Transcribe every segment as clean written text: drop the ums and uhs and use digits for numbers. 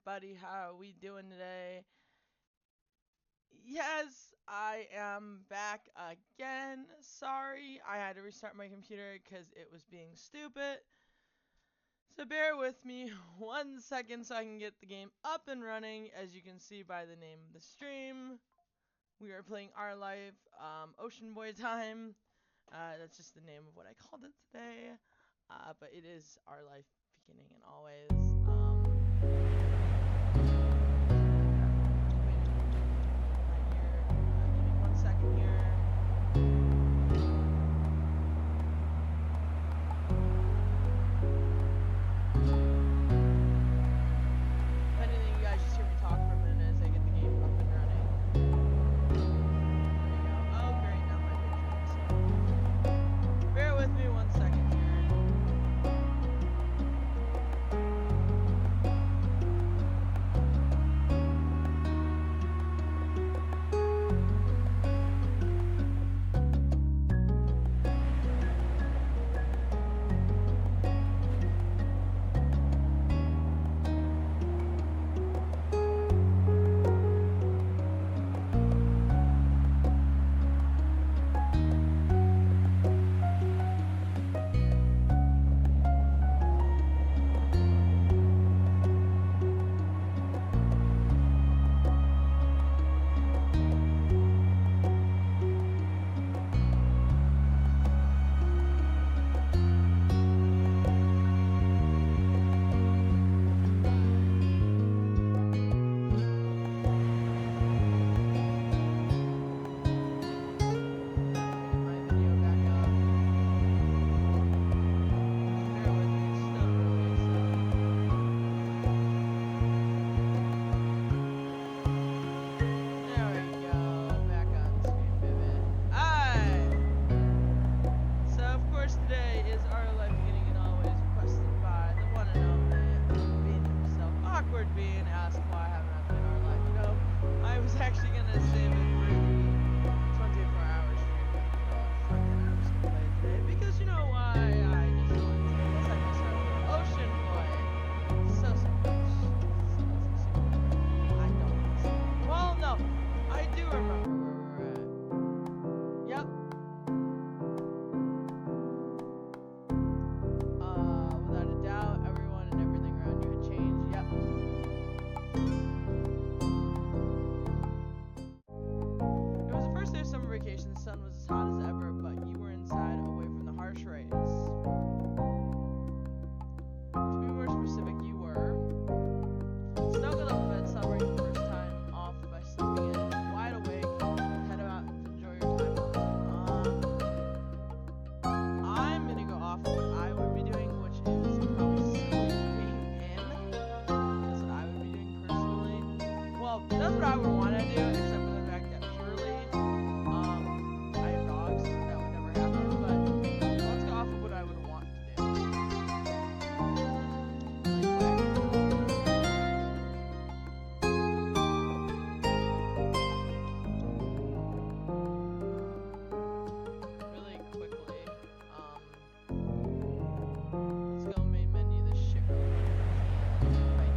everybody. How are we doing today? Yes, I am back again. Sorry, I had to restart my computer because it was being stupid. So bear with me 1 second so I can get the game up and running. As you can see by the name of the stream, we are playing Our Life Ocean Boy Time. That's just the name of what I called it today. But it is Our Life beginning and always. Give me 1 second here. If anything, you guys just hear me talk for a minute as I get the game up and running. There we go. Oh, great, now my picture. Bear with me 1 second here. My video back up. Bear with me, it's still early, there we go. Back on screen, baby. Alright. So of course today is Our Life Beginning and Always, requested by the one and only Bean himself. Awkward Bean asked why haven't I played Our Life. I was actually gonna save it for the 24-hour stream, but fuck it, I'm just gonna play it today because you know why? I just want to check myself. Ocean Boy. So much. I don't understand. Well, no, I do remember where we're at. Yep. Without a doubt, everyone and everything around you had changed. Yep. It was the first day of summer vacation. The sun was as hot as ever, but you were inside, away from the harsh rays. To be more specific, you were snuggled up in bed, celebrating the first time off by sleeping in, wide awake, head out to enjoy your time with I'm gonna go off of what I would be doing, which is probably sleeping in. That's what I would be doing personally. Well, that's what I would want to do, except for the fact that purely, I have dogs, so that would never happen. But let's go off of what I would want to do. Really quickly, let's go main menu this shit real quick. Right.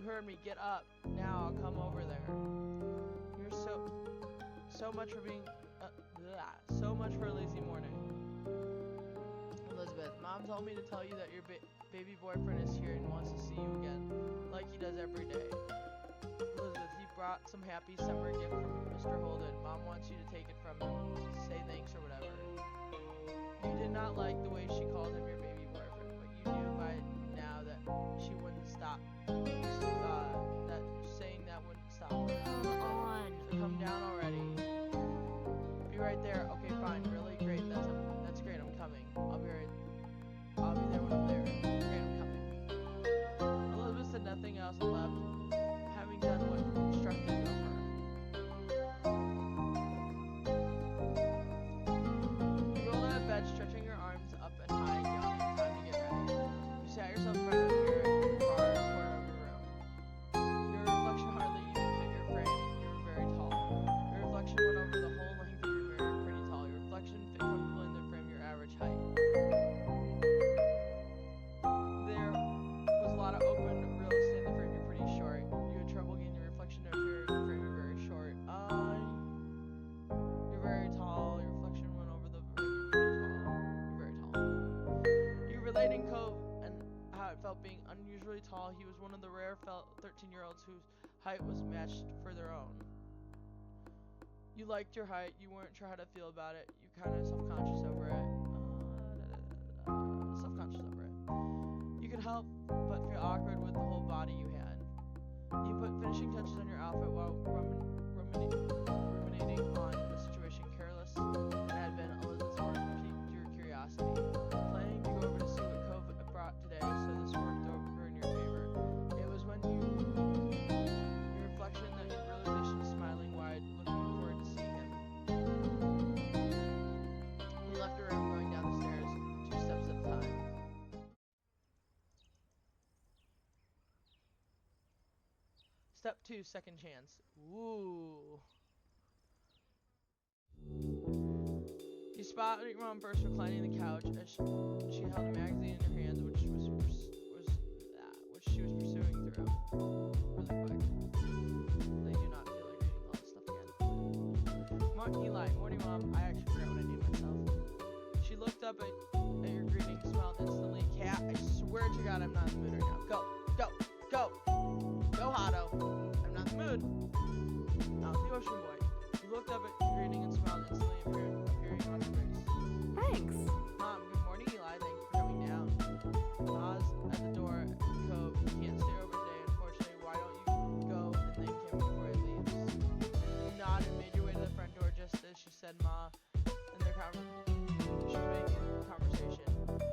You heard me. Get up. Now I'll come over there. You're so much for being, so much for a lazy morning. Elizabeth, Mom told me to tell you that your baby boyfriend is here and wants to see you again, like he does every day. Elizabeth, he brought some happy summer gift from Mr. Holden. Mom wants you to take it from him. Say thanks or whatever. You did not like the way she called him your baby boyfriend, but you knew by now that she wouldn't stop. That saying that wouldn't stop her. Come on. So come down already. Be right there. Okay, fine. Really great. That's great. I'm coming. I'll be there when I'm there. Great, I'm coming. Elizabeth said nothing else and left, having done what instructed of her. You rolled out of bed, stretching your arms up and high, yawning. Time to get ready. You sat yourself in front of the mirror in the far corner of your room. Your reflection hardly even fit your frame. You were very tall. Your reflection went over the whole length of your mirror, pretty tall. Your reflection fit comfortably in the frame, your average height. There was a lot of open real estate in the frame. You're pretty short. You had trouble getting your reflection to appear in the frame. You're very short. You're very tall. Your reflection went over the frame. You're pretty tall. You're very tall. You relating Cove and how it felt being unusually tall. He was one of the rare 13-year-olds whose height was matched for their own. You liked your height. You weren't sure how to feel about it. You kind of self-conscious over it. Self-conscious over it. You could help but feel awkward with the whole body you had. You put finishing touches on your outfit while ruminating on the situation. Careless it had been, Elizabeth's work piqued your curiosity. Planning to go over to see what Cove brought today, so this worked over in your favor. It was when your reflection that your realization, smiling wide, looking forward to seeing him. You left the room, going down the stairs, 2 steps at a time. Step 2, second chance. Ooh. You spotted your mom first reclining on the couch as she held a magazine in her hands, which she was pursuing through. Really quick. They do not feel like reading all this stuff again. Eli, morning, Mom. I actually forgot what I named myself. She looked up at your greeting, smiled instantly. Cat, I swear to God, I'm not in the mood right now. Go, go, go. Go, Hotto. I'm not in the mood. Not the ocean boy. You looked up at your greeting and smiled instantly, appearing on her face. Thanks. Mom, good morning, Eli. Thank you for coming down. Ma's at the door. Cove, you can't stay over today, unfortunately. Why don't you go and thank him before he leaves? You nodded and made your way to the front door just as she said Ma. And she was making conversation.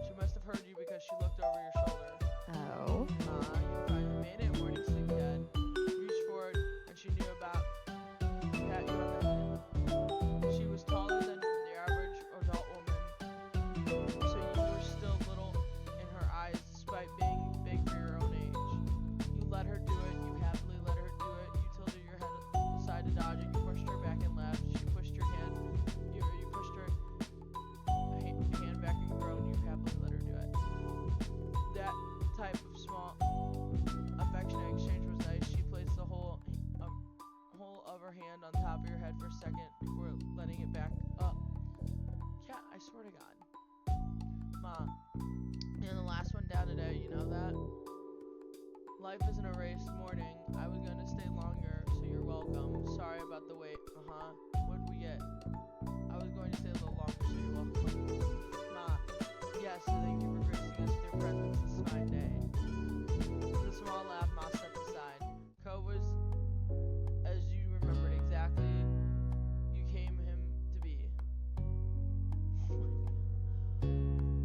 She must have heard you because she looked over your shoulder. Oh. You finally made it. Morning, sleepyhead. Reached forward, and she knew about pat you on the head. She was taller than the average adult woman, so you were still little in her eyes, despite being big for your own age. You let her do it. You happily let her do it. You tilted your head aside to dodge it. You pushed her back and laughed. She pushed your hand. You pushed her hand back and groaned. You happily let her do it. That type of small affectionate exchange was nice. She placed the whole of her hand on top of your head for a second before letting it back up. Cat, I swear to God. Ma, and the last one down today, you know that? Life isn't a race. Morning. I was going to stay longer, so you're welcome. Sorry about the wait. What'd we get? I was going to stay a little longer, so you're welcome. Ma, yes, thank you for gracing us with your presence this fine day. With a small laugh, Ma stepped aside. Cove was, as you remembered exactly, you came him to be.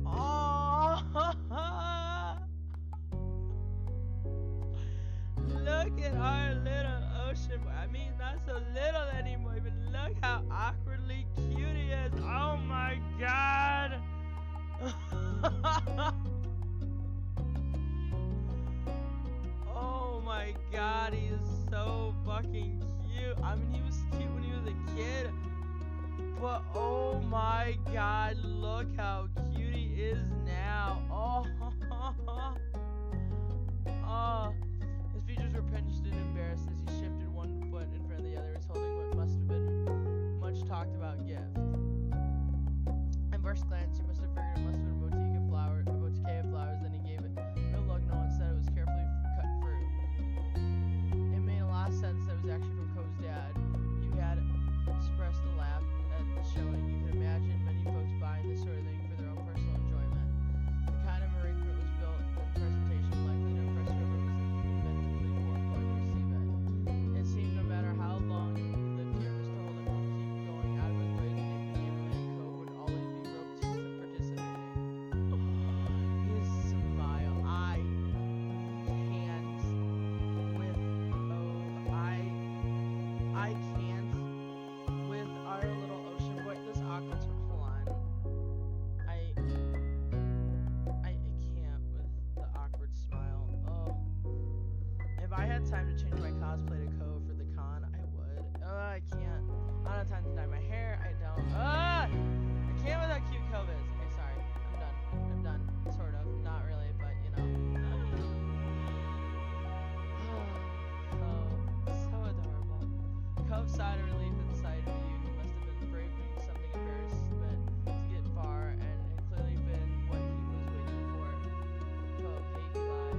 Oh! Look at our little ocean boy. I mean, not so little anymore, but look how awkwardly cute he is. Oh my God! Oh my God, he is so fucking cute. I mean, he was cute when he was a kid, but oh my God, look how cute he is now. Oh, his features were had time to change my cosplay to Cove for the con, I would. I can't. I don't have time to dye my hair. I don't. I can't without cute Cove is. Okay, sorry. I'm done. Sort of. Not really, but you know. Cove. So adorable. Cove sighed a relief and sighed to you. He must have been braving something embarrassment to get far, and had clearly been what he was waiting for. Cove, hey Eli.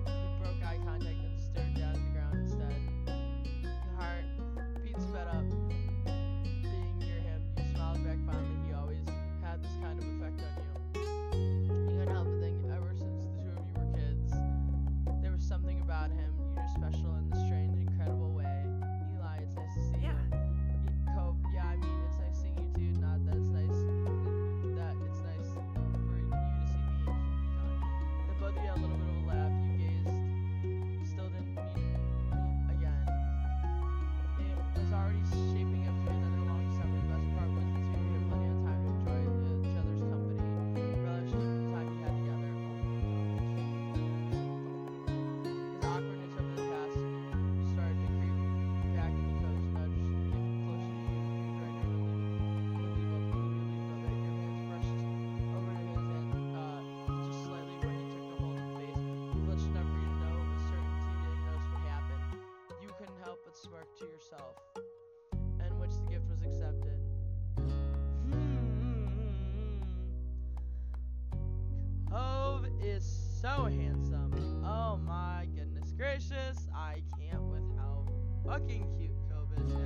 He broke eye contact and stared down at the ground instead. Your heart beat sped up. Being near him, you smiled back fondly. He always had this kind of effect on you. You couldn't help but think ever since the two of you were kids, there was something about him. You were special in this strange, incredible way. Eli, it's nice to see Yeah. you. Cove, yeah, I mean, it's nice seeing you too. Not that it's nice, that it's nice for you to see me. Then both of you had a little bit of a laugh. You gazed. Still didn't meet again. It was already shaping up to be another long summer. The best part was the two of you had plenty of time to enjoy each other's company, relish the time you had together. His awkwardness over the past started to creep back into Cove's nudge, get closer to you. He was ready to relieve of it. Your hands brushed over to his and just slightly when he took a hold of the face. He flinched enough for you to know with certainty he didn't notice what happened. You couldn't help but smirk to yourself, and which the gift was accepted. Cove is so handsome. Oh my goodness gracious. I can't with how fucking cute Cove is now.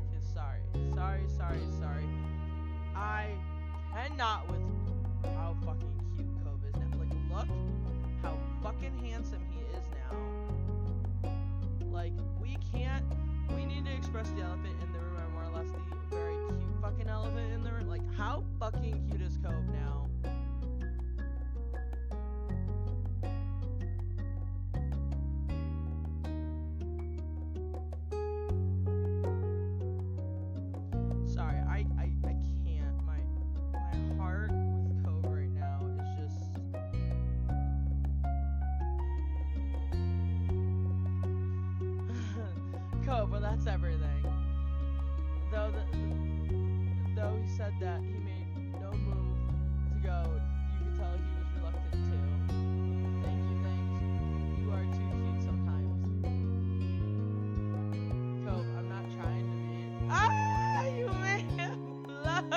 Okay, sorry. I cannot with how fucking cute Cove is now. Like, look how fucking handsome he is now. Like, we need to express the elephant in the room, or more or less the very cute fucking elephant in the room. Like, how fucking cute is Cove now? Sorry, I can't. My heart with Cove right now is just Cove, well that's everything. Though he said that he made no move to go, you could tell he was reluctant to. Thanks. You are too cute sometimes. Cove, I'm not trying to be. Ah, you made him blush.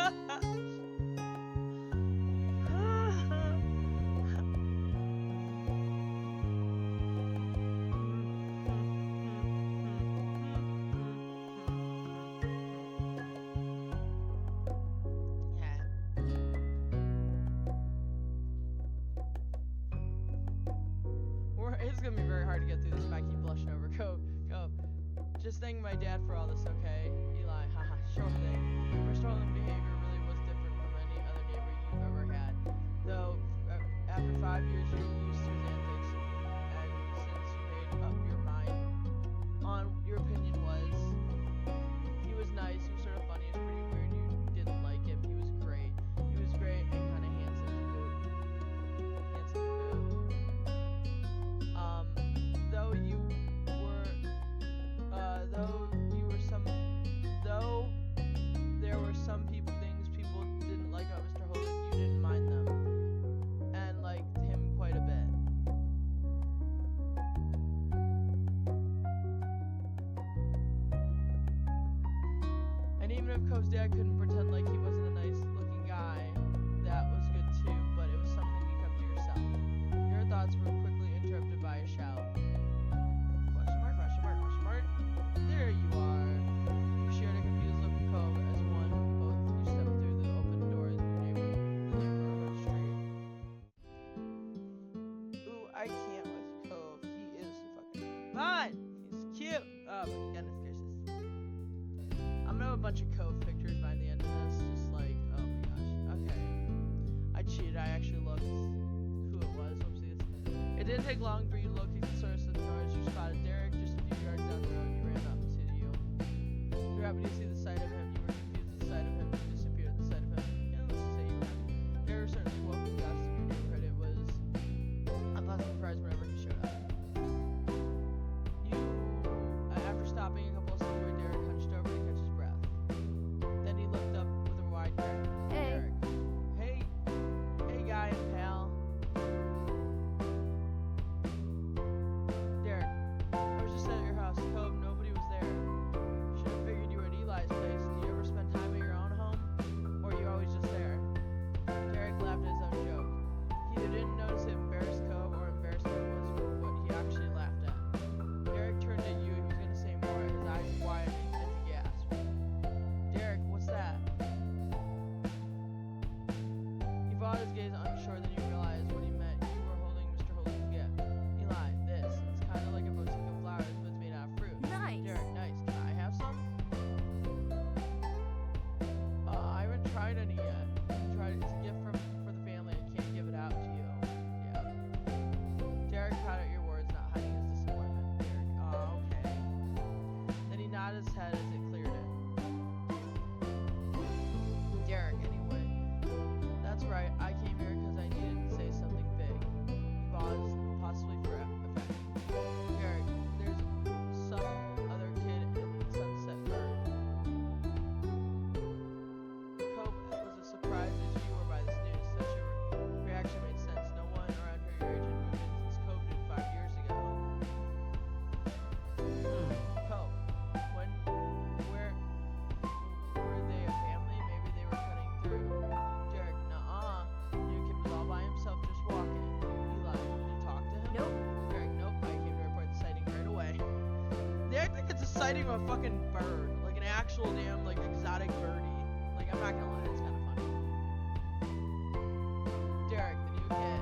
It's gonna be very hard to get through this if I keep blushing over. Go. Just thank my dad for all this, okay? Eli, haha, sure thing. Your stolen behavior really was different from any other neighbor you've ever had. Though, after 5 years, you're used to his antics, and since you made up your mind on your opinion was, he was nice, he was sort of funny, it was pretty weird, you didn't like him, he was great. He was great and kind of handsome to boot. Though there were some things people didn't like about Mr. Holden, you didn't mind them, and liked him quite a bit. And even if Cove's dad couldn't pretend like he wasn't a nice looking guy, that was good too, but it was something you kept to yourself. Your thoughts were quickly interrupted by a shout. Question mark, question mark, question mark. There you are. You shared a confused look with Cove as both you stepped through the open doors of your neighborhood street. Ooh, I can't with Cove. He is fucking fun. He's cute. Oh my goodness gracious. I'm gonna have a bunch of Cove pictures by the end of this. Just like, oh my gosh. Okay. I cheated. I actually looked who it was. Whoopsies. It didn't take long for you to locate the source of the noise. You spotted Derek just a few yards down the road. You ran up to you. You were happy to see the sight of him. You were confused at the sight of him. You disappeared at the sight of him. Yeah, let's just say you were happy. Derek certainly welcomed us to your neighborhood. It was sighting of a fucking bird, like an actual damn like exotic birdie. Like I'm not gonna lie, it's kind of funny. Derek, the new kid,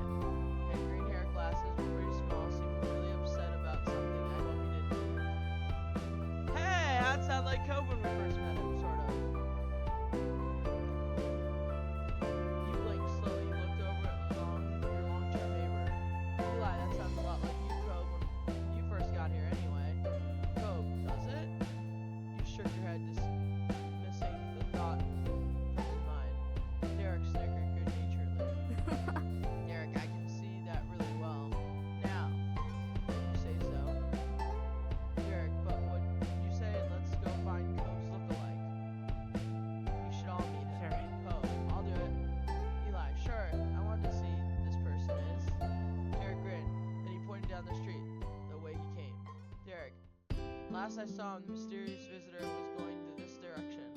had green hair, glasses, were pretty small, seemed really upset about something. I hope he didn't move. Hey, that sounded like Cobb when we first met him, sort of. You blinked slowly. You looked over at your long-term neighbor. Eli, that sounds a lot like you, Cobb, when you first got here anyway. Cobb, does it? You shook your head, dismissing the thought from his mind. Derek snickered good-naturedly. Derek, I can see that really well. Now, you say so. Derek, but would you say let's go find Cobb's look-alike? You should all meet him. Sure. Cobb, I'll do it. Eli, sure. I want to see this person is. Derek grinned. Then he pointed down the street, the way he came. Derek, last I saw him, the mysterious visitor was going this direction.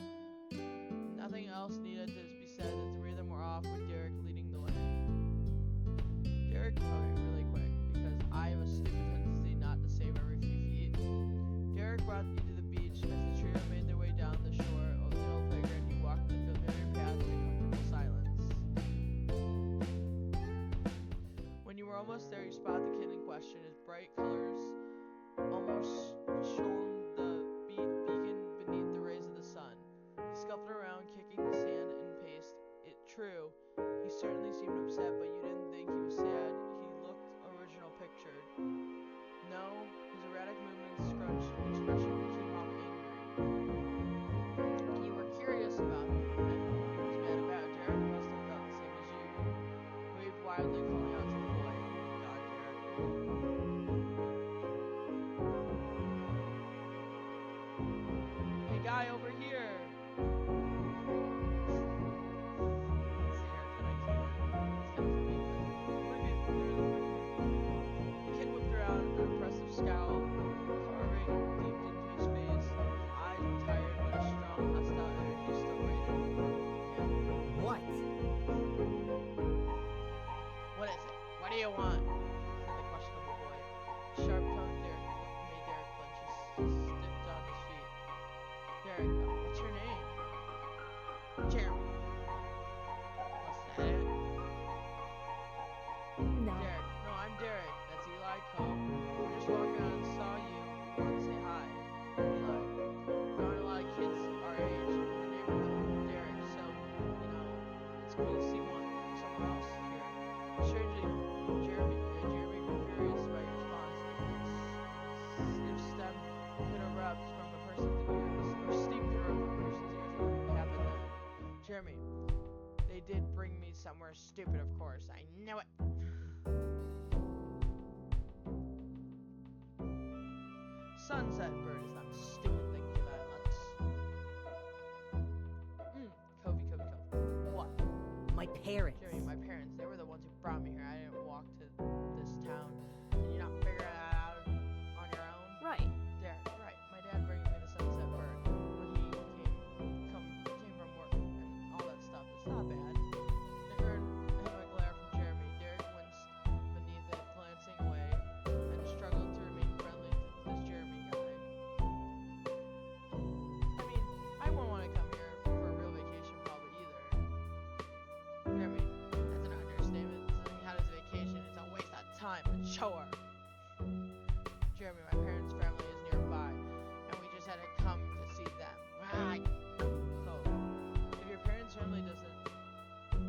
Nothing else needed to be said. The three of them were off with Derek leading the way. Derek, okay, really quick, because I have a stupid tendency not to save every few feet. Derek brought you to the beach. As the trio made their way down the shore of the old playground, you walked the familiar path in comfortable silence. When you were almost there, you spotted the kid in question. His bright colors almost shone the beacon beneath the rays of the sun. He scuffled around, kicking the sand and paste. It true, he certainly seemed upset, but you didn't think he was sad. He looked original pictured. No, his erratic movements, scrunched expression came off angry. You were curious about him, and he was mad about Derek. Must have felt the same as you. Waved wildly, calling out to the boy. God, Derek. Hey, guy over here. That's the haircut I can. It's kind of funny, but we're good. Literally, we're good. The kid whipped around an impressive scowl, carving deep into his face. Eyes were tired, but a strong, hostile energy still radiated from him. What? What is it? What do you want? Said the questionable boy. Sharp tone Derek made Derek flinch. He stiffed on his feet. Derek, what's your name? Jeremy. What's that it? No. Derek. No, I'm Derek. That's Eli Cobb. We just walked around and saw you. Wanted to say hi. Eli. Found a lot of kids our age in the neighborhood. Derek. So, it's cool to see one from somewhere else here. Strangely, Jeremy grew furious by your response. If stem could erupt from a person's ears, or steam could erupt from a person's ears, what would happen then? Jeremy, they did bring me somewhere stupid, of course. I know it. Sunset bird is not stupid thinking about it. Covey. What? My parents. Jeremy, my parents, they were the ones who brought me here. I didn't walk to this town. Can you not figure that out on your own? Right. Derek, right. My dad brings me the Sunset Bird when he came from work and all that stuff. It's not bad. I heard him a glare from Jeremy. Derek winced beneath it, glancing away, and struggled to remain friendly to this Jeremy guy. I mean, I wouldn't want to come here for a real vacation probably either. Jeremy, that's an understatement. This isn't how does vacation. It's a waste of time and chore. Jeremy, my parents' family is nearby, and we just had to come to see them. Right. So, if your parents' family doesn't,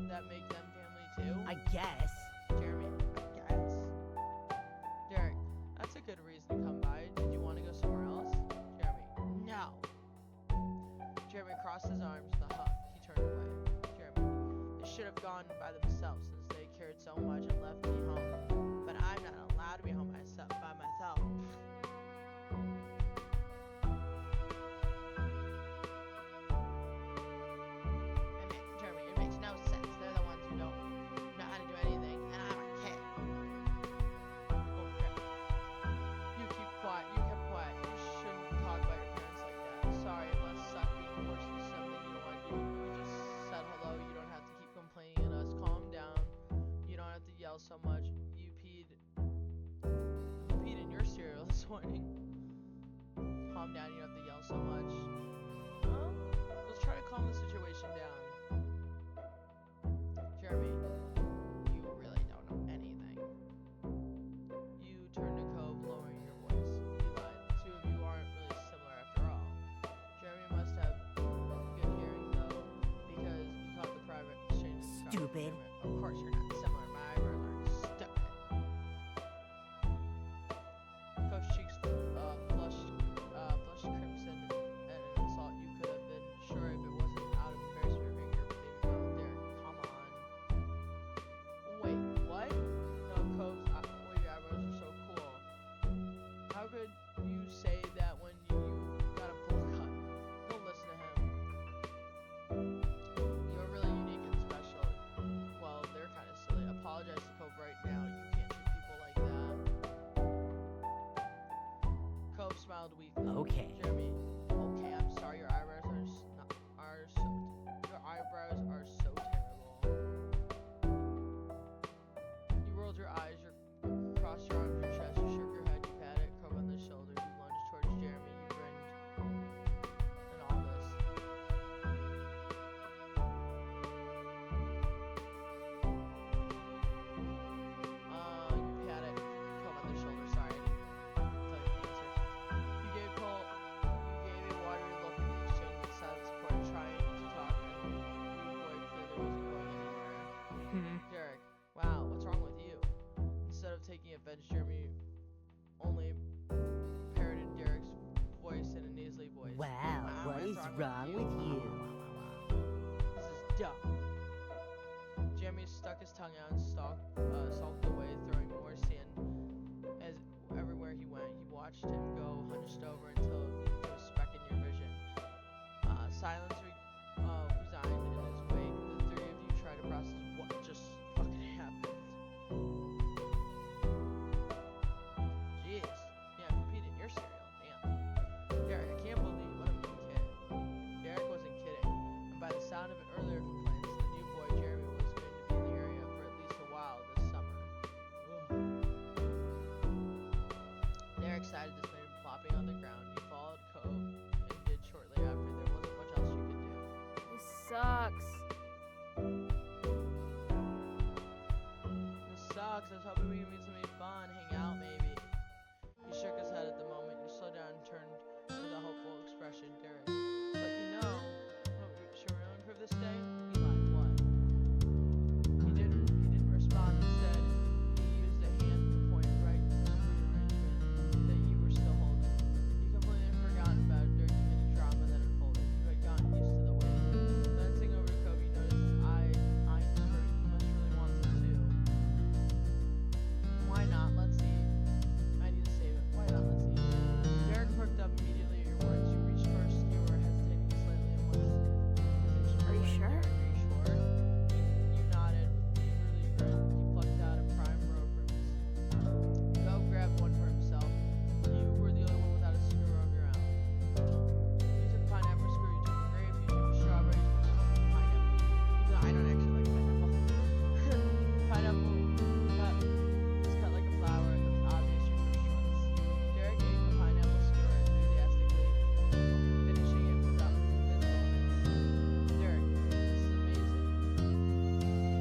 that make them family too? I guess. Jeremy, I guess. Derek, that's a good reason to come by. Did you want to go somewhere else? Jeremy, no. Jeremy crossed his arms with a huff. He turned away. Jeremy, they should have gone by themselves since they cared so much and left me home. But I'm not allowed to be home by myself. Jeremy, it makes no sense. They're the ones who don't know how to do anything, and I'm a kid. Oh, crap. You keep quiet. You kept quiet. You shouldn't talk about your parents like that. Sorry, it must suck being forced to do something you don't want to do. We just said hello. You don't have to keep complaining at us. Calm down. You don't have to yell so much. down. You don't have to yell so much. Let's try to calm the situation down. Jeremy, you really don't know anything. You turn to Cove, lowering your voice. You lied. The two of you aren't really similar after all. Jeremy must have good hearing though, because he caught the private exchange. Stupid. Of course you're not similar. My eyebrows aren't stupid. Cove's cheeks flushed crimson at an insult. You could have been sure if it wasn't out of embarrassment or anger. Baby Derek, come on. Wait, what? No, Cove's your eyebrows are so cool. How could you say that when you got a full cut? Don't listen to him. You're really unique and special. Well, they're kind of silly. Apologize to Cove right now. You can't treat people like that. Cove smiled weakly. Okay. Jeremy, okay, I'm sorry. Your eyebrows are so terrible. You rolled your eyes. You crossed your arms, your chest. You shook your head. You patted Cove on the shoulder. You lunged towards Jeremy. You grinned, and all this. You patted Cove on the shoulder. Sorry, I didn't tell you the answer. You gave a watery look in the exchange with silent support, trying to talk, and your boy clearly wasn't going anywhere. Derek, wow, what's wrong with you? Instead of taking offense, Jeremy only parroted Derek's voice in a nasally voice. Wow, what is wrong with you? This is dumb. Jeremy stuck his tongue out and sulked away, throwing more sand as everywhere he went. You watched him go hunched over until there was a speck in your vision. Silence resigned in his wake. The three of you tried to process what just fucking happened. Jeez. Yeah, I'm competing your cereal. Damn. Derek, I can't believe what a mean kid. Derek wasn't kidding. And by the sound of earlier complaints, the new boy Jeremy was going to be in the area for at least a while this summer. Derek sighed at this, made him plopping on the ground. You followed Cove and did shortly after. There wasn't much else you could do. This sucks. This sucks. I was hoping we could meet somebody fun, hang out maybe. He shook his head at the moment. You slowed down and turned with a hopeful expression. Derek, but should we really improve this day? He lied. What? He didn't respond. Instead, he used a hand to point right to the arrangement that you were still holding. You completely had forgotten about it during the mini drama that unfolded. You had gotten used to the wait. Glancing over to Cove, you noticed his eyes hurt. He must really want some too. Why not? Let's see. I need to save it. Why not? Let's see. Derek perked up immediately at your words. You reached first. You were hesitating slightly and once Are you sure? Derek, are you sure? You nodded with eagerly grin. He plucked out a prime rope from his. Cove grabbed one for himself. You were the only one without a screw of your own. You took a pineapple screw. You took a grape. You took a strawberry. You took a pineapple. Even though I don't actually like pineapple. Pineapple is cut like a flower. It was obvious your first choice. Derek ate the pineapple skewer enthusiastically, finishing it without moments. Derek, this is amazing.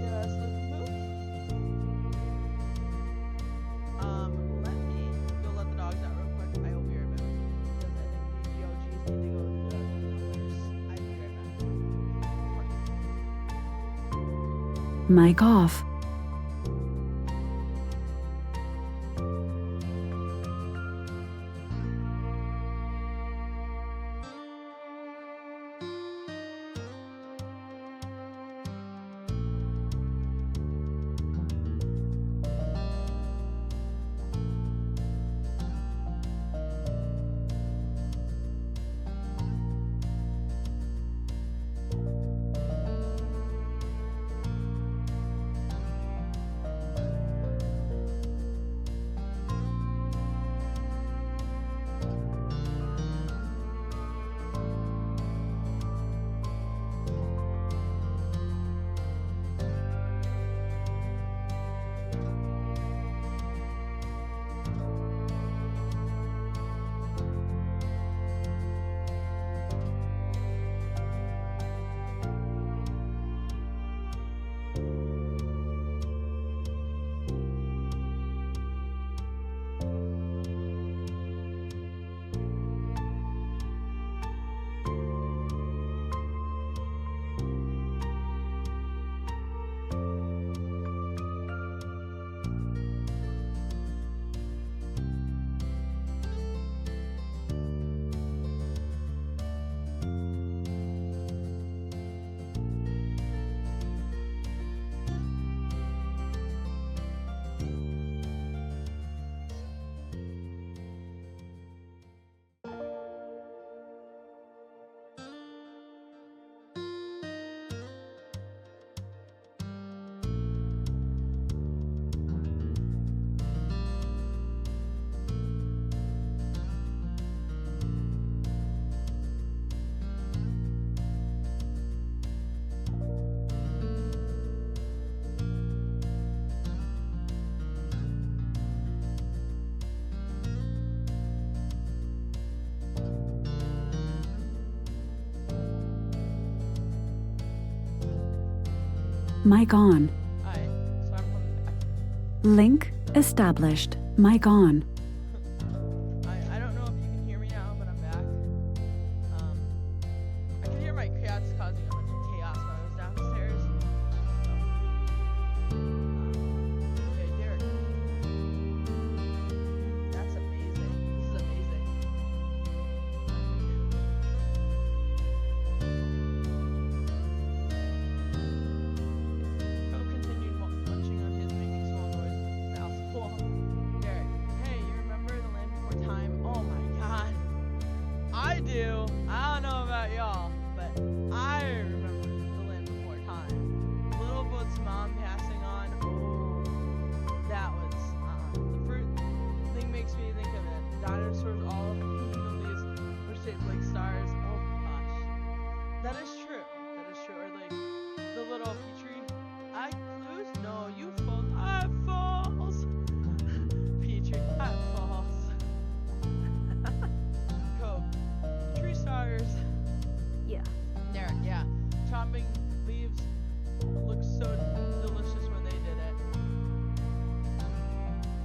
Yes, let's move. Let me go let the dogs out real quick. I hope you're right back. Because I think the OGs need to go to the place. I'll be right back. Mic off. Mic on. Alright, so I'm coming back. Link established. Mic on. I don't know if you can hear me now, but I'm back. I can hear my cats causing a bunch of chaos when I was downstairs. So, okay, Derek. That's amazing. This is amazing. Poe continued munching on his making small noises, mouth full. Derek, hey, you remember the land before time? Oh my god. I do. I don't know about y'all, but I remember the land before time. Littlefoot's mom passing on. Oh, that was, the first thing makes me think of it. Dinosaurs, all of the leaves were shaped like stars. Oh gosh. That is true. That is true. Or like, the little Petrie. I clues? No, you falls. I falls. Petrie, I falls. Cope. Tree stars. Yeah. Derek, yeah. Chopping leaves looks so delicious when they did it.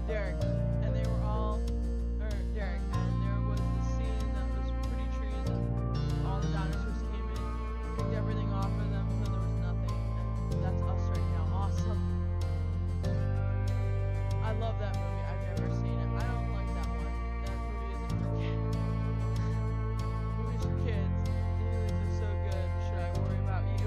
Derek, and they were all, Derek, and there was the scene that was pretty trees, and all the dinosaurs came in, picked everything off of them until there was nothing, and that's us right now. Awesome. I love that movie. I've never seen it. I don't like that one. That movie isn't for kids. Movies for kids. These are so good. Should I worry about you?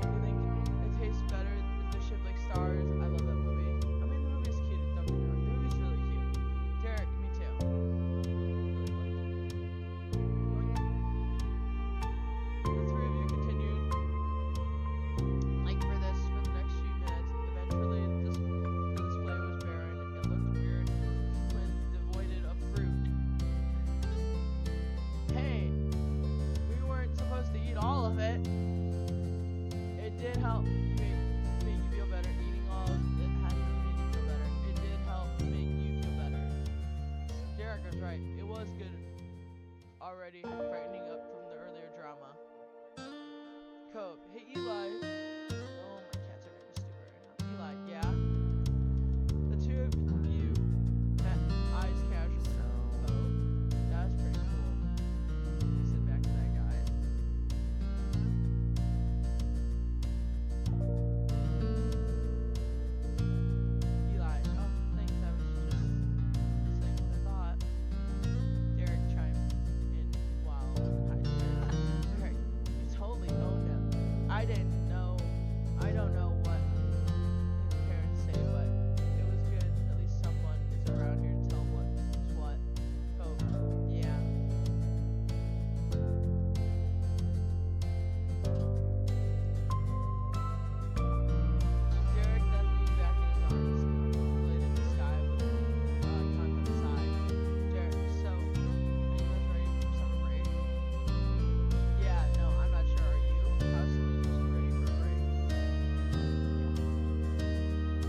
You think it tastes better if they're shaped like stars? I love that movie. I mean, the movie's cute. Don't get me wrong. The movie's really cute. Derek, me too. Really quick. The three of you continued, like for this, for the next few minutes. Eventually, the display was barren. It looked weird when devoided of fruit. Hey, we weren't supposed to eat all of it. It did help make you feel better. Eating all of it hadn't really made you feel better. It did help make you feel better. Derek was right. It was good already, brightening up from the earlier drama. Cope, hey Eli. Oh, my cats are gonna be stupid right now. Eli, yeah? The two of you met eyes casually. Cope, that's pretty cool. He said back to that guy. Eli, oh, thanks. I was just saying what I thought. Derek chimed in while I said, Derek, you totally owned him. I don't know what his parents say, but it was good. At least someone is around here to tell what's what. Cope, yeah. Derek then leaned back in his arms, contemplated the sky with tongue inside. Derek, so, are you guys ready for summer break? Yeah, no, I'm not sure. Are you? How soon is this ready for a break?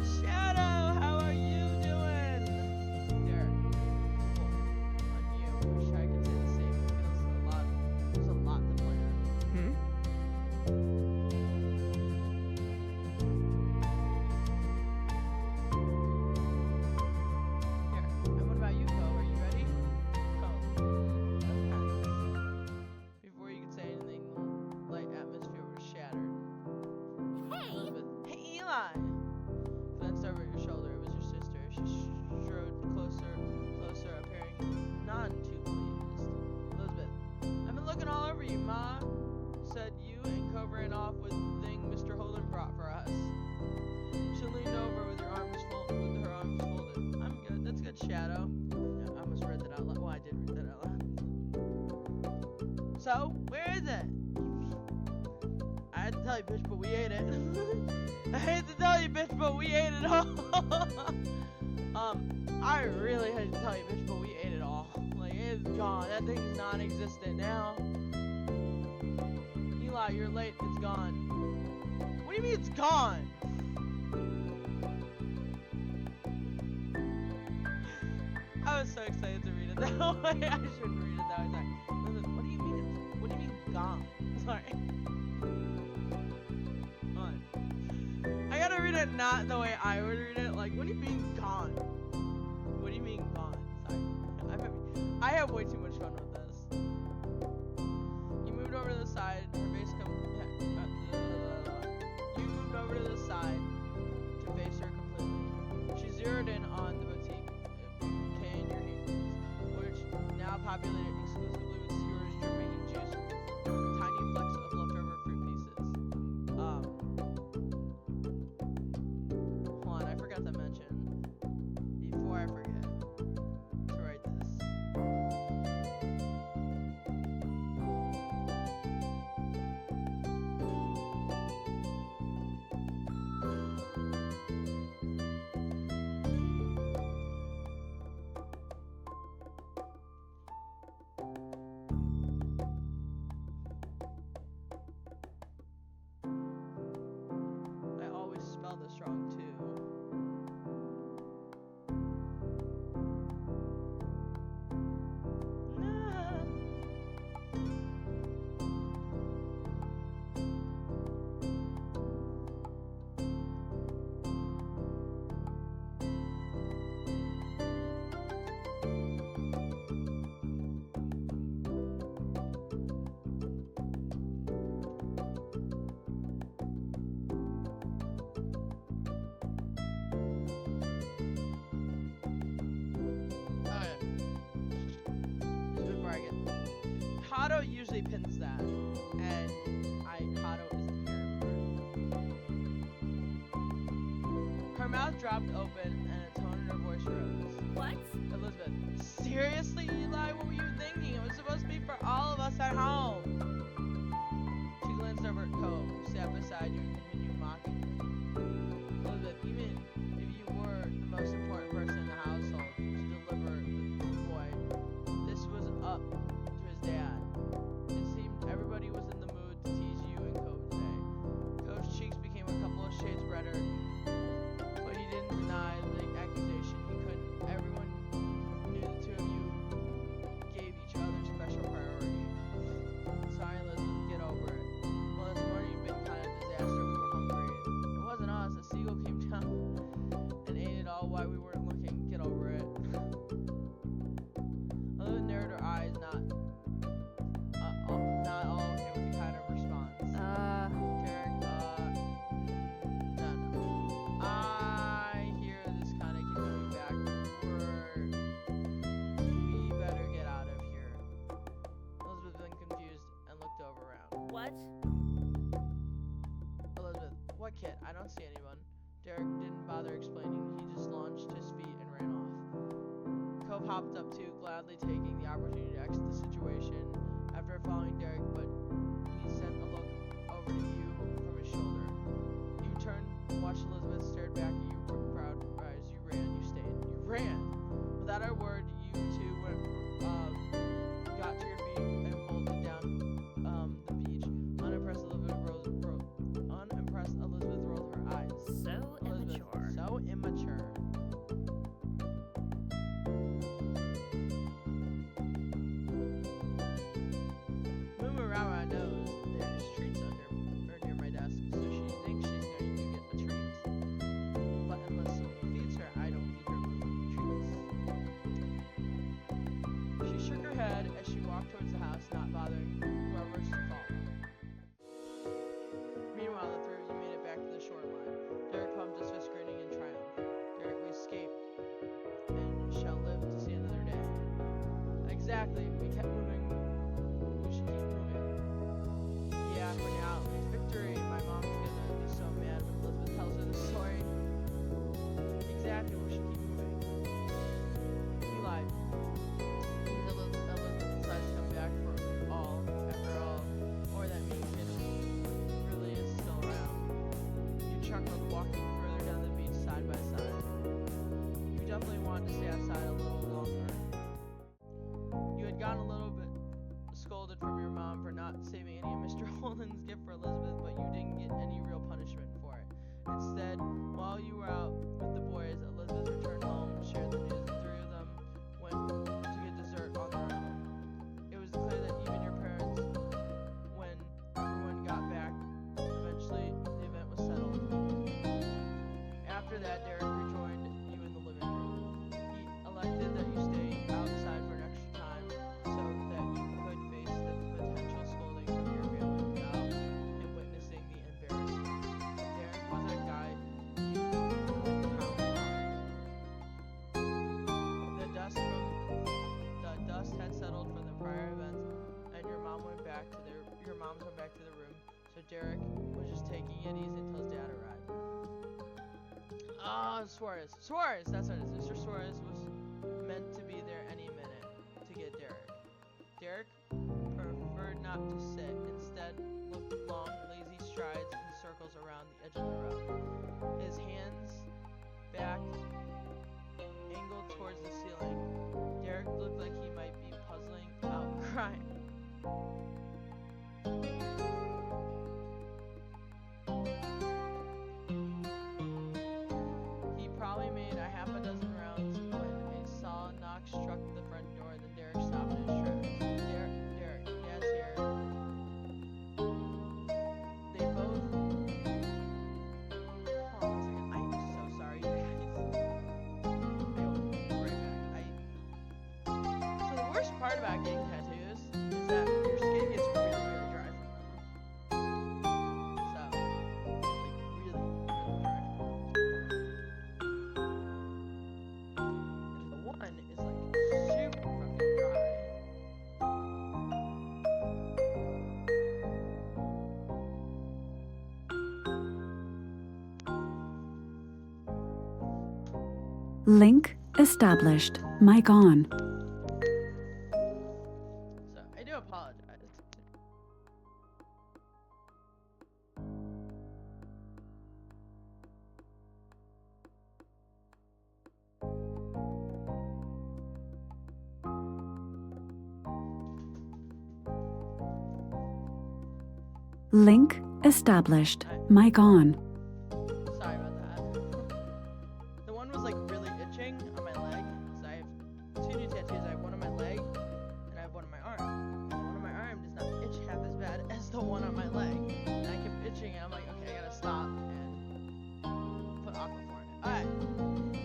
Shadow, how are you doing? Derek, cool. On you. Wish I could say the same. It feels a lot to plan. Here, and what about you, Ko? Are you ready? Ko. Okay. Before you could say anything, the light atmosphere was shattered. Elizabeth, hey Eli! Glanced over at your shoulder. It was your sister. She strode closer, appearing none too pleased. Elizabeth, I've been looking all over you, Ma. Said you and Ko ran off with the thing Mr. Holden brought for us. She leaned over with her arms folded. I'm good. That's good, Shadow. Yeah, I almost read that out loud. Well, I did read that out loud. So, where is it? I had to tell you, bitch, but we ate it. I hate to tell you, bitch, but we ate it all. I really hate to tell you, bitch, but we ate it all. Like, it's gone. That thing's non-existent now. Eli, you're late. It's gone. What do you mean it's gone? I was so excited to read it that way. I shouldn't read it that way. Sorry. What do you mean gone? Sorry. it not the way I would read it. Like, what do you mean gone? What do you mean gone? Sorry. I have way too much fun with this. You moved over to the side. Her face You moved over to the side to face her completely. She zeroed in on the boutique bouquet in your hands, which now populated exclusively with skewers dripping in juice with tiny flecks of leftover fruit pieces. Hold on, I forgot to mention, before I forget, to write this. I always spell this wrong too. Hato usually pins that, and Hato isn't here. Her mouth dropped open, and a tone in her voice rose. What? Elizabeth, seriously, Eli, what were you thinking? It was supposed to be for all of us at home. She glanced over at Cove, who sat beside you and continued mockingly. Elizabeth, even if you were the most important person in the household to deliver the boy, this was up to his dad. It seemed everybody was in the mood to tease you and Cove today. Cove's cheeks became a couple of shades redder, but he didn't deny the accusation. He couldn't. Everyone knew the two of you gave each other special priority. Sorry, Elizabeth, get over it. Well, this morning you've been kind of a disaster. We were hungry. It wasn't us. A seagull came down and ate it all while we weren't looking. Get over it. Elizabeth narrowed her eyes, not all okay with the kind of response. Derek, no. I hear this kind of keeps coming back. We better get out of here. Elizabeth been confused and looked over around. What? Elizabeth, what kid? I don't see anyone. Derek didn't bother explaining. He just launched his feet and ran off. Cove hopped up too, gladly taking the opportunity to exit the situation after following Derek, but he sent a look over to you from his shoulder. You turned, watched Elizabeth, stared back at you, proud eyes. You ran, you stayed. You ran! Without a word, you two got to your feet and bolted down the beach. Unimpressed, Elizabeth rolled her eyes. So Elizabeth, immature. so immature. Mumurawa knows there's treats near my desk, so she thinks she's going to get a treat. But unless someone feeds her, I don't feed her treats. She shook her head as she walked towards the house, not bothering whoever's to follow. Meanwhile, the three of you made it back to the shoreline. Derek pumped his fist, grinning in triumph. Derek, we escaped and shall live to see another day. Exactly. We kept moving. We should keep moving. Yeah, for now. Victory. My mom's gonna be so mad when Elizabeth tells her the story. Exactly. We should keep moving. Eli. Elizabeth decides to come back after all. Or that means it really is still around. You chuckled, walking further down the beach side by side. You definitely wanted to stay outside a little longer. You had gotten a little bit scolded from your mom for not saving any of Mr. Holden's gift for Elizabeth, but you didn't get any real punishment for it. Instead, while you were out with the boys, Elizabeth returned home, shared the news, and the three of them went to get dessert on their own. It was clear that even your parents, when everyone got back, eventually the event was settled. moms went back to the room, so Derek was just taking it easy until his dad arrived. Suarez, that's what it is. Mr. Suarez was meant to be there any minute to get Derek. Derek preferred not to sit, instead looked long, lazy strides and circles around the edge of the road. His hands back angled towards the ceiling. Derek looked like he might be puzzling out crying. He probably made a half a dozen rounds when a solid knock struck the front door, then Derek stopped in his tracks. Derek, Dad's here. They both... Hold on a second. I'm so sorry, you guys. I will be right back. So the worst part about getting tattoos is that your skin gets really, really dry from them. So, like, really, really dry from them. And the one is like super fucking dry. Link established. Mic on. So I do apologize. Link established. Mic on. Sorry about that. The one was like really itching on my leg. So I have two new tattoos. I have one on my leg and I have one on my arm. The one on my arm does not itch half as bad as the one on my leg. And I kept itching and I'm like, okay, I gotta stop and put Aquaphor in it. Alright.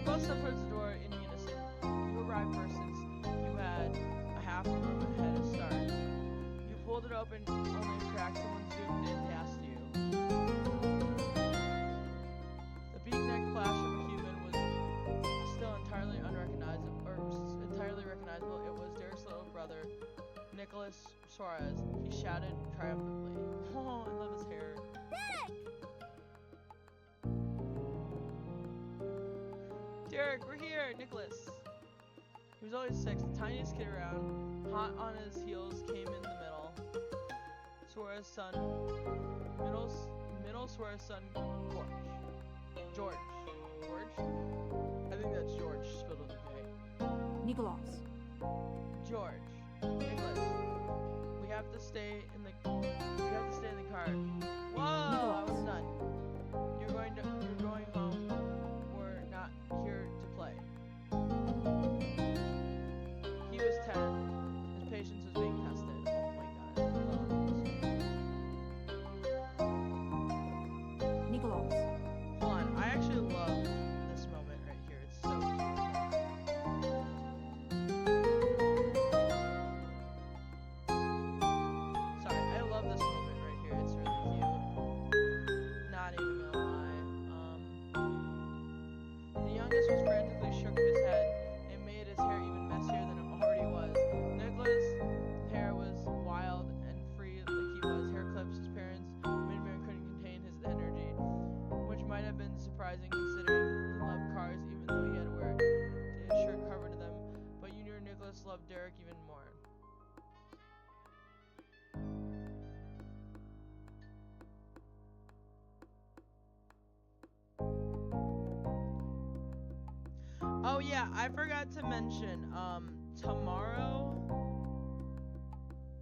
Both stepped towards the door in unison. You arrived first since you had a half a room ahead of start. You pulled it open only to crack someone zoomed in past you. The beak-neck flash of a human was still entirely unrecognizable, or entirely recognizable. It was Derek's little brother, Nicholas Suarez. He shouted triumphantly. Oh, I love his hair. Derek, we're here, Nicholas. He was always 6, the tiniest kid around. Hot on his heels came in the middle. Suarez's son, middle Suarez's son, George. I think that's George spelled with a J. Nicholas. George. Nicholas. We have to stay in the car. Whoa! I was done. You're going home. We're not here to play. He was 10. His patience was being tested. Oh my god, I love this. Nicholas. Hold on, I actually love this moment right here. It's so cute. Sorry, I love this moment right here. It's really cute. Not even gonna lie. The youngest was frantically shook his head and made his hair even messier than it already was. Nicholas' hair was wild and free like he was. Hair clips his parents. Midman couldn't contain his energy, which might have been surprising considering he loved cars even though he had to wear his shirt covered to them. But you knew Nicholas loved Derek even more. Oh yeah, I forgot to mention, tomorrow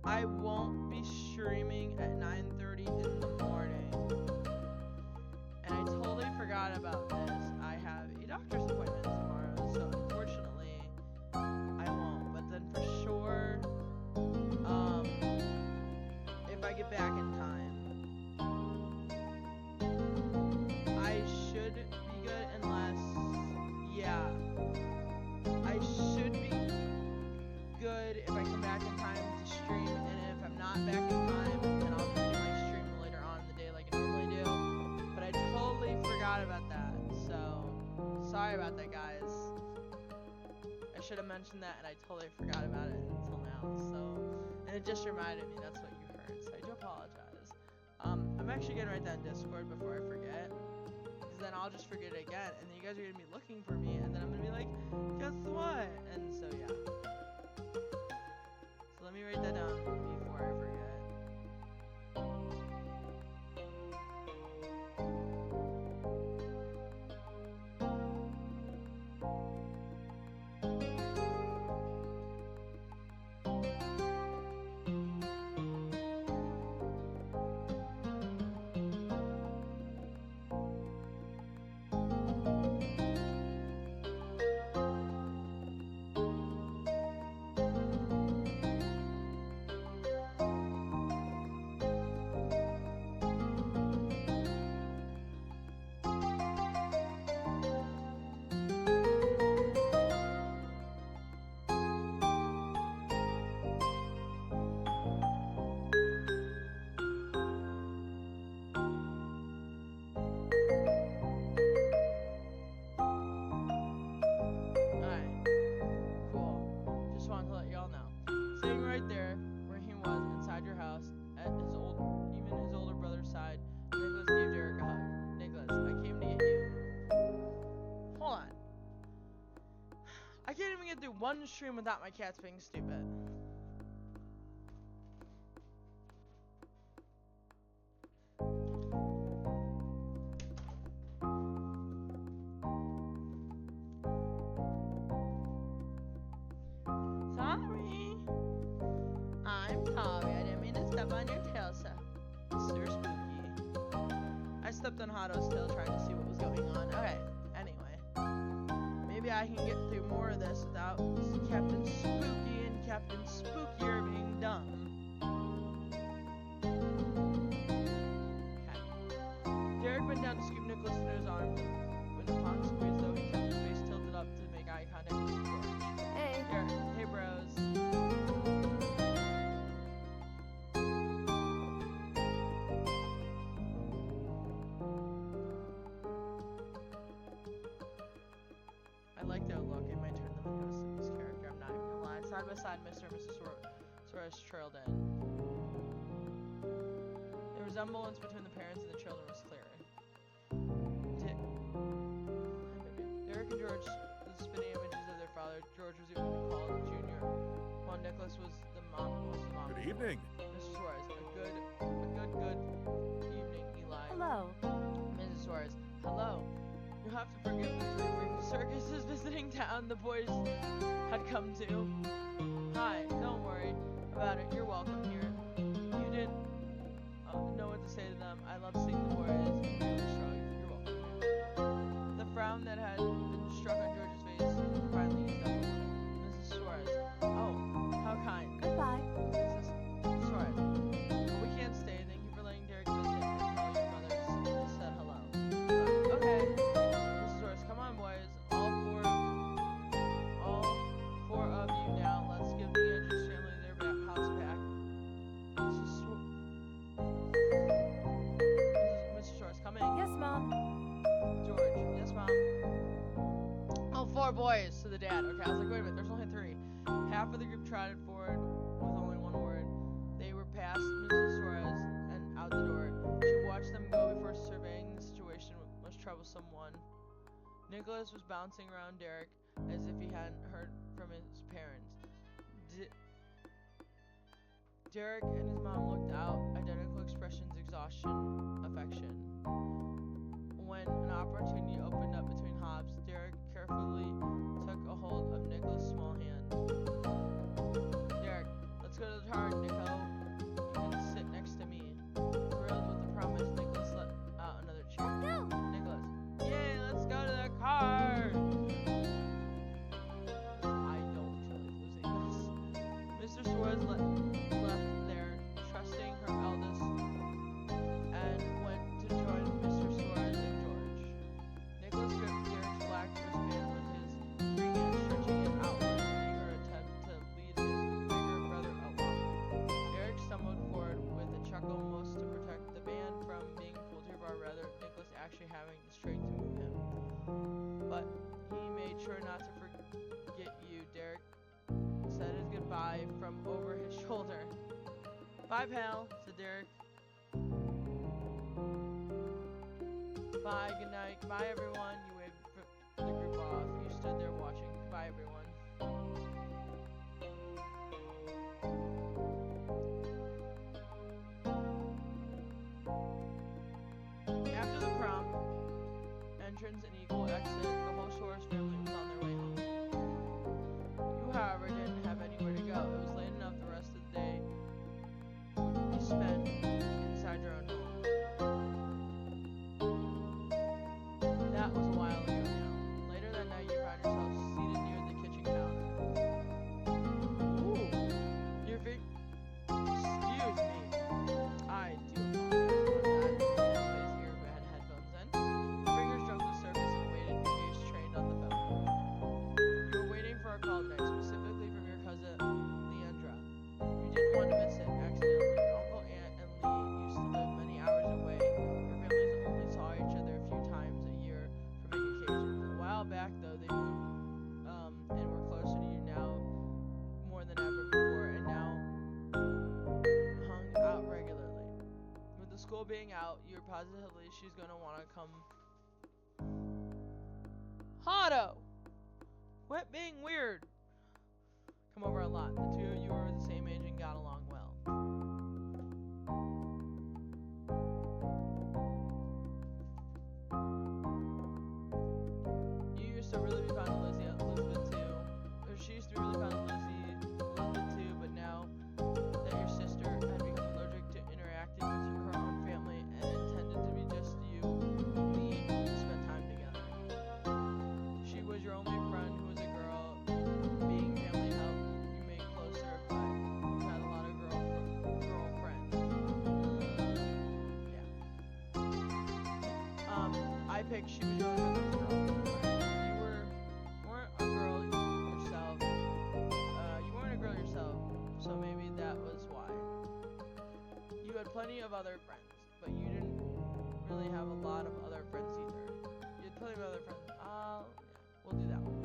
I won't be streaming at 9:30 in the morning. And I totally forgot about this. I have a doctor's appointment tomorrow, so unfortunately I won't. But then for sure, if I get back in time, I should be good unless, yeah, I should be good if I come back in time to stream, and if I'm not back in time, then I'll just do my stream later on in the day like I normally do. But I totally forgot about that, so sorry about that, guys. I should have mentioned that, and I totally forgot about it until now, so, and it just reminded me that's what you heard, so I do apologize. I'm actually gonna write that in Discord before I forget. Because then I'll just forget it again. And then you guys are gonna be looking for me. And then I'm gonna be like, guess what? And so, yeah. So let me write that down before I forget. I can't even get through one stream without my cats being stupid. Sorry. I'm sorry. I didn't mean to step on your tail, sir. Mr. Spooky. I stepped on Hotto's tail trying to see what was going on. Okay. Maybe I can get through more of this without Captain Spooky and Captain Spookier being dumb. Okay. Derek went down to scoop Nicholas into his arms. When the pond squeezed, though, he kept his face tilted up to make eye contact with George. Hey. Derek, hey bros. Side by side, Mr. and Mrs. Suarez trailed in. The resemblance between the parents and the children was clear. Derek and George were the spitting images of their father. George was even called Junior, while Nicholas was the mom. Good evening. Mr. Suarez, a good evening, Eli. Hello. Mrs. Suarez, hello. You'll have to forgive me for the brief circuses visiting town the boys had come to. Hi, don't worry about it. You're welcome here. You didn't know what to say to them. I love seeing the boys. Really shrugged. You're welcome here. The frown that had been struck on George's face finally eased up a little. Mrs. Suarez. Oh, how kind. Goodbye. Mrs. Suarez. We can't stay. Thank you for letting Derek visit and tell your mother said hello. Okay. Mrs. Suarez, come on, boys. All four of you now. Let's give the Andrews family their house back. Mrs. Suarez, coming. Yes, Mom. George, yes, Mom. Oh, 4 boys to the dad. Okay, I was like, wait a minute, there's only 3. Half of the group trotted forward with only one word. They were past Mrs. Suarez and out the door. She watched them go before surveying the situation with much troublesome one. Nicholas was bouncing around Derek as if he hadn't heard from his parents. Derek and his mom looked out, identical expressions, exhaustion, affection. When an opportunity opened up between hops, Derek carefully took a hold of Nicholas' small hand. Derek, let's go to the car, Nico. You can sit next to me. Thrilled with the promise, Nicholas let out another cheer. Let's go. Nicholas, yay, let's go to the car! I don't feel like losing this. Mr. Suarez left there, trusting her eldest, and went to join Mr. Suarez and George. Nicholas gripped Derek's black wristband with his free hand, stretching it outward in eager attempt to lead his bigger brother along. Derek stumbled forward with a chuckle, most to protect the band from being pulled to, or rather, Nicholas actually having the strength to move him. But he made sure not to forget you, Derek said his goodbye from over his shoulder. Bye, pal, said Derek. Bye, good night. Goodbye, everyone. You waved the group off. You stood there watching. Goodbye, everyone. After the prom, entrance and equal exit, the whole Shores family was on their way home. You, however, didn't have anywhere to go. It was late enough the rest of the day would be spent inside your own home. That was a while ago now. Later that night, you found yourself seated near the kitchen counter. Ooh, your excuse me. I do apologize about that. His ear had headphones in. Your fingers drove the surface and waited, your gaze trained on the phone. You were waiting for a call tonight, specifically from your cousin Leandra. You didn't want to miss it accidentally. Your uncle, aunt, and Lee used to live many hours away. Your families only saw each other a few times a year for big occasions. A while back, though, they moved and were closer to you now more than ever before, and now hung out regularly. With the school being out, you're positively she's gonna want to come. Hotto! Quit being weird! Come over a lot. The two of you were the same age and got along well. You used to really be fond of Elizabeth too. Or she used to be really fond of Elizabeth too, but now that your sister had become allergic to interacting with her own family and intended to be just you, Lee, to spend time together. She was your only friend who was a girl. Being family helped you make closer, but you had a lot of girlfriends. Yeah. I picked she was your only girlfriend. So maybe that was why. You had plenty of other friends, but you didn't really have a lot of other friends either. You had plenty of other friends. Yeah, we'll do that one.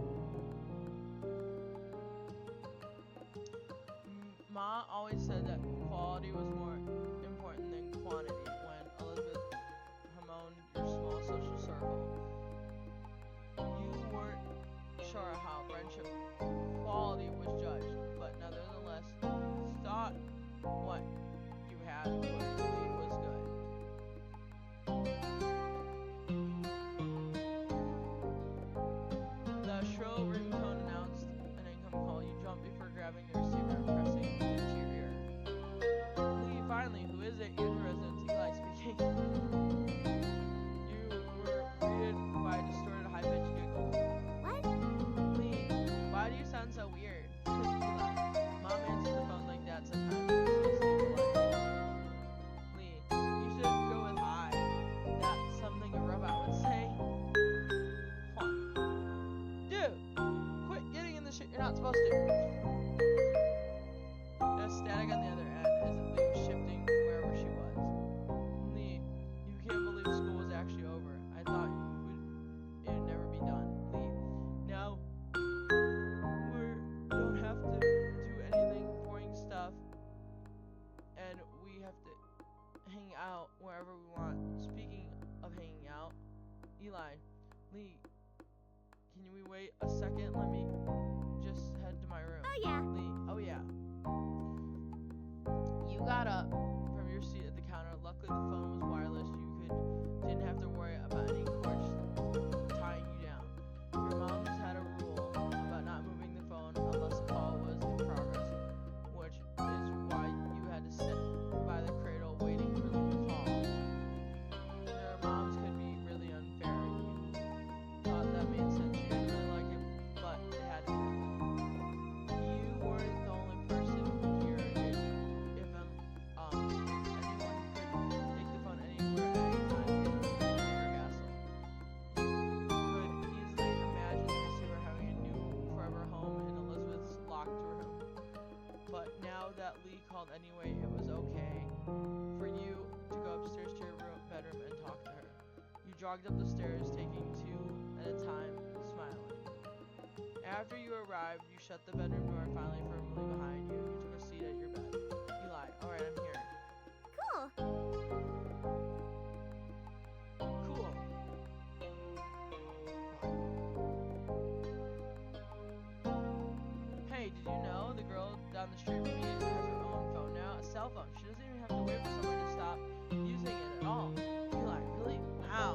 Ma always said that quality was more important than quantity when Elizabeth bemoaned your small social circle. You weren't sure how friendship quality was judged, but nonetheless, thought what you had was good. The shrill ringtone announced an income call. You jumped before grabbing the receiver and pressing it to your ear. Lee, finally, who is it? You're the resident Eli speaking. You were greeted by a distorted, high-pitched giggle. What? Lee, why do you sound so weird? Mom answers the phone like that sometimes. Lee, you should go with hi. That's something a robot would say. What? Dude, quit getting in the shit you're not supposed to. There's static on the other end as Lee was shifting wherever she was. Lee, you can't believe school was actually over. I thought it would never be done. Lee, no. Don't have to do anything boring stuff, and we have to hang out wherever we want. Speaking of hanging out, Eli, Lee, can we wait a second? Let me just head to my room. Oh yeah. Lee, oh yeah. You got up from your seat at the counter. Luckily the phone was wireless. Didn't have to worry about any cords tying you down. Your mom's had a rule about not moving the phone unless a call was in progress, which is why you had to sit by the cradle waiting for them to call. Your moms could be really unfair. You thought that made sense. You didn't really like it, but it had to happen. You weren't the only person here. If anyone could take the phone anywhere, anytime, in your castle. You could easily imagine the receiver having a new forever home in Elizabeth's locked room. But now that Lee called anyway, it was okay for you to go upstairs to your bedroom and talk to her. You jogged up the stairs, taking two at a time, smiling. After you arrived, you shut the bedroom door finally firmly behind you. You took a seat at your bed. Eli, alright, I'm here. Cool. Cool. did you know the girl down the street from me has her own phone now? A cell phone. She doesn't even have to wait for someone to stop using it at all. Eli, really? Wow.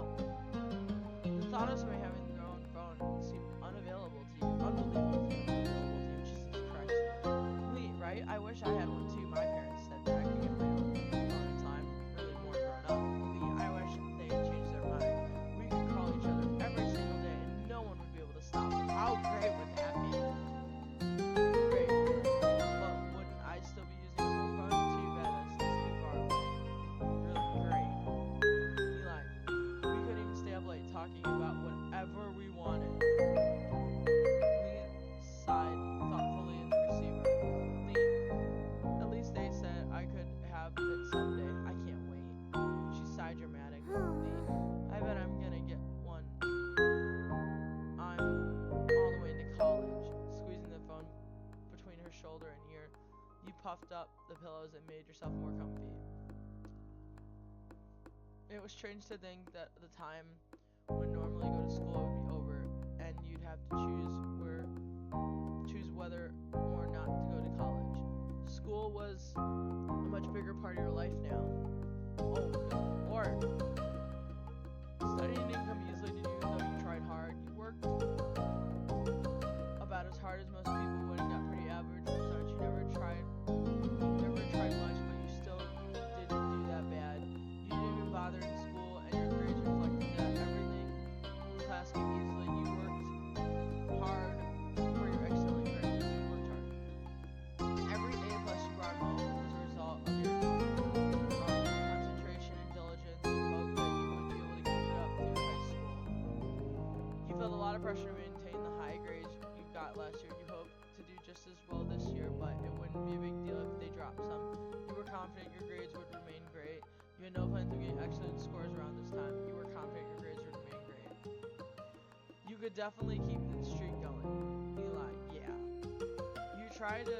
The thought of somebody having their own phone seemed unavailable to you. Unbelievable to you. Unavailable to you. Jesus Christ. Lee, right? I wish I had one too. My parents said that I could get my own phone in time. Really more grown up. Lee, I wish they had changed their mind. We could call each other every single day and no one would be able to stop us. How great would that be? Great. But wouldn't I still be using a home phone? Too bad that's too far away. Really great. Eli, we couldn't even stay up late talking about whatever we wanted. Lee sighed thoughtfully in the receiver. Lee, at least they said I could have it someday. I can't wait. She sighed dramatically. Lee, I bet I'm gonna get one. I'm all the way into college. Squeezing the phone between her shoulder and ear, you puffed up the pillows and made yourself more comfy. It was strange to think that the time when normally go to school would be over and you'd have to choose whether or not to go to college. School was a much bigger part of your life now. Oh, good Lord. Studying didn't come easily to you, though you tried hard. You worked about as hard as most people would and got pretty average results. You never tried much, but you still didn't do that bad. You didn't even bother in school, and your grades reflected that. Everything in class came easily. You worked hard for your excellent grades. You worked hard. Every A plus you brought home was a result of your concentration and diligence. You hoped that you would be able to keep it up through high school. You felt a lot of pressure to maintain the high grades you got last year. You hoped to do just as well this year, but it wouldn't be a big deal if they dropped some. You were confident your grades would remain great. You had no plans of getting excellent scores around this time. You were confident your grades would remain great. You could definitely keep the streak going. Eli, yeah. You tried to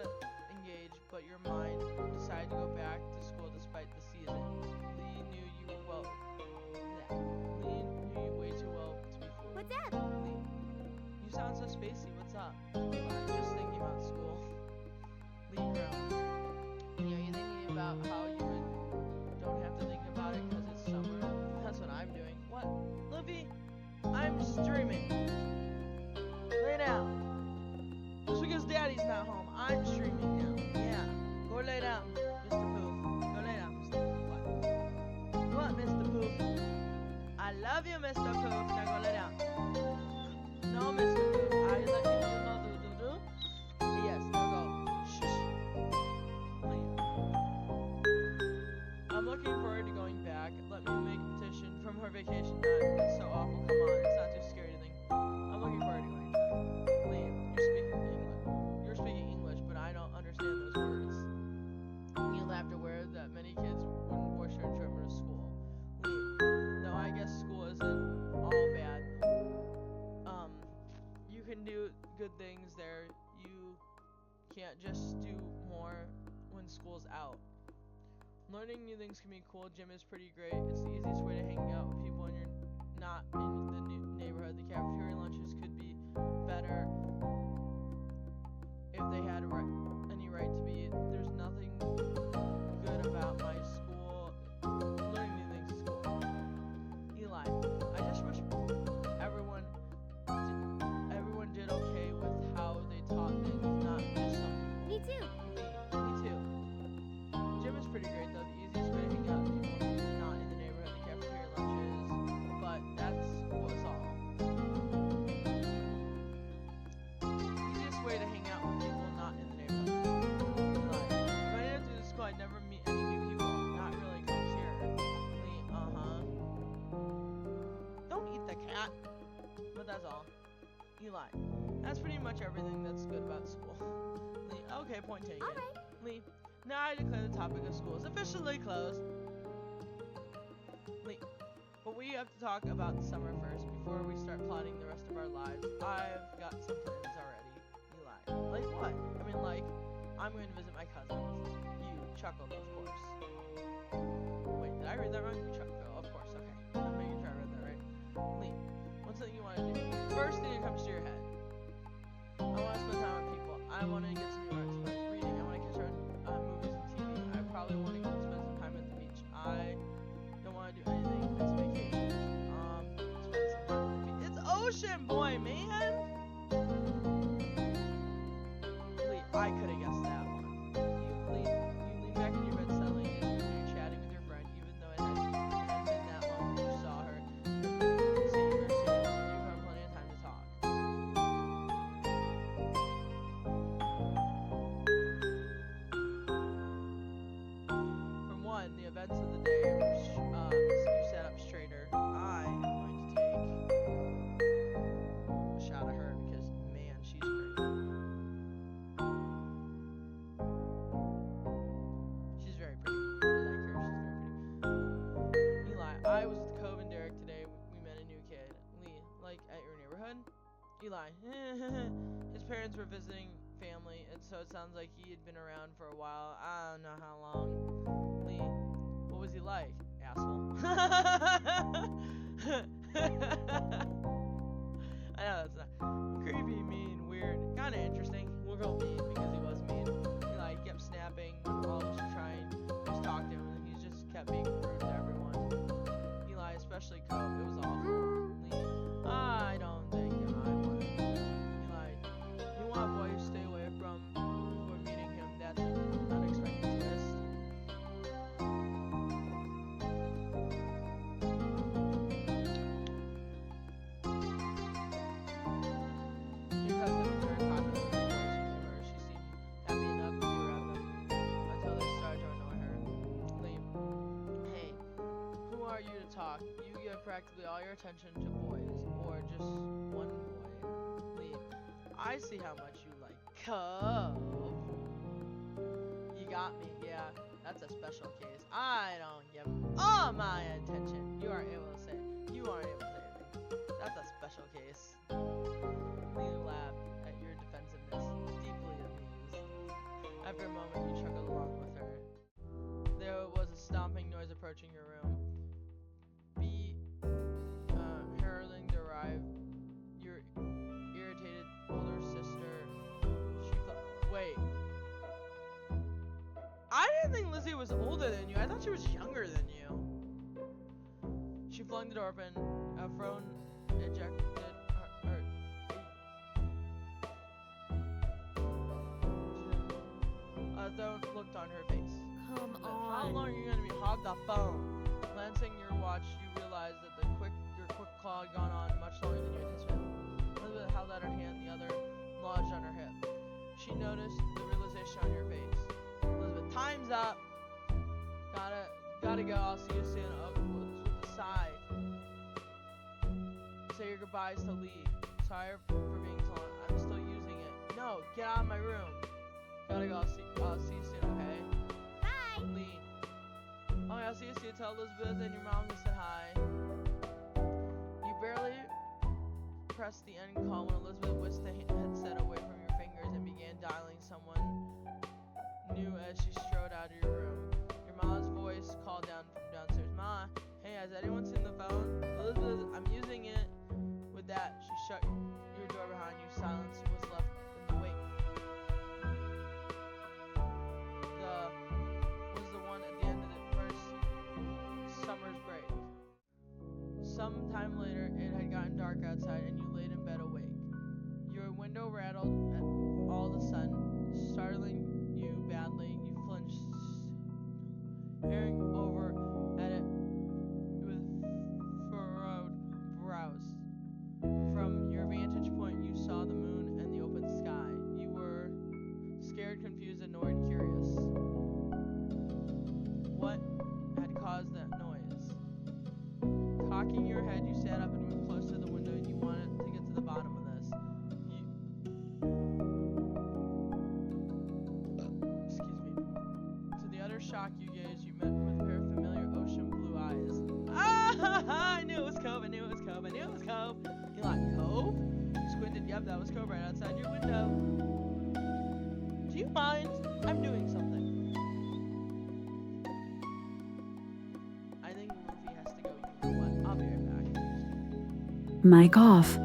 engage, but your mind decided to go back to school despite the season. Lee knew you were Lee knew you way too well to be fooled. What's up? Lee, you sound so spacey. What's up? Eli, just thinking about school. Lee groaned. Are you thinking about how you don't have to think about it because it's summer? That's what I'm doing. What? Luffy? I'm streaming. Lay down. Just because Daddy's not home, I'm streaming now. Yeah. Go lay down, Mr. Poof. Go lay down, Mr. Poof. What, Mr. Poof? I love you, Mr. Poof. Now go lay down. No, Mr. Poof. I let you know no do. Yes, now go. Shh. Leave. I'm looking forward to going back. Let me make a petition from her vacation time. It's so awful. Come on, it's not too scary to think. I'm looking forward to going back. Liam, you're speaking English, but I don't understand those words. You laughed aware that many kids wouldn't voice their enjoyment of school. Liam, though I guess school isn't all bad. You can do good things there. You can't just do more when school's out. Learning new things can be cool. Gym is pretty great. It's the easiest way to hang out with people when you're not in the neighborhood. The cafeteria lunches could be better if they had any right to be. There's nothing good about my school. Learning new things in school. Eli, I just wish everyone did okay with how they taught things, not just some people. Me too. Me too. Gym is pretty great though. The easiest way to hang out with people not in the neighborhood. The cafeteria lunches, but that's was all. Easiest way to hang out with people not in the neighborhood. Like, if I didn't do the school, I'd never meet any new people. Not really comes here. Don't eat the cat. But that's all. Eli, that's pretty much everything that's good about school. Lee, okay, point taken. Alright. Lee, now I declare the topic of school is officially closed. Lee, but we have to talk about the summer first before we start plotting the rest of our lives. I've got some plans already. Eli, like what? I mean, like, I'm going to visit my cousins. You chuckled, of course. Wait, did I read that wrong? You chuckled. Oh, of course, okay. I'm making sure I read that right. Lee, what's something you want to do? First thing that comes to your head. I want to spend time with people. I want to get to I could have guessed that one. You lean back in your bed settling in and you're chatting with your friend, even though it hadn't been that long since you saw her. Seeing her soon, you found plenty of time to talk. From one, the events of the day, you sat up straighter. I am going to take a shot of her because, man, she's pretty. She's very pretty. I like her. She's very pretty. Eli, I was with Cove and Derek today. We met a new kid. Lee, like at your neighborhood? Eli, his parents were visiting family, and so it sounds like he had been around for a while. I don't know how long. Lee, what was he like? Asshole. I know that's not creepy, mean, weird, kind of interesting. We'll go mean because he was mean. He kept snapping when all of us were trying to talk to him, and he just kept being rude to everyone. Eli, especially Cove, it was awful. Lee, I don't think I would. Eli, you want a boy you stay away from before meeting him? That's an unexpected twist. Your cousin was very popular with the boys who knew her. She seemed happy enough to be around them until they started to annoy her. Lee, hey, who are you to talk? You give practically all your attention to boys, or just one boy. Lee, I see how much you like Cove. You got me, yeah. That's a special case. I don't give all my attention. You aren't able to say it. You aren't able to say anything. That's a special case. Lee laughed at your defensiveness, deeply amused. After a moment, you chuckled along with her. There was a stomping noise approaching your room. Heralding arrived. Your irritated older sister. Wait. I didn't think Lizzie was older than you. I thought she was younger than you. She flung the door open. Frown ejected her. Throne looked on her face. Come How on. long are you going to be hogged the phone? Glancing your watch, you realized that your quick claw had gone on much longer than you anticipated. Elizabeth held out her hand, the other lodged on her hip. She noticed the realization on your face. Elizabeth, time's up. Gotta go. I'll see you soon. With a sigh. Say your goodbyes to Lee. Sorry for being so long. I'm still using it. No, get out of my room. Gotta go. I'll see you soon, okay? Bye. Lee. Oh yeah, I'll see you soon. Tell Elizabeth and your mom to say hi. You barely pressed the end call when Elizabeth whisked the headset away from your fingers and began dialing someone new as she strode out of your room. Your ma's voice called down from downstairs. Ma, hey, has anyone seen the phone? Elizabeth, I'm using it. With that, she shut your door behind you. Silence was left in the wake. Was the one at the end of the first summer's break. Some time later, it had gotten dark outside and you laid in bed awake. Your window rattled at all the sun, startling you badly. You flinched, staring over at it with furrowed brows. From your vantage point, you saw the moon and the open sky. You were scared, confused, annoyed, curious. What had caused that noise? Cocking your head, you sat up and moved close to the window. You wanted to get to the bottom of this. Excuse me. To the utter shock you gazed, you met with a pair of familiar ocean blue eyes. Ah! I knew it was Cove. I knew it was Cove. I knew it was Cove. You like Cove? You squinted. Yep, that was Cove right outside your window. Do you mind? I'm doing something. I think Luffy has to go. You know what? I'll be right back. Mic off.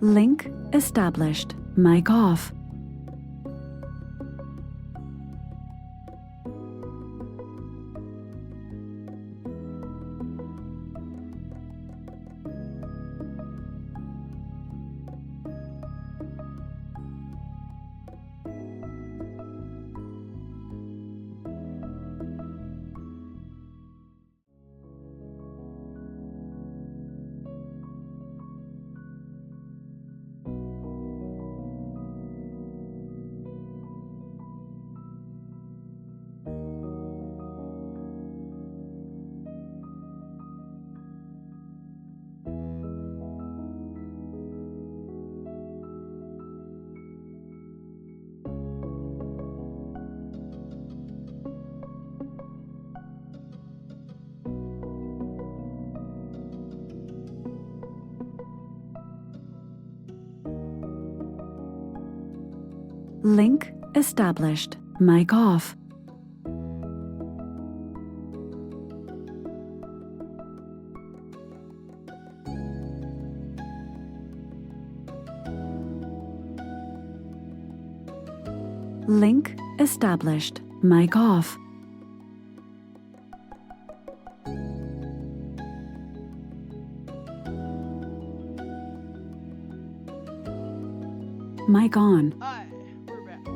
Link established. Mic off. Link established. Mic off. Link established. Mic off. Mic on. Hi, we're back.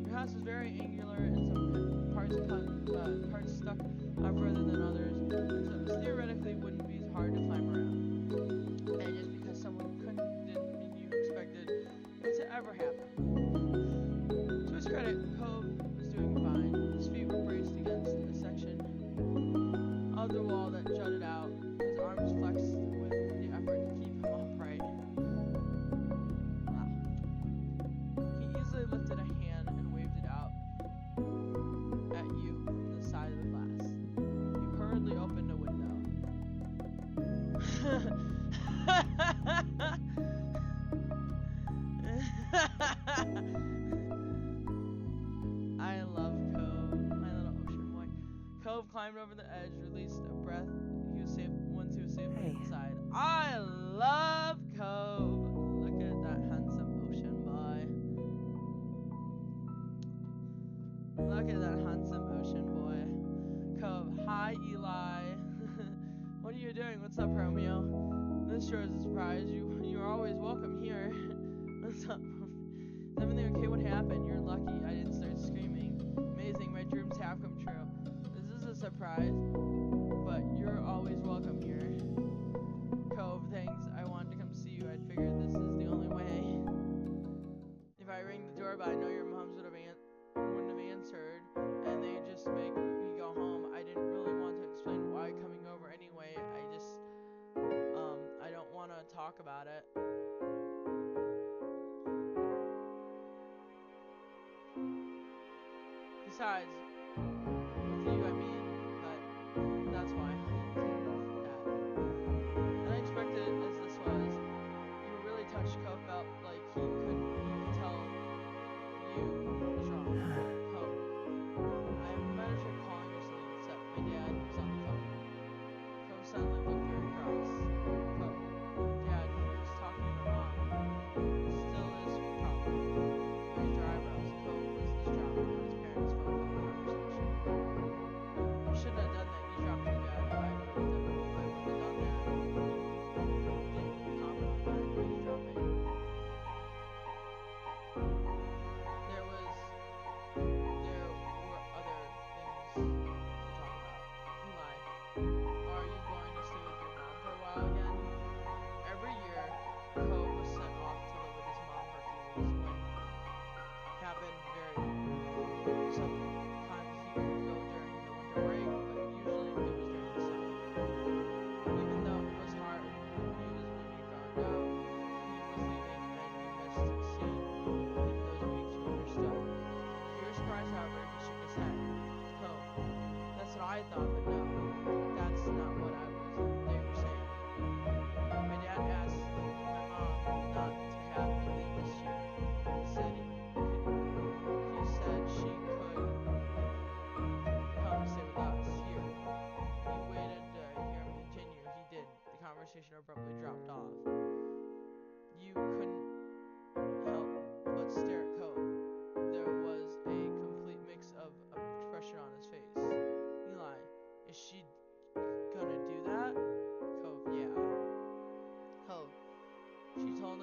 Your house is very angular and some parts stuck further than others, so theoretically wouldn't be hard to climb around. And just because someone couldn't, didn't mean you expected it to ever happen. To his credit, Cove was doing fine. His feet were braced against a section of the wall that jutted out. His arms flexed with the effort to keep him upright. He easily lifted a hand and waved it out at you from the side of the glass. You hurriedly opened a window. I love Cove, my little ocean boy. Cove climbed over the edge, released a breath. He was safe once he was safely inside. I love Cove. Look at that handsome ocean boy. Look at that handsome ocean boy. Cove, hi Eli. What are you doing? What's up, Romeo? This sure is a surprise. You are always welcome here. What's up? Is everything okay? What happened? You're lucky I didn't start screaming. Amazing, my dreams have come true. This is a surprise, but you're always welcome here. Cove, thanks. I wanted to come see you. I figured this is the only way. If I ring the doorbell, I know your moms wouldn't have answered, and they just make me go home. I didn't really want to explain why coming over anyway. I don't want to talk about it. Besides, with you, I mean, but that's why. Unexpected as this was, you really touched Cove. Felt like he could tell you was wrong. Cove, I might have tried calling recently, except my dad was on the phone. Cove suddenly looked very cross. Cove, Dad, he was talking to my mom. Still is probably. Raised your eyebrows. Cove was eavesdropping on his parents' phone conversation. You shouldn't have done that. You dropped your dad. I wouldn't have done that. Didn't comment on that eavesdropping.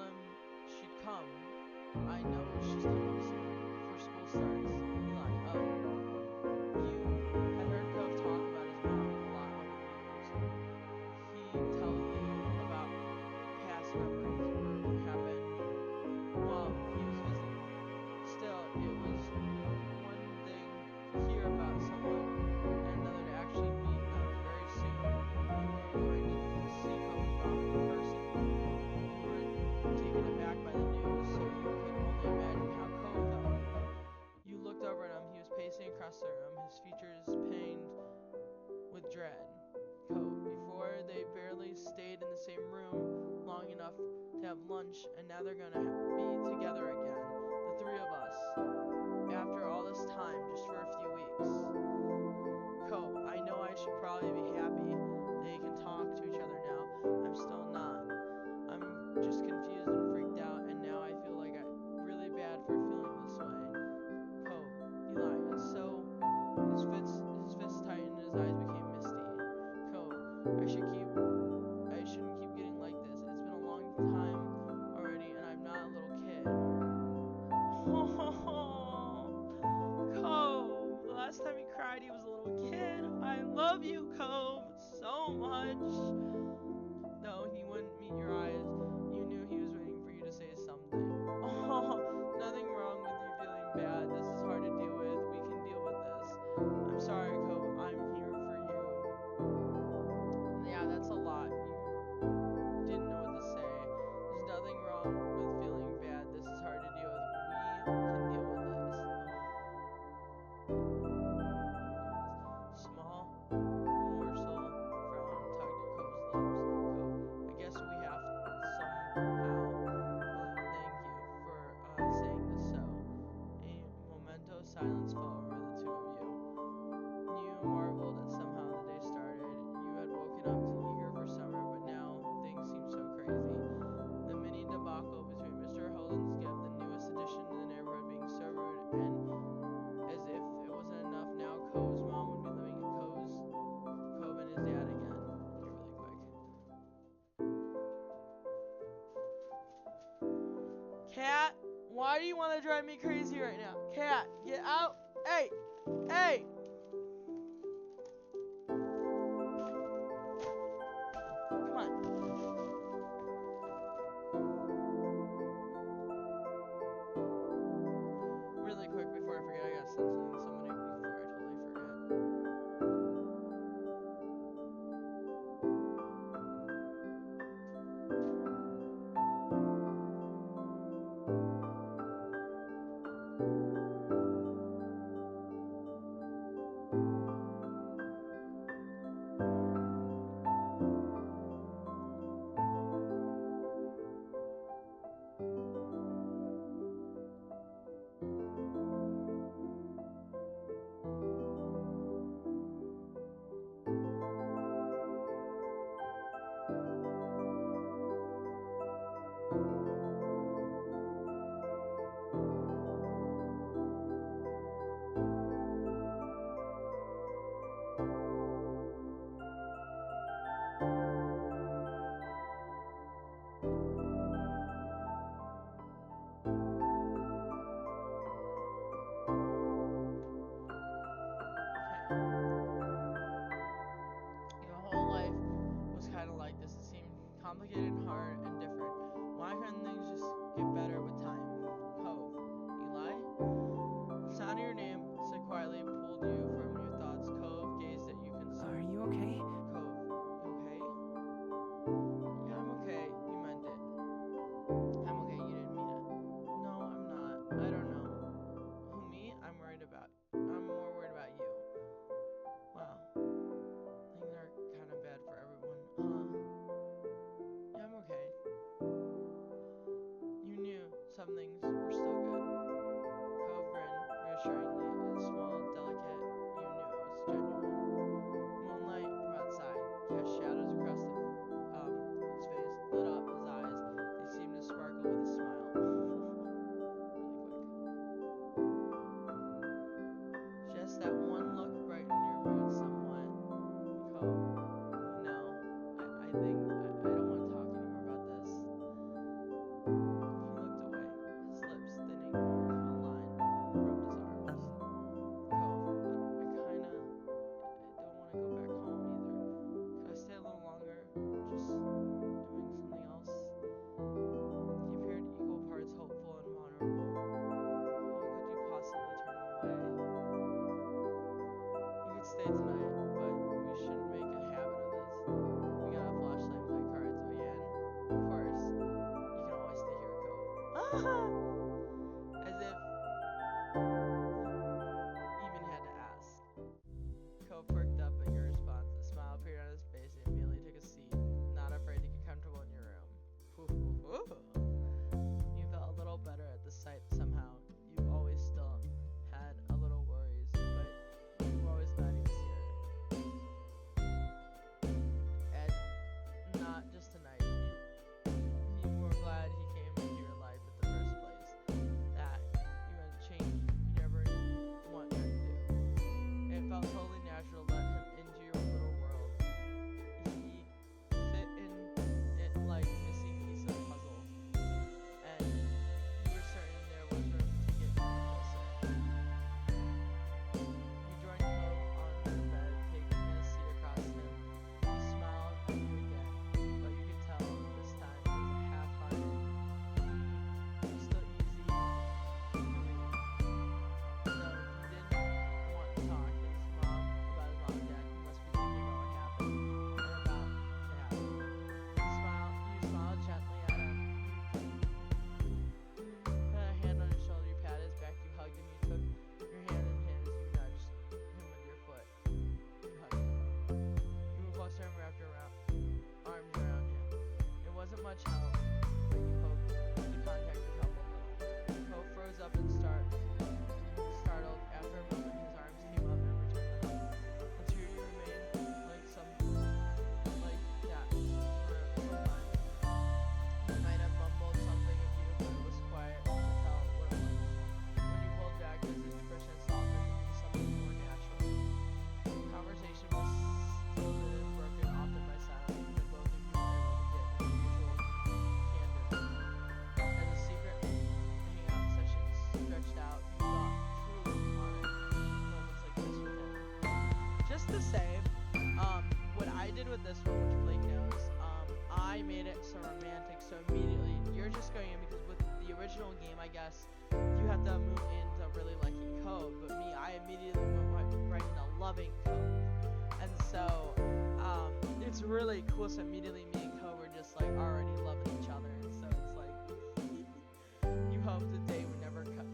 him she'd come. I know she's coming soon before school starts. Eli, oh, you had heard Cove talk about his mom a lot over the years. He'd tell you about past memories or happened while he was visiting. Still, it was one thing to hear about someone and another to actually meet them very soon. You were going to see Cove's mom in person. You were taken aback by the news, so you could only imagine how Cove felt. You looked over at him. He was pacing across the room, his features pained with dread. Cove, before they barely stayed in the same room long enough to have lunch, and now they're gonna be together again, the three of us, after all this time, just for a few weeks. Cove, I know I should probably be happy they can talk to each other now. I'm still not. I'm just confused and freaked out, and now I feel like I'm really bad for feeling this way. Cove, Eli, it's so. His fists tightened and his eyes became misty. Cove, I shouldn't keep getting like this. It's been a long time already, and I'm not a little kid. Cove, the last time he cried, he was a little kid. I love you, Cove, so much. No, he wouldn't meet your eyes. You knew he was waiting for you to say something. Oh, nothing wrong with you feeling bad. This is hard to deal with. We can deal with this. I'm sorry, Cove. I'm here for you. Yeah, that's a lot. You didn't know what to say. There's nothing wrong with feeling bad. This is hard to deal with. We can deal with this. Small morsel frown tugged at Cove's lips. Cove, I guess we have somehow. But thank you for saying this so. A memento silence fell over the two of you. You marveled at somehow the day started. You had woken up to eager for summer, but now things seem so crazy. The mini debacle between Mr. Holden's gift, the newest addition to the neighborhood, being so rude, and as if it wasn't enough, now Cove's mom would be living at Cove and his dad again. Get really quick. Cat, why do you want to drive me crazy right now? Cat, get out! Hey! Hey! Come on. Really quick before I forget, I gotta send something to somebody before I totally forget. Your whole life was kind of like this. It seemed complicated, hard, and different. Why couldn't things just get better with time? Cove, Eli? The sound of your name said quietly pulled you from your thoughts. Cove gazed at you concerned. Are you okay? Cove, you okay? Yeah, I'm okay. You meant it. I'm okay. You didn't mean it. No, I'm not. I don't know. Who, me? I'm more worried about you. Wow. Things are kind of bad for everyone. Yeah, I'm okay. You knew some things were still good. Cove grinned reassuringly. It small, delicate. You knew it was genuine. Moonlight from outside cast shadows across his face, lit up his eyes. They seemed to sparkle with a smile. Really quick. Just that one look brightened your mood somewhat. Cove, no, I think I don't want to talk anymore about this. As if even had to ask. Cove perked up at your response. A smile appeared on his face and immediately took a seat, not afraid to get comfortable in your room. You felt a little better at the sight somehow. You always still had a little worries, but you were always glad he was here. And not just tonight. You were glad he came into your life in the first place. That you had changed you never wanted him to do. It felt totally natural to let him into your little world. He fit in it like a missing piece of puzzle. And you were certain there was room to get closer. You joined Cove on the bed, taking a seat across him. He smiled at you again, but you could tell this time it was a half-hearted. He was still easy to read. Though he didn't want to talk about his mom and dad, he must be thinking about what happened and about to happen. You smiled gently at him. You put a hand on his shoulder, you patted his back, you hugged him, you took your hand in his, you nudged him with your foot. You hugged him. You moved closer and wrapped your arms around him. It wasn't much help, but you hoped the contact would help a little. Cove froze up and startled. After a moment, his arms came up and returned the hug. The two of you remained like that for some time. You might have mumbled something at you, but it was quiet to tell what it was. When you pulled back, his expression softened into something more natural. Conversation was stilted and broken often by silence, and both of you were able to get unusual candor. As a secret hangout session stretched out, you thought truly on it moments like this with him. Just to say, what I did with this one, which Blake knows, I made it so romantic, so immediately you're just going in because with the original game, I guess, you have to move into really liking Cove, but me, I immediately went right into loving Cove. And so, it's really cool, so immediately me and Cove were just like already loving each other, and so it's like, you hope the day would never come,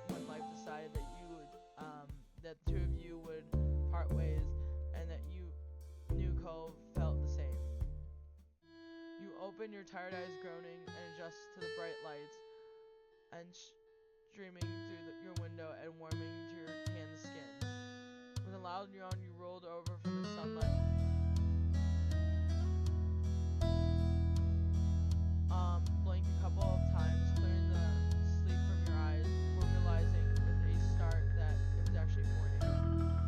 when life decided that you would, that the two of you would part ways, and that you knew Cove felt the same. You open your tired eyes, groaning, and adjust to the bright lights, and streaming through your window and warming to your tanned skin. With a loud yawn, you rolled over from the sunlight. Blinked a couple of times, clearing the sleep from your eyes, before realizing with a start that it was actually morning.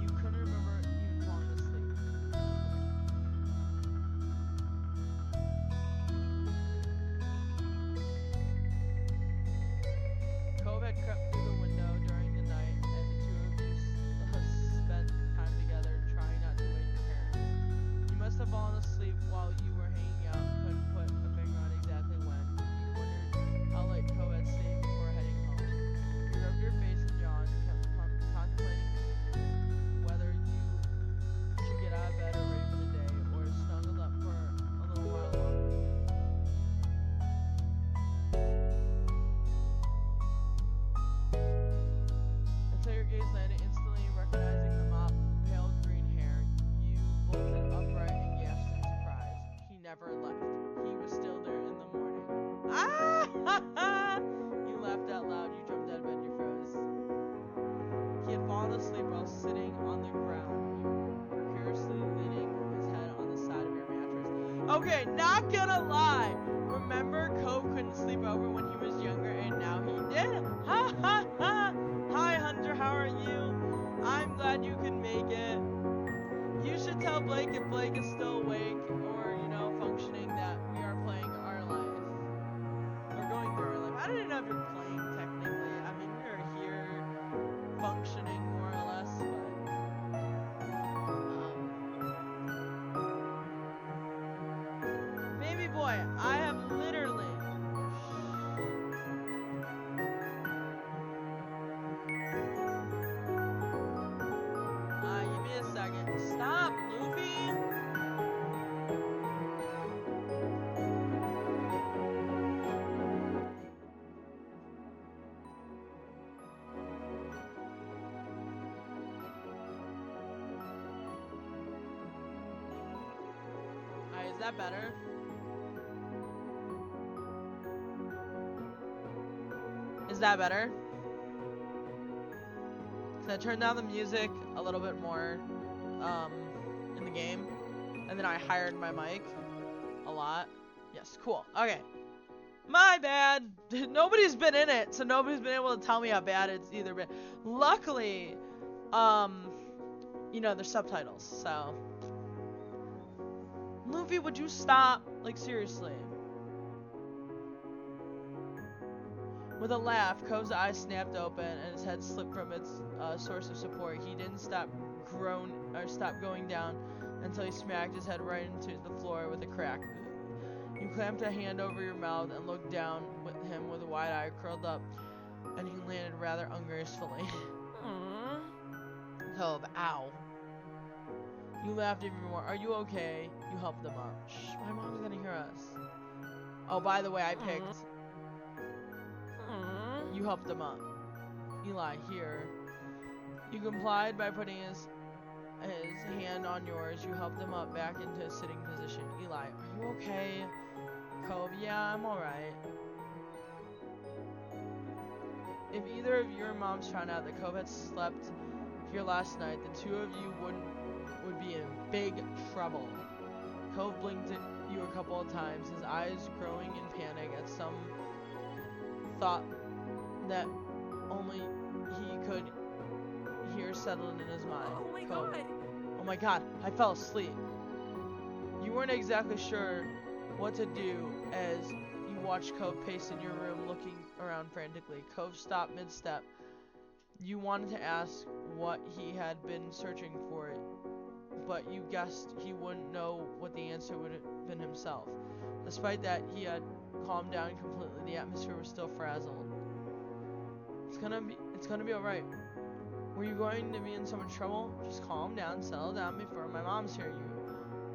You couldn't remember even falling asleep. Cove had crept through the window during the night, and the two of you spent time together, trying not to wake your parents. You must have fallen asleep while you were hanging out, couldn't put a finger on exactly when. You wondered how late Cove had stayed before heading home. You rubbed your face and yawned, contemplating whether you should get out of bed or ready for the day, or snuggled up for a little while longer. Until your gaze landed instantly, recognizing the mop, pale green hair, you bolted upright and gasped in surprise. He never left. He was still there in the morning. Ah! You laughed out loud. You jumped out of bed. You froze. He had fallen asleep while sitting on the ground, precariously leaning his head on the side of your mattress. Okay, not gonna lie. Remember, Cove couldn't sleep over when he was younger, and now he did. Ha ha ha! Hi, Hunter. How are you? I'm glad you could make it. You should tell Blake if Blake is still awake or, functioning that we are playing our life. We're going through our life. I don't even know if you're playing technically. I mean, we are here functioning more or less, but baby boy, I have literally give me a second. Stop, Luffy! that better? Is that better? So I turned down the music a little bit more in the game, and then I hired my mic a lot. Yes, cool. Okay. My bad. Nobody's been in it, so nobody's been able to tell me how bad it's either been. Luckily, you know, there's subtitles, so. Luffy, would you stop? Like, seriously. With a laugh, Kove's eyes snapped open and his head slipped from its source of support. He didn't stop going down until he smacked his head right into the floor with a crack. You clamped a hand over your mouth and looked down with him with a wide eye curled up, and he landed rather ungracefully. Cove, ow. You laughed even more. Are you okay? You helped them up. Shh, my mom's gonna hear us. Oh, by the way, I picked. You helped them up. Eli, here. You complied by putting his hand on yours. You helped them up back into a sitting position. Eli, are you okay? Cove, yeah, I'm alright. If either of your moms found out that Cove had slept here last night, the two of you would be in big trouble. Cove blinked at you a couple of times, his eyes growing in panic at some thought that only he could hear settled in his mind. Oh my Cove, god. oh my god, I fell asleep. You weren't exactly sure what to do as you watched Cove pace in your room looking around frantically. Cove stopped mid-step. You wanted to ask what he had been searching for, but you guessed he wouldn't know what the answer would have been himself. Despite that, he had calmed down completely. The atmosphere was still frazzled. It's gonna be alright. Were you going to be in so much trouble? Just calm down, settle down before my mom's here.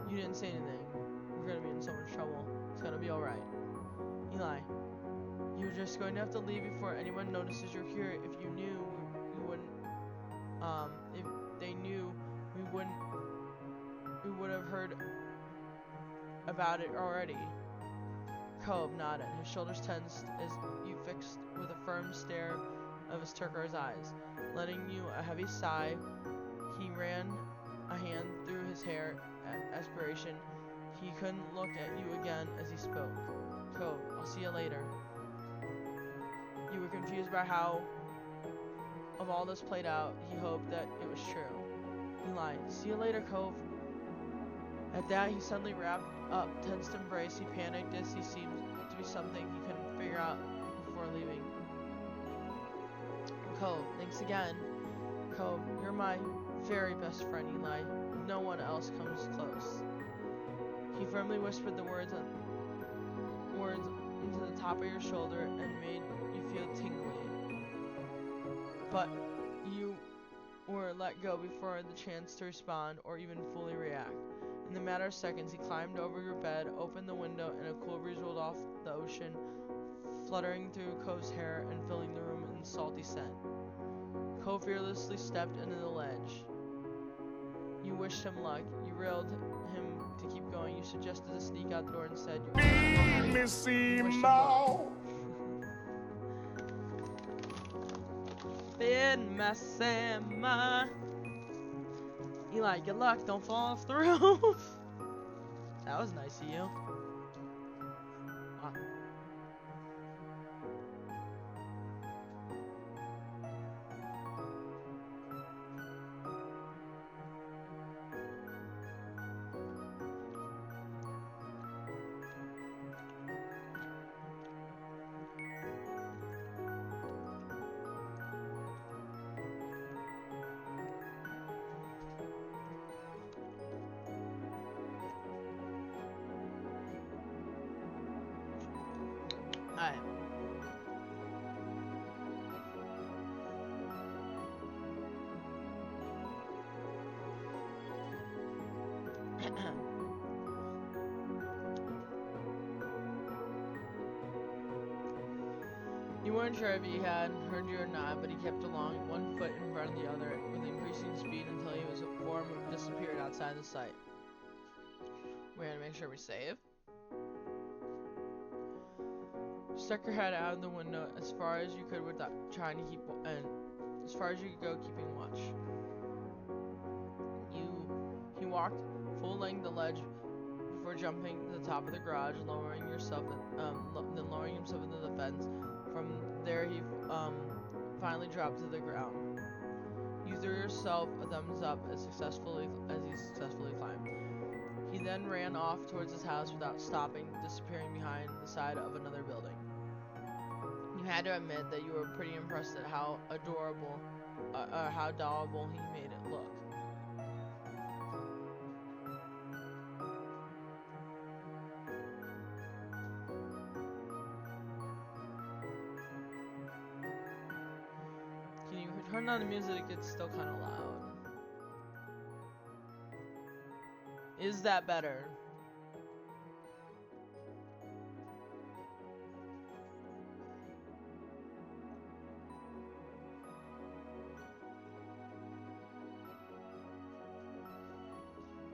You didn't say anything. We're gonna be in so much trouble. It's gonna be alright. Eli, you're just going to have to leave before anyone notices you're here. If you knew, we wouldn't. If they knew, we would have heard about it already. Cove nodded. His shoulders tensed as you fixed with a firm stare of his turquoise eyes. Letting you a heavy sigh, he ran a hand through his hair at aspiration. He couldn't look at you again as he spoke. Cove, I'll see you later. You were confused by how of all this played out. He hoped that it was true. Eli, see you later, Cove. At that, he suddenly wrapped up, tensed embrace. He panicked as he seemed to be something he couldn't figure out before leaving. Cove, thanks again. Cove, you're my very best friend, Eli. No one else comes close. He firmly whispered the words into the top of your shoulder and made you feel tingly. But you were let go before the chance to respond or even fully react. In the matter of seconds, he climbed over your bed, opened the window, and a cool breeze rolled off the ocean, fluttering through Cove's hair and filling the room in salty scent. Cove fearlessly stepped into the ledge. You wished him luck. You railed him to keep going. You suggested to sneak out the door and said, Eli, good luck. Don't fall off the roof. That was nice of you. Wow. Alright. You weren't sure if he had heard you or not, but he kept along, one foot in front of the other, with increasing speed until he was a form of disappeared outside the sight. We're gonna make sure we save. Stuck your head out of the window as far as you could without trying to keep, and as far as you could go, keeping watch. He walked full length the ledge before jumping to the top of the garage, lowering himself into the fence. From there, he finally dropped to the ground. You threw yourself a thumbs up as he successfully climbed. He then ran off towards his house without stopping, disappearing behind the side of another building. You had to admit that you were pretty impressed at how adorable, how dollable he made it look. Can you turn down the music? It's still kind of loud. Is that better?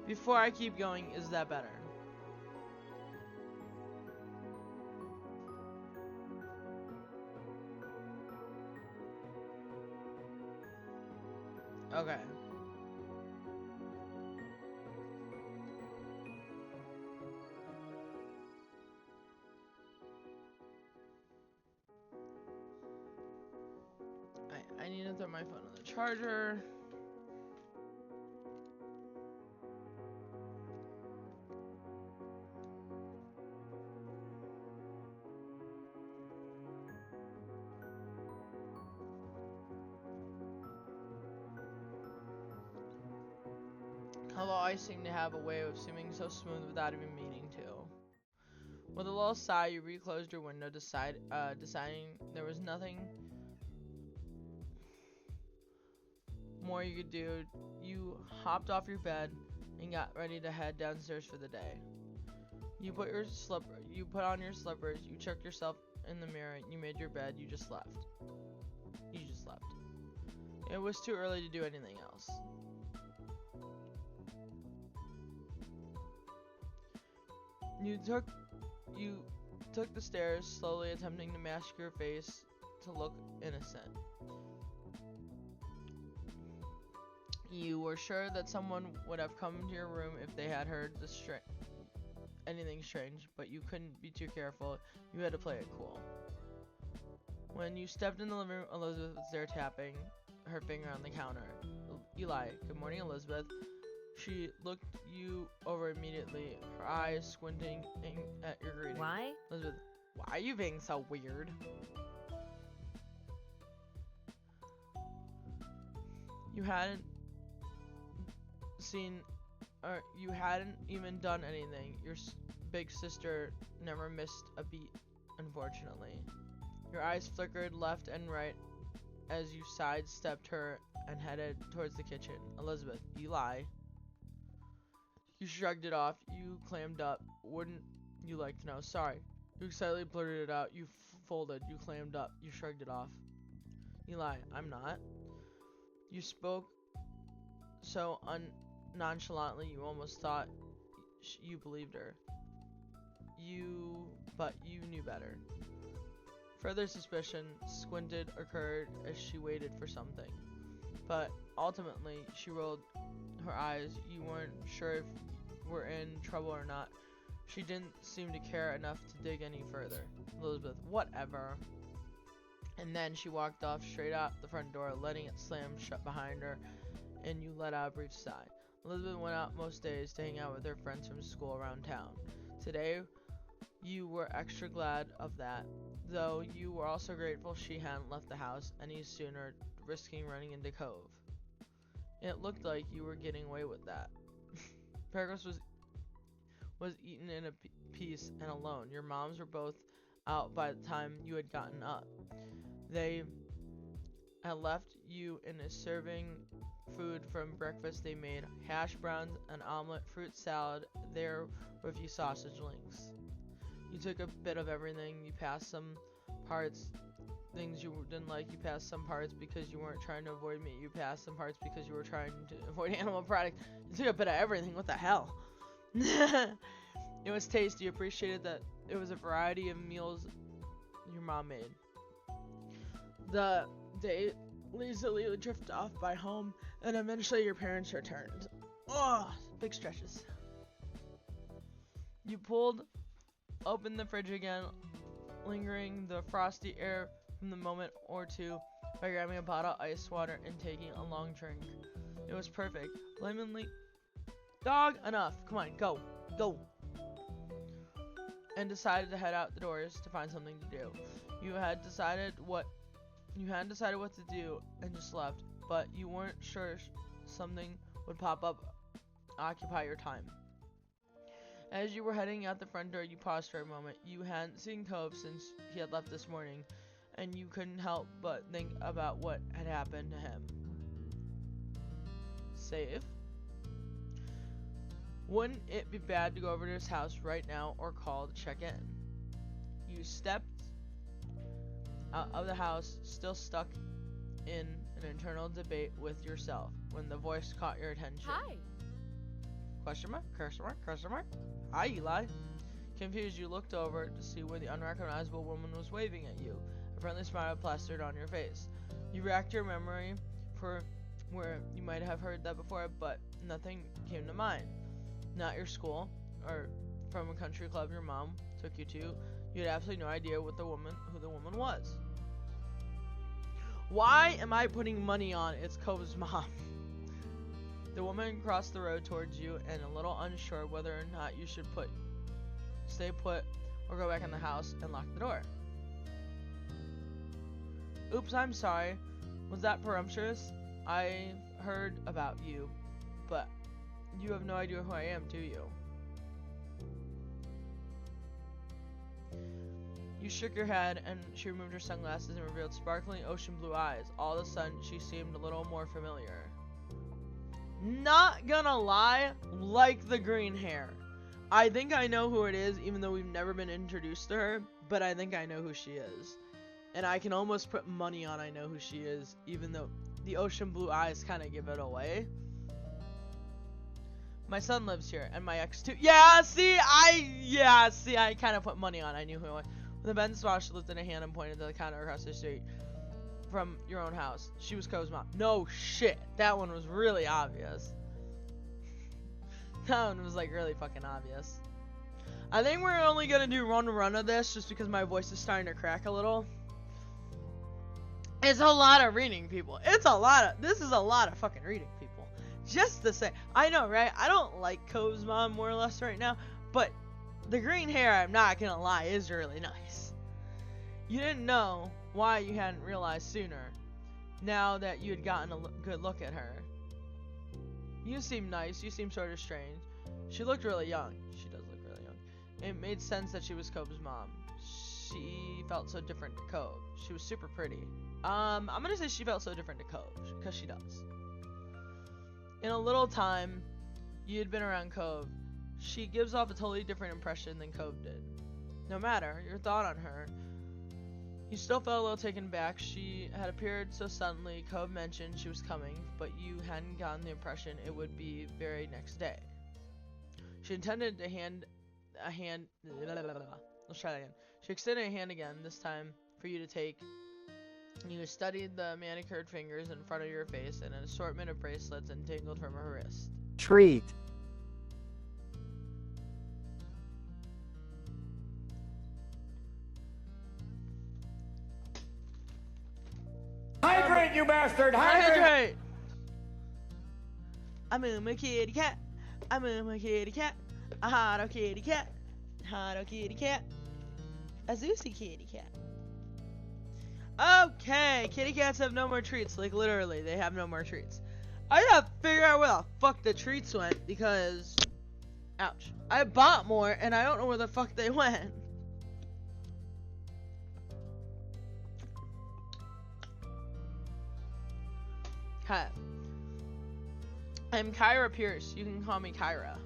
Before I keep going, is that better? Okay. I need to throw my phone on the charger. Although I seem to have a way of seeming so smooth without even meaning to. With a little sigh, you reclosed your window, deciding there was nothing more you could do. You hopped off your bed and got ready to head downstairs for the day. You put on your slippers, you checked yourself in the mirror, you made your bed, you just left. It was too early to do anything else. You took the stairs, slowly attempting to mask your face to look innocent. You were sure that someone would have come into your room if they had heard anything strange, but you couldn't be too careful. You had to play it cool. When you stepped in the living room, Elizabeth was there tapping her finger on the counter. Eli, good morning, Elizabeth. She looked you over immediately, her eyes squinting at your greeting. Why? Elizabeth, why are you being so weird? You hadn't even done anything. Your big sister never missed a beat, unfortunately. Your eyes flickered left and right as you sidestepped her and headed towards the kitchen. Elizabeth, Eli. You shrugged it off. You clammed up. Wouldn't you like to know? Sorry. You excitedly blurted it out. You folded. You clammed up. You shrugged it off. Eli, I'm not. You spoke so nonchalantly you almost thought you believed her. But you knew better. Further suspicion occurred as she waited for something. But ultimately, she rolled her eyes. You weren't sure if we're in trouble or not. She didn't seem to care enough to dig any further. Elizabeth, whatever. And then she walked off straight out the front door, letting it slam shut behind her, and you let out a brief sigh. Elizabeth went out most days to hang out with her friends from school around town. Today, you were extra glad of that, though you were also grateful she hadn't left the house any sooner, risking running into Cove. It looked like you were getting away with that. Paragus was eaten in a piece and alone. Your moms were both out by the time you had gotten up. They had left you in a serving food from breakfast they made: hash browns, an omelet, fruit salad, there were a few sausage links. You took a bit of everything. You passed some parts, things you didn't like. You passed some parts because you weren't trying to avoid meat. You passed some parts because you were trying to avoid animal products. You took a bit of everything. What the hell? It was tasty. You appreciated that it was a variety of meals your mom made. The day lazily drifted off by home, and eventually your parents returned. Oh, big stretches. You pulled open the fridge again, lingering the frosty air from the moment or two by grabbing a bottle of ice water and taking a long drink. It was perfect. Lemon dog, enough. Come on, go. Go. And decided to head out the doors to find something to do. You had decided what to do and just left, but you weren't sure something would pop up, occupy your time. As you were heading out the front door, you paused for a moment. You hadn't seen Cove since he had left this morning, and you couldn't help but think about what had happened to him. Safe? Wouldn't it be bad to go over to his house right now or call to check in? You stepped out of the house, still stuck in an internal debate with yourself, when the voice caught your attention. Hi. Question mark? Question mark? Question mark? Hi, Eli. Confused, you looked over to see where the unrecognizable woman was waving at you. A friendly smile plastered on your face. You racked your memory for where you might have heard that before, but nothing came to mind. Not your school, or from a country club your mom took you to. You had absolutely no idea who the woman was. Why am I putting money on it's Cove's mom? The woman crossed the road towards you and a little unsure whether or not you should stay put or go back in the house and lock the door. Oops, I'm sorry. Was that presumptuous? I heard about you, but you have no idea who I am, do you? You shook your head, and she removed her sunglasses and revealed sparkling ocean blue eyes. All of a sudden, she seemed a little more familiar. Not gonna lie, like the green hair. I think I know who it is, even though we've never been introduced to her, but I think I know who she is. And I can almost put money on I know who she is, even though the ocean blue eyes kind of give it away. My son lives here, and my ex too. I kind of put money on I knew who it was. When the Ben Swash lifted a hand and pointed to the counter across the street from your own house. She was Cove's mom. No shit. That one was really obvious. That one was like really fucking obvious. I think we're only gonna do one run of this just because my voice is starting to crack a little. It's a lot of reading, people. This is a lot of fucking reading, people. Just to say, I know, right? I don't like Cove's mom more or less right now, but the green hair, I'm not gonna lie, is really nice. You didn't know why you hadn't realized sooner, now that you had gotten a good look at her. You seem nice, you seem sort of strange. She looked really young. She does look really young. It made sense that she was Cove's mom. She felt so different to Cove. She was super pretty. I'm gonna say she felt so different to Cove, because she does. In a little time, you had been around Cove. She gives off a totally different impression than Cove did. No matter your thought on her, you still felt a little taken back. She had appeared so suddenly. Cove mentioned she was coming, but you hadn't gotten the impression it would be very next day. She intended to let's try that again. She extended a hand again, this time for you to take. You studied the manicured fingers in front of your face and an assortment of bracelets entangled from her wrist. Treat. Hydrate, you bastard! Hydrate! I'm a kitty cat. I'm a kitty cat. A hot kitty cat. Hot kitty cat. A Zeusy kitty cat. Okay, kitty cats have no more treats. Like, literally, they have no more treats. I gotta figure out where the fuck the treats went, because... Ouch. I bought more, and I don't know where the fuck they went. Hi. I'm Kyra Pierce. You can call me Kyra.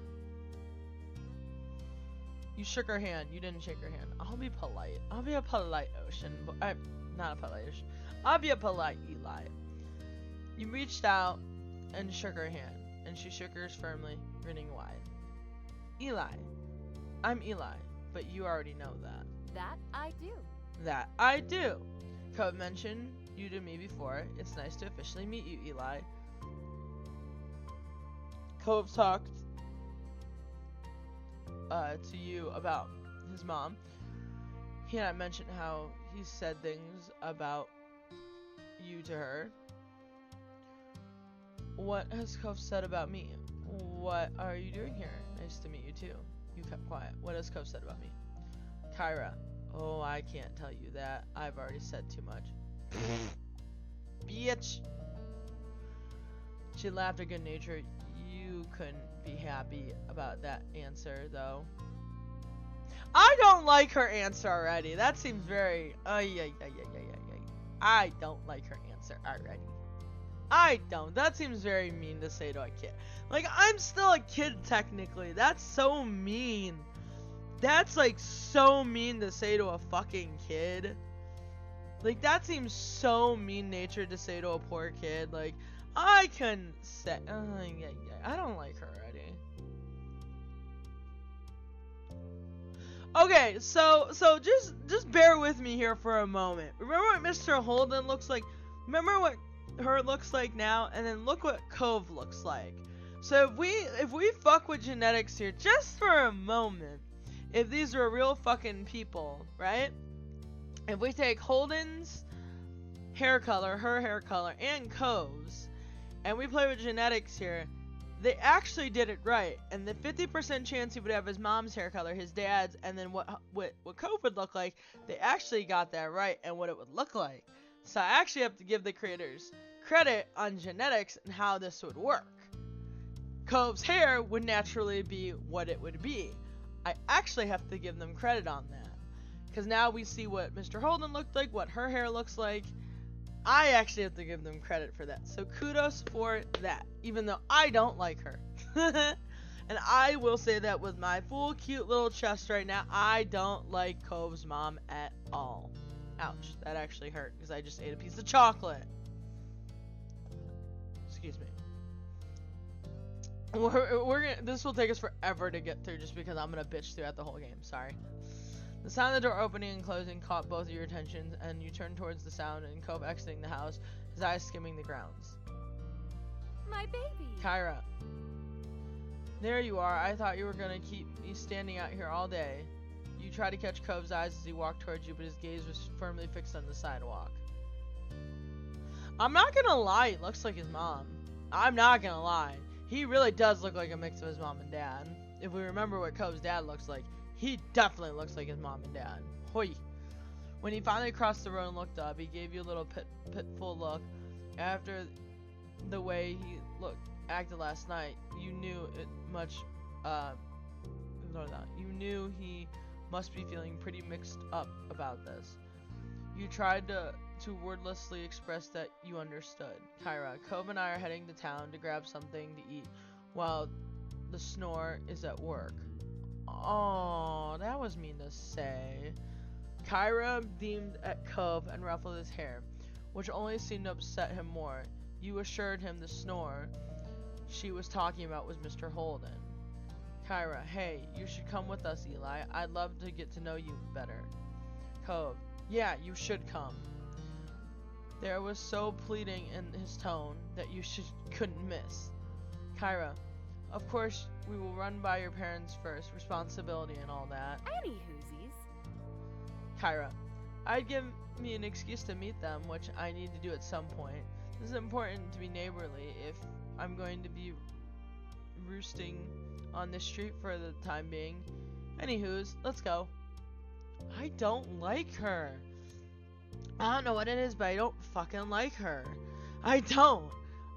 You shook her hand. You didn't shake her hand. I'll be polite. I'll be a polite Ocean. Not a polite Ocean. I'll be a polite Eli. You reached out and shook her hand, and she shook hers firmly, grinning wide. Eli. I'm Eli, but you already know that. That I do. That I do. Cove mentioned you to me before. It's nice to officially meet you, Eli. Cove talked to you about his mom. He and I mentioned how he said things about you to her. What has Cove said about me? What are you doing here? Nice to meet you too. You kept quiet. What has Cove said about me? Kyra. Oh, I can't tell you that. I've already said too much. Bitch. She laughed at good nature. You couldn't be happy about that answer, though. I don't like her answer already. That seems very... I don't like her answer already. I don't. That seems very mean to say to a kid. Like, I'm still a kid, technically. That's so mean. That's, like, so mean to say to a fucking kid. Like, that seems so mean-natured to say to a poor kid. Like, I couldn't say... I don't like her already. Okay, so just bear with me here for a moment. Remember what Mr. Holden looks like? Remember what her looks like now, and then look what Cove looks like. So if we fuck with genetics here just for a moment, if these were real fucking people, right? If we take Holden's hair color, her hair color, and Cove's, and we play with genetics here, they actually did it right. And the 50% chance he would have his mom's hair color, his dad's, and then what Cove would look like, they actually got that right and what it would look like. So I actually have to give the creators credit on genetics and how this would work. Cove's hair would naturally be what it would be. I actually have to give them credit on that. Because now we see what Mr. Holden looked like, what her hair looks like. I actually have to give them credit for that. So kudos for that. Even though I don't like her. And I will say that with my full cute little chest right now, I don't like Cove's mom at all. Ouch, that actually hurt because I just ate a piece of chocolate. Excuse me. We're gonna, this will take us forever to get through just because I'm gonna bitch throughout the whole game. Sorry. The sound of the door opening and closing caught both of your attention, and you turned towards the sound and Cove exiting the house, his eyes skimming the grounds. My baby. Kyra. There you are. I thought you were gonna keep me standing out here all day. You tried to catch Cove's eyes as he walked towards you, but his gaze was firmly fixed on the sidewalk. I'm not gonna lie, he looks like his mom. I'm not gonna lie. He really does look like a mix of his mom and dad. If we remember what Cove's dad looks like, he definitely looks like his mom and dad. Hoi. When he finally crossed the road and looked up, he gave you a little pitful look. After the way he acted last night, you knew you knew he must be feeling pretty mixed up about this. You tried to wordlessly express that you understood. Kyra, Cove and I are heading to town to grab something to eat while the snore is at work. Oh, that was mean to say. Kyra beamed at Cove and ruffled his hair, which only seemed to upset him more. You assured him the snore she was talking about was Mr. Holden. Kyra, hey, you should come with us, Eli. I'd love to get to know you better. Cove, yeah, you should come. There was so pleading in his tone that you couldn't miss. Kyra, of course, we will run by your parents first, responsibility and all that. Any whoosies. Kyra, I'd give me an excuse to meet them, which I need to do at some point. This is important to be neighborly if I'm going to be roosting on this street for the time being. Anywho's, let's go. I don't like her. I don't know what it is, but I don't fucking like her. I don't.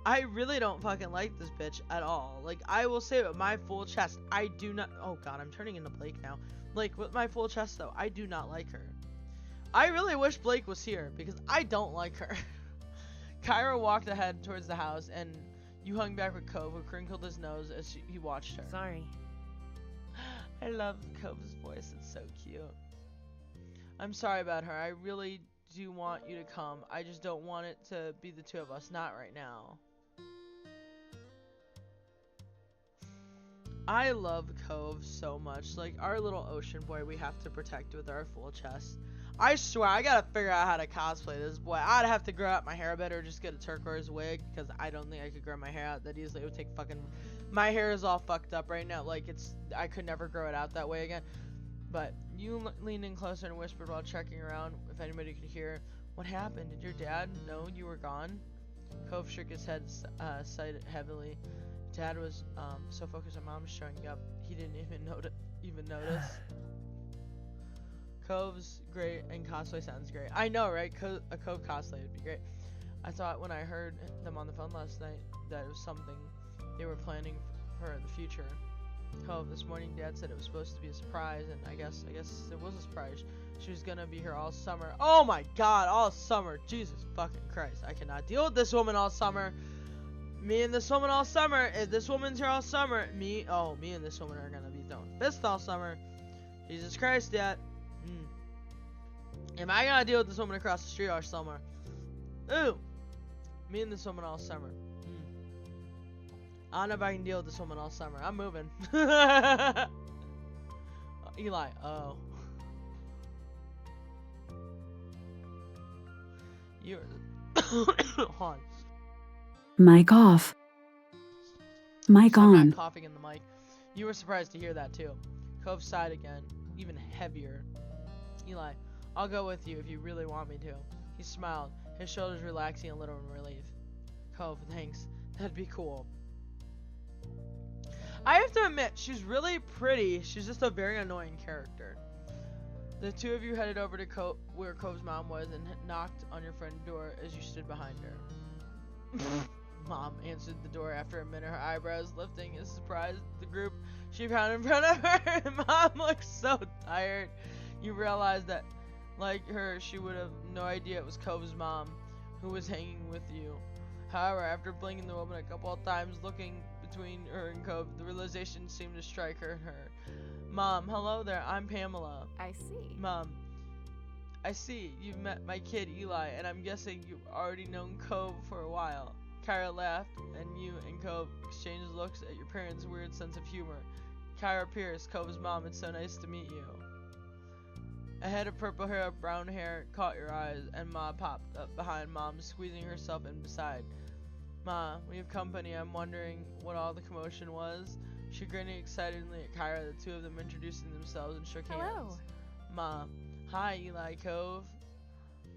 I really don't fucking like this bitch at all. Like, I will say with my full chest, I do not... Oh god, I'm turning into Blake now. Like, with my full chest though, I do not like her. I really wish Blake was here, because I don't like her. Kyra walked ahead towards the house, and you hung back with Cove, who crinkled his nose as he watched her. Sorry. I love Cove's voice, it's so cute. I'm sorry about her, I really do want you to come. I just don't want it to be the two of us, not right now. I love Cove so much. Like, our little ocean boy we have to protect with our full chest. I swear, I gotta figure out how to cosplay this boy. I'd have to grow out my hair better or just get a turquoise wig, because I don't think I could grow my hair out that easily. It would take fucking... My hair is all fucked up right now. Like, I could never grow it out that way again. But you leaned in closer and whispered while checking around if anybody could hear. What happened? Did your dad know you were gone? Cove shook his head, sighed heavily. Dad was so focused on Mom showing up, he didn't even notice. Cove's great, and cosplay sounds great. I know, right? A Cove cosplay would be great. I thought when I heard them on the phone last night that it was something they were planning for the future. Cove, this morning Dad said it was supposed to be a surprise, and I guess it was a surprise. She was gonna be here all summer. Oh my god, all summer. Jesus fucking Christ. I cannot deal with this woman all summer. Me and this woman all summer. If this woman's here all summer, me and this woman are gonna be throwing fists all summer. Jesus Christ, Dad. Am I gonna deal with this woman across the street all summer? Ooh. Me and this woman all summer. I don't know if I can deal with this woman all summer. I'm moving. Eli, oh. You're... Hold on. Mic off. Mic So I'm on. not coughing in the mic. You were surprised to hear that too. Cove sighed again, even heavier. Eli, I'll go with you if you really want me to. He smiled, his shoulders relaxing a little in relief. Cove, thanks. That'd be cool. I have to admit, she's really pretty. She's just a very annoying character. The two of you headed over to where Cove's mom was and knocked on your friend's door as you stood behind her. Mom answered the door after a minute, her eyebrows lifting in surprise at the group she found in front of her. Mom looked so tired. You realized that, like her, she would have no idea it was Cove's mom who was hanging with you. However, after blinking the woman a couple of times, looking between her and Cove, the realization seemed to strike her. Mom, hello there, I'm Pamela. I see. Mom, I see you've met my kid Eli, and I'm guessing you've already known Cove for a while. Kyra laughed, and you and Cove exchanged looks at your parents' weird sense of humor. Kyra Pierce, Cove's mom, it's so nice to meet you. A head of purple hair, brown hair caught your eyes, and Ma popped up behind Mom, squeezing herself in beside. Ma, we have company. I'm wondering what all the commotion was. She grinned excitedly at Kyra, the two of them introducing themselves and shook hands. Hello. Ma, hi Eli, Cove.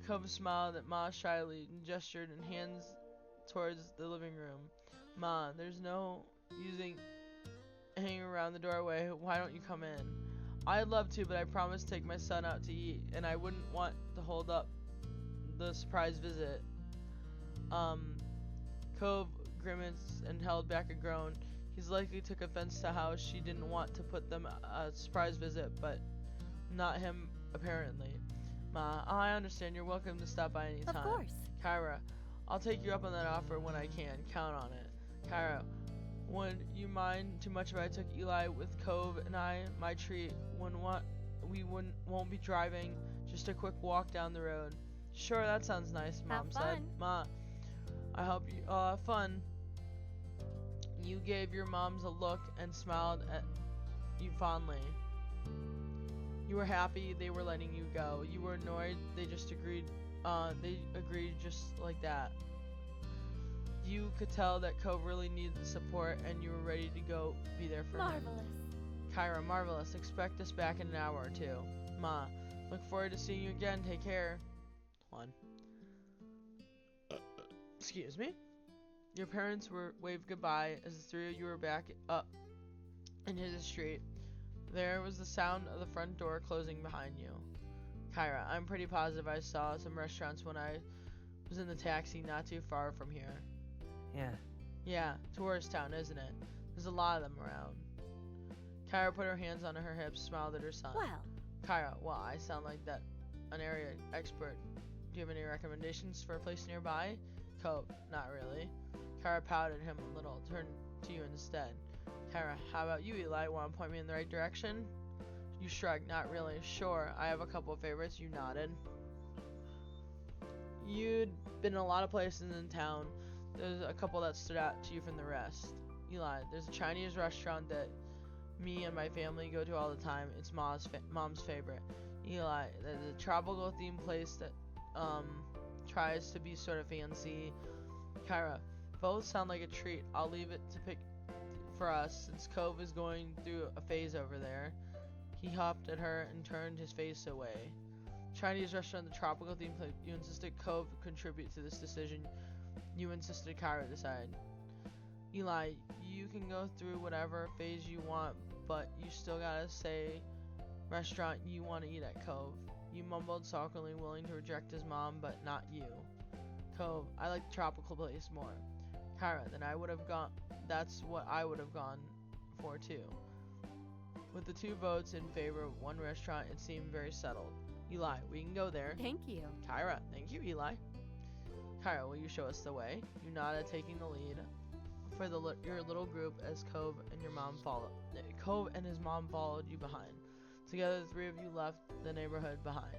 Cove smiled at Ma shyly and gestured and hands towards the living room. Ma, there's no using hanging around the doorway. Why don't you come in? I'd love to, but I promised to take my son out to eat, and I wouldn't want to hold up the surprise visit. Cove grimaced and held back a groan. He's likely took offense to how she didn't want to put them a surprise visit, but not him, apparently. Ma, I understand. You're welcome to stop by any time. Of course. Kyra, I'll take you up on that offer when I can. Count on it. Kyra, would you mind too much if I took Eli with Cove and my treat? Won't be driving. Just a quick walk down the road. Sure, that sounds nice, Mom said. Ma, I hope you all have fun. You gave your moms a look and smiled at you fondly. You were happy they were letting you go. You were annoyed they just agreed. They agreed just like that. You could tell that Cove really needed the support, and you were ready to go be there for him. Marvelous. Kyra, marvelous. Expect us back in an hour or two. Ma, look forward to seeing you again. Take care. Excuse me? Your parents waved goodbye as the three of you were back up into the street. There was the sound of the front door closing behind you. Kyra, I'm pretty positive I saw some restaurants when I was in the taxi not too far from here. Yeah, tourist town, isn't it? There's a lot of them around. Kyra put her hands on her hips, smiled at her son. Well. Kyra, well, I sound like an area expert. Do you have any recommendations for a place nearby? Cove, not really. Kyra pouted him a little, turned to you instead. Kyra, how about you, Eli? Want to point me in the right direction? You shrugged, not really. Sure, I have a couple of favorites. You nodded. You'd been in a lot of places in town. There's a couple that stood out to you from the rest. Eli, there's a Chinese restaurant that me and my family go to all the time. It's mom's favorite. Eli, the tropical themed place that tries to be sort of fancy. Kyra, both sound like a treat. I'll leave it to pick for us since Cove is going through a phase over there. He hopped at her and turned his face away. Chinese restaurant, the tropical theme place. You insisted Cove contribute to this decision. You insisted Kyra decide. Eli, you can go through whatever phase you want, but you still gotta say restaurant you want to eat at Cove. You mumbled sulkily, willing to reject his mom, but not you. Cove, I like the tropical place more. Kyra, then I would have gone. That's what I would have gone for too. With the 2 votes in favor of one restaurant, it seemed very settled. Eli, we can go there. Thank you. Kyra, thank you, Eli. Kyra, will you show us the way? You nodded, taking the lead for your little group as Cove and your mom followed. Cove and his mom followed you behind. Together, the 3 of you left the neighborhood behind.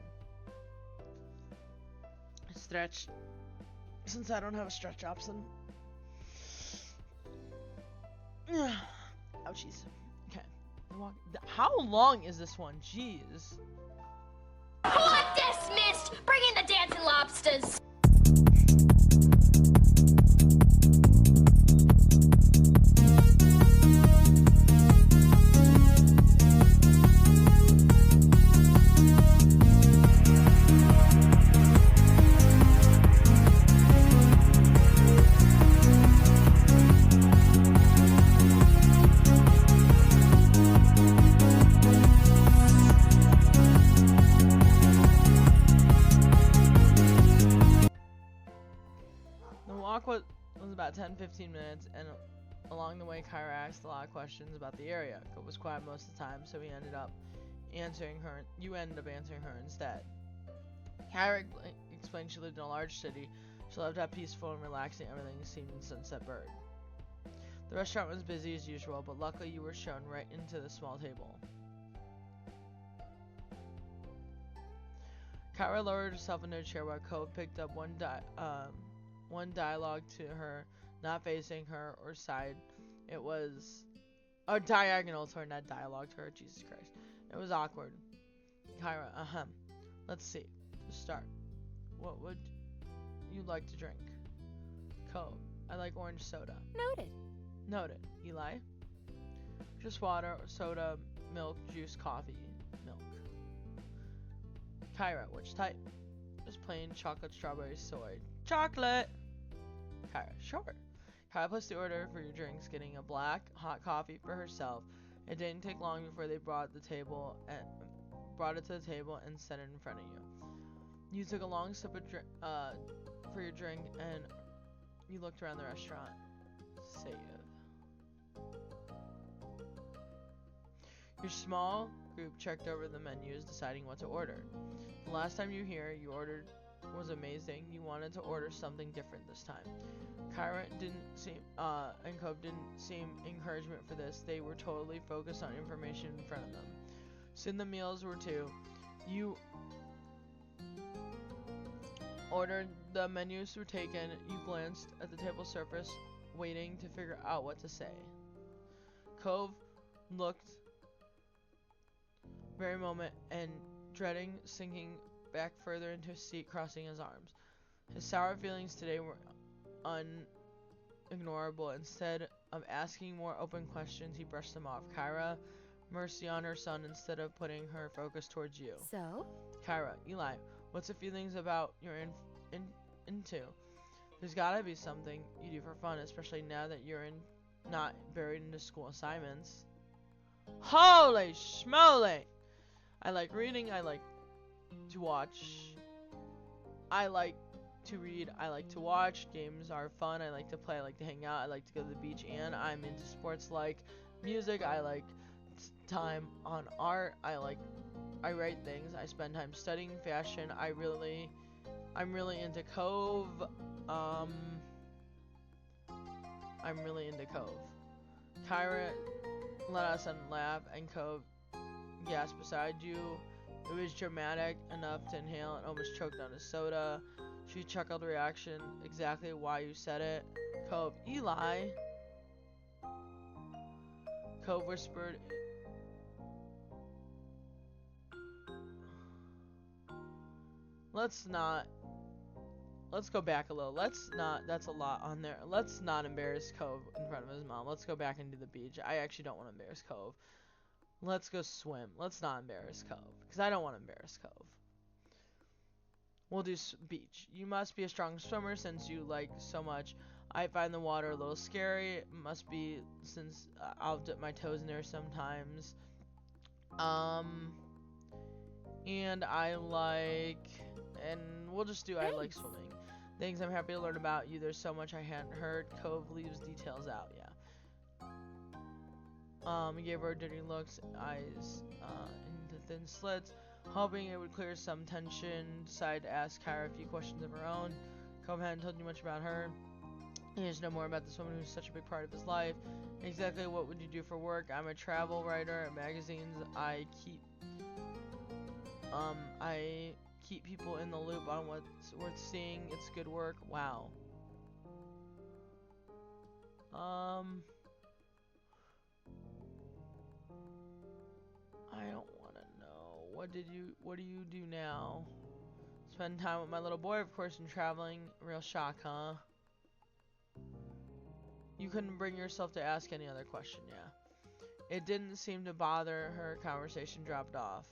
Stretch. Since I don't have a stretch option. Ouchies. Okay. How long is this one? Jeez. Court dismissed! Bring in the dancing lobsters! Was about 10-15 minutes, and along the way Kyra asked a lot of questions about the area. Cove was quiet most of the time, so you ended up answering her instead. Kyra explained she lived in a large city. She loved how peaceful and relaxing everything seemed in Sunset Bird. The restaurant was busy as usual, but luckily you were shown right into the small table. Kyra lowered herself into a chair while Cove picked up one dialogue to her, not facing her or side. It was diagonal to her, not dialogue to her. Jesus Christ. It was awkward. Kyra, let's see. To start, what would you like to drink? Cove, I like orange soda. Noted. Noted. Eli? Just water, soda, milk, juice, coffee, milk. Kyra, which type? Just plain chocolate, strawberry, soy. Chocolate! Kyra, sure. Kyra placed the order for your drinks, getting a black, hot coffee for herself. It didn't take long before they brought it to the table and set it in front of you. You took a long sip of for your drink, and you looked around the restaurant. Save. Your small group checked over the menus, deciding what to order. The last time you were here, you ordered was amazing. You wanted to order something different this time. Kyra and Cove didn't seem encouragement for this. They were totally focused on information in front of them. Soon the meals were too. You ordered, the menus were taken. You glanced at the table surface, waiting to figure out what to say. Cove looked very moment and dreading sinking back further into his seat, crossing his arms. His sour feelings today were unignorable. Instead of asking more open questions, he brushed them off. Kyra, mercy on her son, instead of putting her focus towards you. So? Kyra, Eli, what's the feelings about you're into? There's gotta be something you do for fun, especially now that you're not buried into school assignments. Holy schmoly! I like reading, I like to watch. I like to read, I like to watch. Games are fun, I like to play, I like to hang out, I like to go to the beach, and I'm into sports like music. I like time on art. I write things. I spend time studying fashion. I'm really into Cove. I'm really into Cove. Kyra let us laugh, and Cove gasped beside you. It was dramatic enough to inhale and almost choked on his soda. She chuckled, reaction exactly why you said it. Cove, Eli. Cove whispered let's go back a little. That's a lot on there. Let's not embarrass Cove in front of his mom. Let's go back into the beach. I actually don't want to embarrass Cove. Let's go swim. Let's not embarrass Cove, because I don't want to embarrass Cove. We'll do beach. You must be a strong swimmer since you like so much. I find the water a little scary. It must be since I'll dip my toes in there sometimes. And I like, and we'll just do I like swimming. Things I'm happy to learn about you. There's so much I hadn't heard. Cove leaves details out. Yeah. He gave her dirty looks, eyes into thin slits, hoping it would clear some tension. Decided to ask Kyra a few questions of her own. Cove hadn't told you much about her. He needs to know more about this woman who's such a big part of his life. Exactly what would you do for work? I'm a travel writer at magazines. I keep people in the loop on what's worth seeing. It's good work. Wow. I don't want to know. What do you do now? Spend time with my little boy, of course, and traveling. Real shock, huh? You couldn't bring yourself to ask any other question, yeah. It didn't seem to bother her. Conversation dropped off.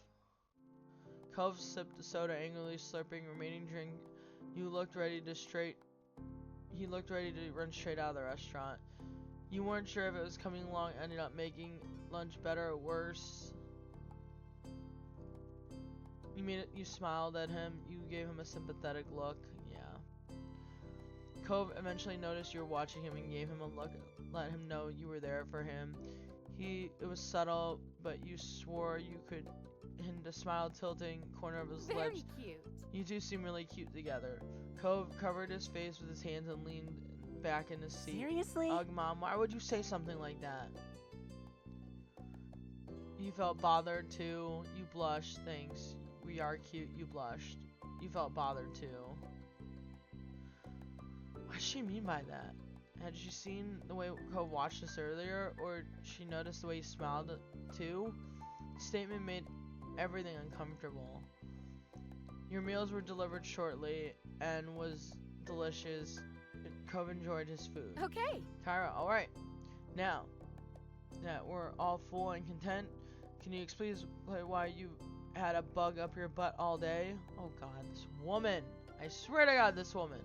Cove sipped the soda, angrily slurping remaining drink. He looked ready to run straight out of the restaurant. You weren't sure if it was coming along, ended up making lunch better or worse. You smiled at him. You gave him a sympathetic look. Yeah. Cove eventually noticed you were watching him and gave him a look, let him know you were there for him. It was subtle, but you swore you could hint a smile tilting corner of his Very lips. cute. You two seem really cute together. Cove covered his face with his hands and leaned back in his seat. Seriously? Ugh, Mom, why would you say something like that? You felt bothered too. You blushed. Thanks. We are cute. You blushed. You felt bothered too. What does she mean by that? Had she seen the way Cove watched this earlier, or she noticed the way he smiled too? The statement made everything uncomfortable. Your meals were delivered shortly and was delicious. Cove enjoyed his food. Okay. Kyra, alright. Now that we're all full and content, can you explain why you had a bug up your butt all day? Oh god, this woman. I swear to god, this woman.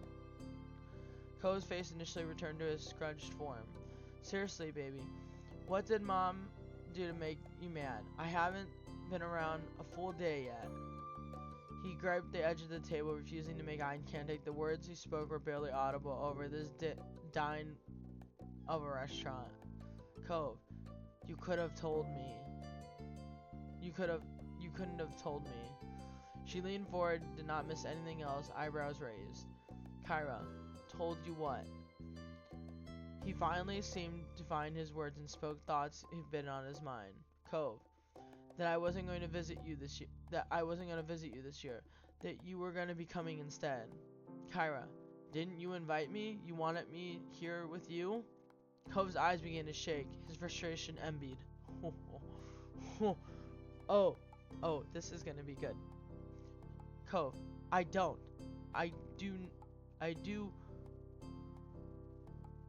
Cove's face initially returned to his scrunched form. Seriously, baby. What did Mom do to make you mad? I haven't been around a full day yet. He griped the edge of the table, refusing to make eye contact. The words he spoke were barely audible over this dine of a restaurant. Cove, you could have told me. You couldn't have told me. She leaned forward, did not miss anything else, eyebrows raised. Kyra, told you what? He finally seemed to find his words and spoke thoughts he'd been on his mind. Cove, that I wasn't going to visit you this year. That you were going to be coming instead. Kyra, didn't you invite me? You wanted me here with you? Cove's eyes began to shake. His frustration embied. Oh, this is gonna be good. Cove, I do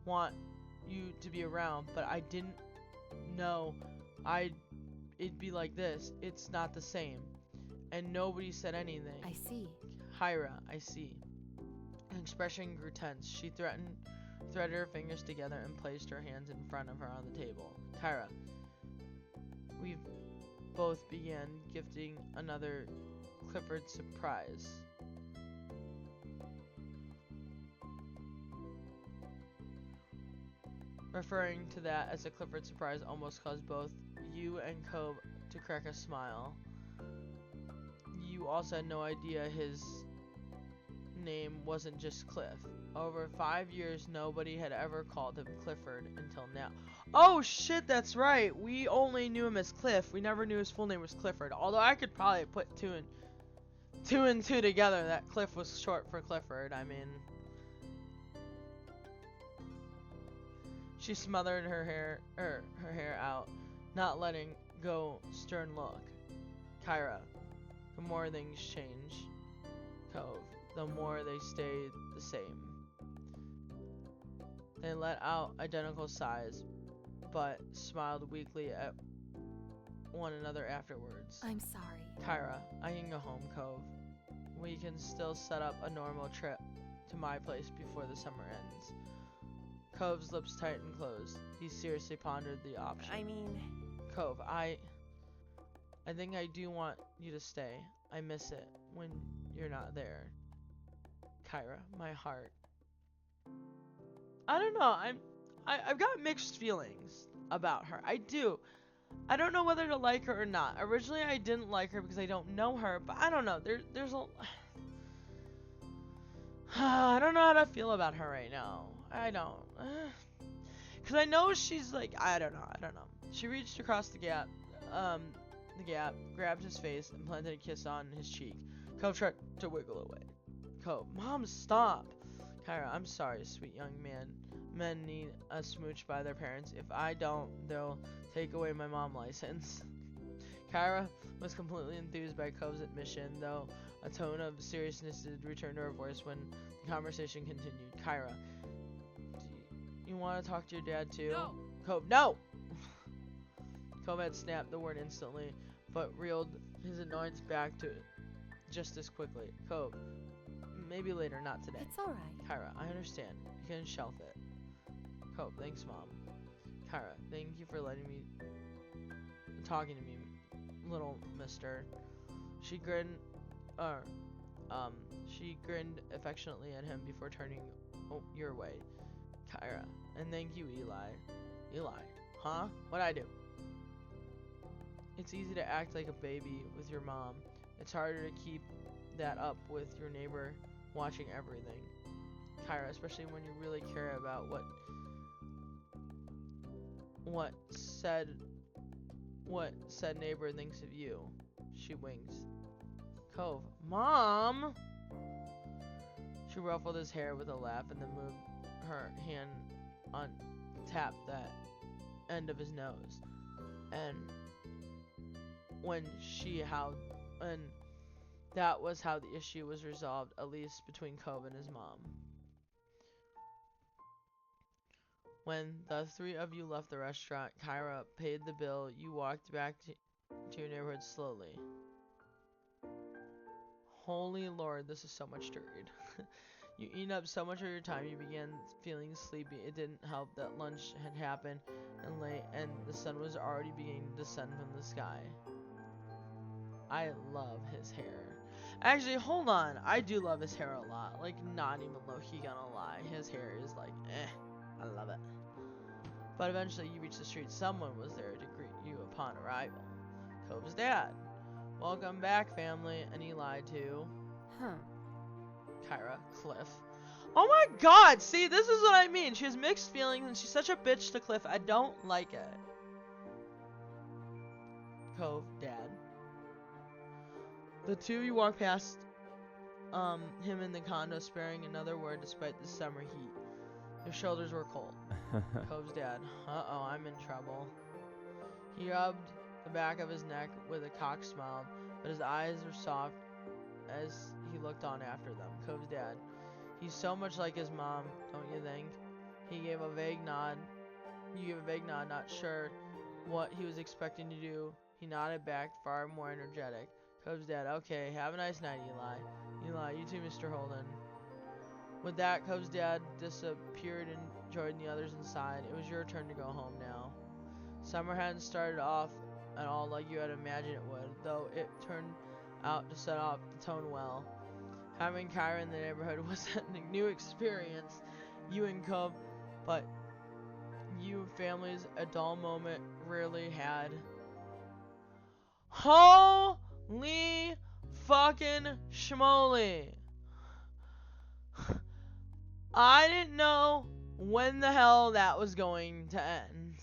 want you to be around, but I didn't know it'd be like this. It's not the same. And nobody said anything. I see. Kyra, I see. Her expression grew tense. She threaded her fingers together and placed her hands in front of her on the table. Kyra, we've both began gifting another Clifford surprise. Referring to that as a Clifford surprise almost caused both you and Cove to crack a smile. You also had no idea his name wasn't just Cliff. Over 5 years, nobody had ever called him Clifford until now. Oh shit, that's right. We only knew him as Cliff. We never knew his full name was Clifford. Although I could probably put two and two together that Cliff was short for Clifford. I mean, she smothered her hair out, not letting go stern look. Kyra, the more things change. Cove, the more they stayed the same. They let out identical sighs, but smiled weakly at one another afterwards. I'm sorry. Kyra, I can go home, Cove. We can still set up a normal trip to my place before the summer ends. Cove's lips tightened and closed. He seriously pondered the option. I mean... Cove, I think I do want you to stay. I miss it when you're not there. Kyra, my heart. I don't know. I've got mixed feelings about her. I do. I don't know whether to like her or not. Originally, I didn't like her because I don't know her, but I don't know. There's a... I don't know how to feel about her right now. I don't. Because I know she's like, I don't know. She reached across the gap, grabbed his face, and planted a kiss on his cheek. Cove tried to wiggle away. Cove, Mom, stop. Kyra, I'm sorry, sweet young man. Men need a smooch by their parents. If I don't, they'll take away my mom license. Kyra was completely enthused by Cove's admission, though a tone of seriousness did return to her voice when the conversation continued. Kyra, do you want to talk to your dad too? No. Cove, no! Cove had snapped the word instantly, but reeled his annoyance back to it just as quickly. Cove, maybe later, not today. It's alright. Kyra, I understand. You can shelf it. Cove, thanks, Mom. Kyra, thank you for letting me... talking to me, little mister. She grinned affectionately at him before turning your way. Kyra, and thank you, Eli. Eli, huh? What'd I do? It's easy to act like a baby with your mom. It's harder to keep that up with your neighbor watching everything. Kyra, especially when you really care about what said neighbor thinks of you. She winks. Cove, Mom! She ruffled his hair with a laugh and then moved her hand on tapped that end of his nose. And that was how the issue was resolved, at least between Cove and his mom. When the three of you left the restaurant, Kyra paid the bill. You walked back to your neighborhood slowly. Holy Lord, this is so much to read. You eat up so much of your time, you began feeling sleepy. It didn't help that lunch had happened and late, and the sun was already beginning to descend from the sky. I love his hair. Actually, hold on. I do love his hair a lot. Like, not even low-key gonna lie. His hair is like, I love it. But eventually, you reached the street. Someone was there to greet you upon arrival. Cove's dad. Welcome back, family. And Eli, too. Huh. Kyra, Cliff. Oh my god! See, this is what I mean. She has mixed feelings, and she's such a bitch to Cliff. I don't like it. Cove, dad. The two of you walk past him in the condo, sparing another word despite the summer heat. Their shoulders were cold. Cove's dad. Uh-oh, I'm in trouble. He rubbed the back of his neck with a cocked smile, but his eyes were soft as he looked on after them. Cove's dad. He's so much like his mom, don't you think? He gave a vague nod. You gave a vague nod, not sure what he was expecting to do. He nodded back, far more energetic. Cove's dad. Okay, have a nice night, Eli. Eli, you too, Mr. Holden. With that, Cove's dad disappeared and joined the others inside. It was your turn to go home now. Summer hadn't started off at all like you had imagined it would, though it turned out to set off the tone well. Having Kyra in the neighborhood was a new experience, you and Cove, but you families a dull moment rarely had. Holy fucking schmoly! I didn't know when the hell that was going to end.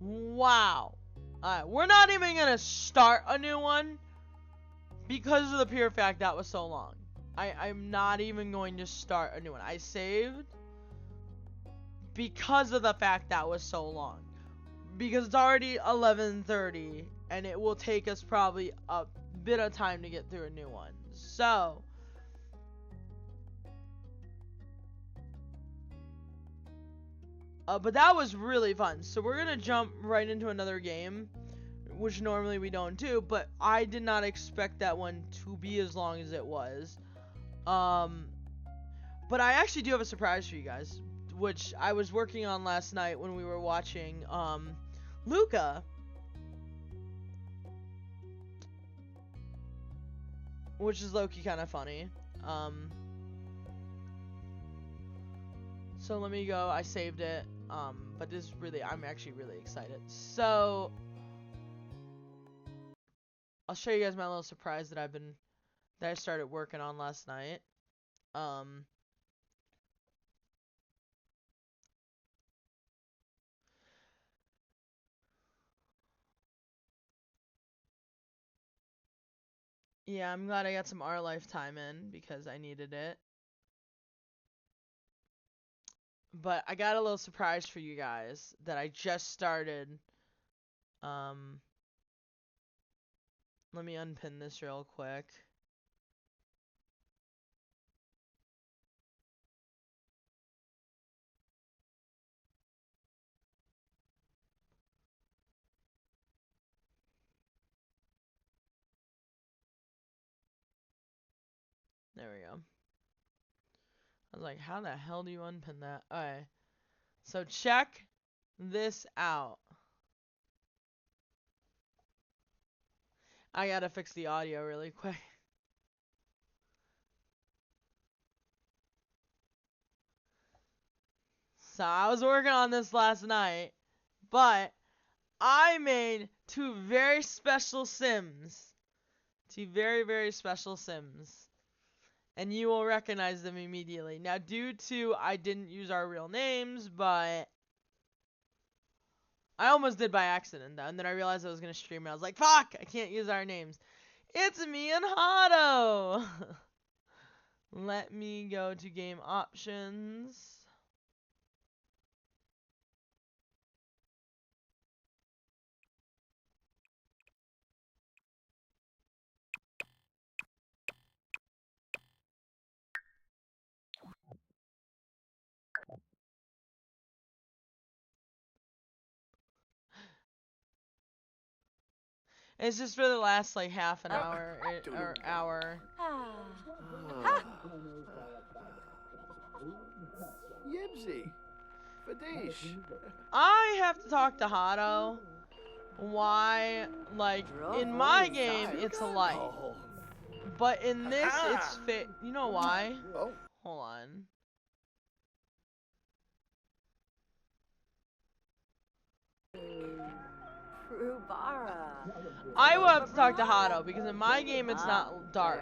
Wow. Alright, we're not even gonna start a new one because of the pure fact that was so long. I'm not even going to start a new one. I saved because of the fact that was so long. because it's already 11:30 and it will take us probably a bit of time to get through a new one. So but that was really fun. So we're gonna jump right into another game, which normally we don't do, but I did not expect that one to be as long as it was. But I actually do have a surprise for you guys, which I was working on last night when we were watching Luca, which is low-key kind of funny. So let me go. I saved it. But this is really, I'm actually really excited. So I'll show you guys my little surprise that I started working on last night. Yeah, I'm glad I got some Our Life time in because I needed it. But I got a little surprise for you guys that I just started. Let me unpin this real quick. There we go. I was like, how the hell do you unpin that? Alright. So check this out. I gotta fix the audio really quick. So I was working on this last night, but I made two very special Sims. Two very, very special Sims. And you will recognize them immediately. Now, due to I didn't use our real names, but I almost did by accident, though. And then I realized I was going to stream, and I was like, fuck, I can't use our names. It's me and Hotto. Let me go to game options. It's just for the last like half an hour or hour. Yibsy. Fadish. I have to talk to Hotto. Why, like, in my game, it's a light. But in this, it's fit. You know why? Oh. Hold on. I will have to talk to Hotto because in my game it's not dark.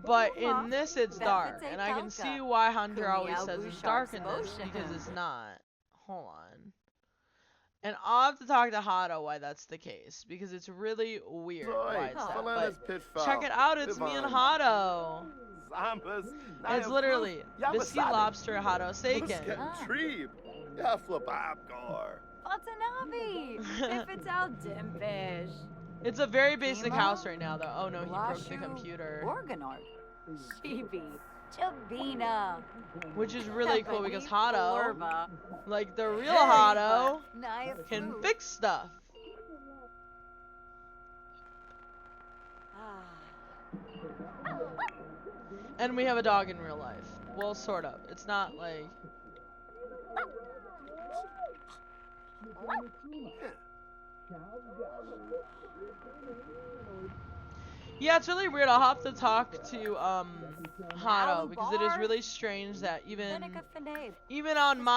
But in this it's dark. And I can see why Hunter always says it's dark in this because it's not. Hold on. And I'll have to talk to Hotto why that's the case. Because it's really weird why it's that. But check it out, it's me and Hotto. It's literally Biscuit Lobster Hotto Seiken. It's a very basic house right now, though. Oh no, he broke the computer. Which is really cool because Hotto, like the real Hotto, can fix stuff. And we have a dog in real life. Well, sort of. It's not like... Yeah, it's really weird. I'll have to talk to Hotto because it is really strange that even on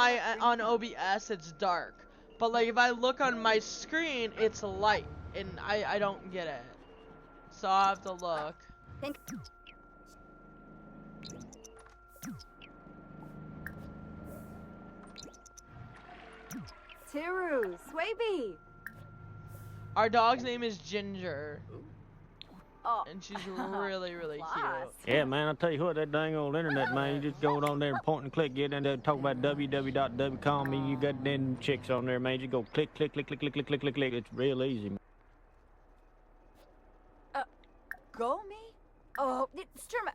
on OBS it's dark, but like if I look on my screen it's light, and I don't get it. So I'll have to look. Tiru, Swaby. Our dog's name is Ginger. Oh. and she's really, really cute. Class. Yeah, man, I tell you what, that dang old internet, man, you just go on there and point and click, get in there, talk about www.wcom, and you got them chicks on there, man. You go click, click, click, click, click, click, click, click, click. It's real easy. Go me? Oh, Sturma.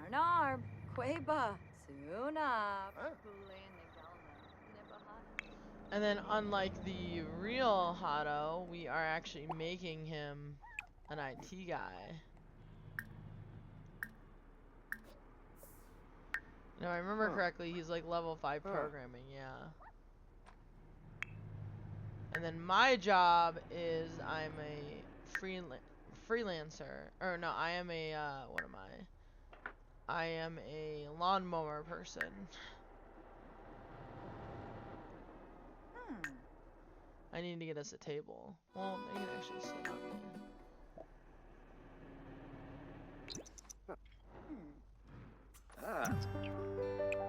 Arnarb, Queba, Suna, And then, unlike the real Hado, we are actually making him an IT guy. No, I remember correctly, he's like level 5 programming, yeah. And then my job is I'm a freelancer. Or no, I am a, what am I? I am a lawnmower person. I need to get us a table. Well, they can actually sit on me.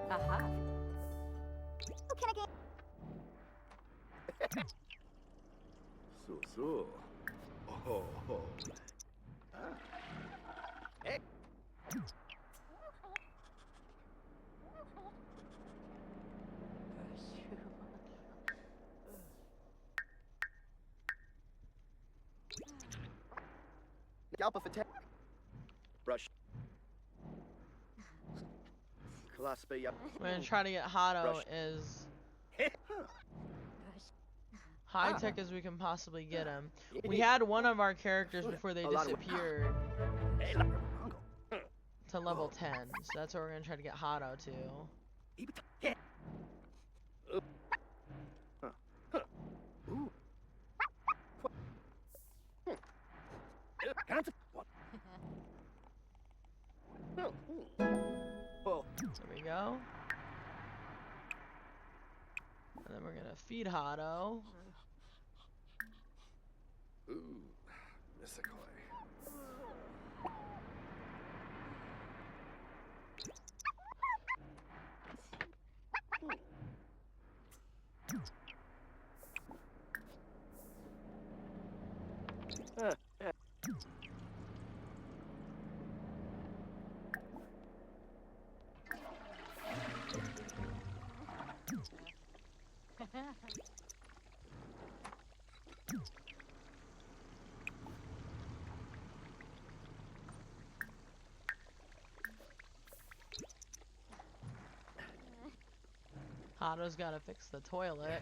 Aha. Oh, can I get... So. Oh. Hey. Alpha for Rush. Class B up. We're gonna try to get Hado as high tech as we can possibly get him. We had one of our characters before they disappeared to level 10, so that's what we're gonna try to get Hado to. There we go. And then we're gonna feed Hado. Ooh, Misakoi. Hado's gotta fix the toilet.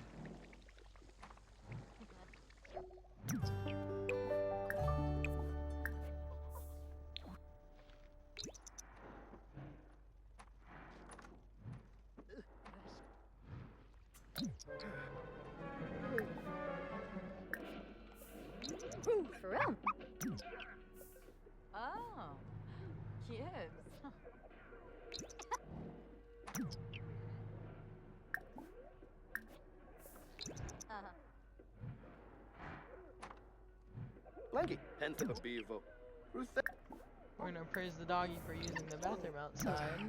For real? Oh, kids. Lanky. Panther Beaver. Ruth. We're gonna praise the doggy for using the bathroom outside.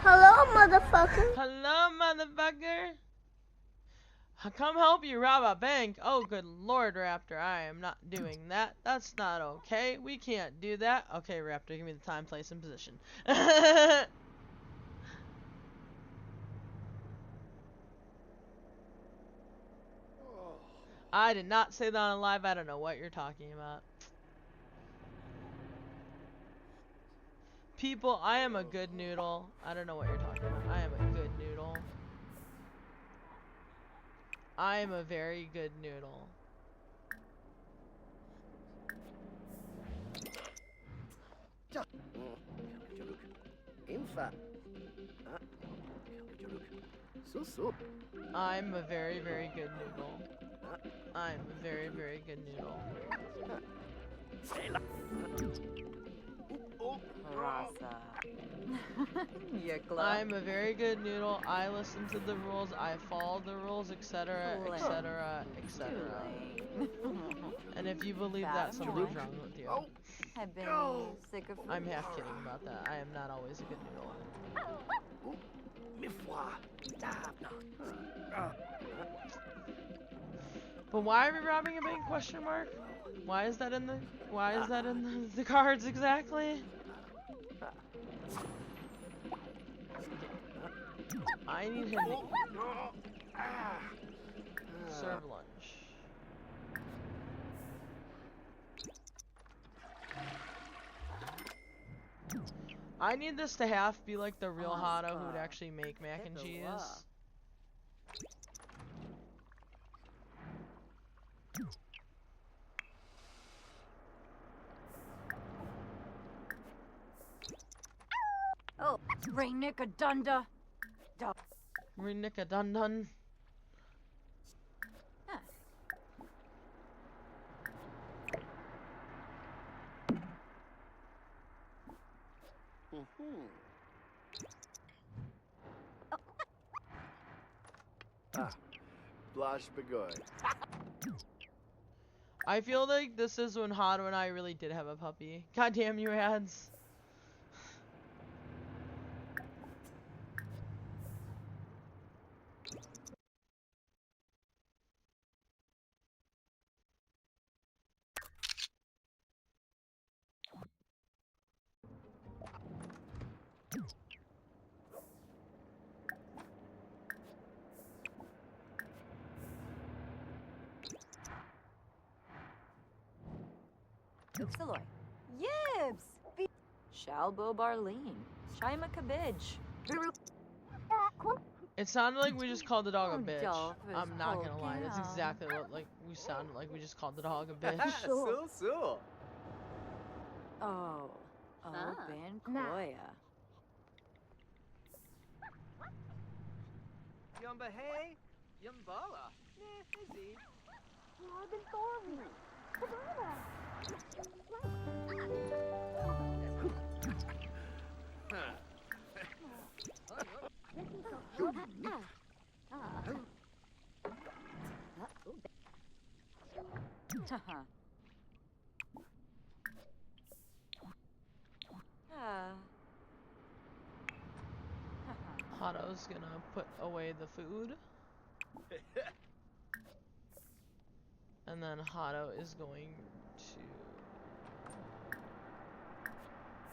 Hello, motherfucker. Hello, motherfucker! Come help you rob a bank? Oh, good lord, Raptor, I am not doing that. That's not okay. We can't do that. Okay, Raptor, give me the time, place, and position. I did not say that on live. I don't know what you're talking about. People, I am a good noodle. I don't know what you're talking about. I am a good noodle. I am a very good noodle. I'm a very, very good noodle. I'm a very, very good noodle. Rasa. You're glad. I'm a very good noodle. I listen to the rules. I follow the rules, etc., etc., etc. And if you believe that, something's wrong with you. I've been sick of I'm half kidding about that. I am not always a good noodle. But why are we robbing a bank? Question mark. Why is that in the? Why is that in the cards exactly? I need him to serve lunch. I need this to half be like the real Hotto who would actually make mac and cheese. Oh, Rainicadunda. Rainicadundun. Blash Begoy. I feel like this is when Hotto and I really did have a puppy. God damn you ads. Oopsaloy. Yibs. Shalbo Barleen. Shaima Cabbage. It sounded like we just called the dog a bitch. Dolph is I'm not gonna lie. That's poking exactly what like we sounded like. We just called the dog a bitch. So. Oh. Oh, Ben Koya. Yumba hey, Yumbala. Izzy. Hotto's gonna put away the food. And then Hotto is going to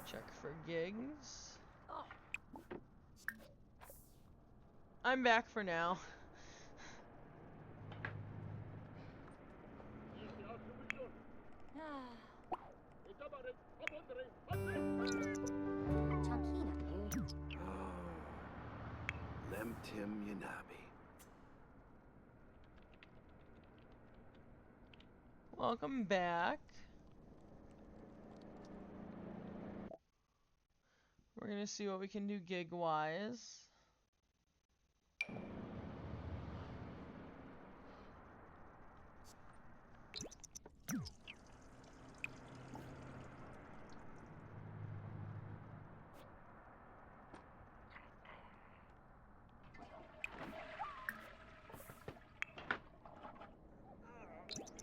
check for gigs. I'm back for now. Lemtim Yanabi. Welcome back. We're gonna see what we can do gig-wise.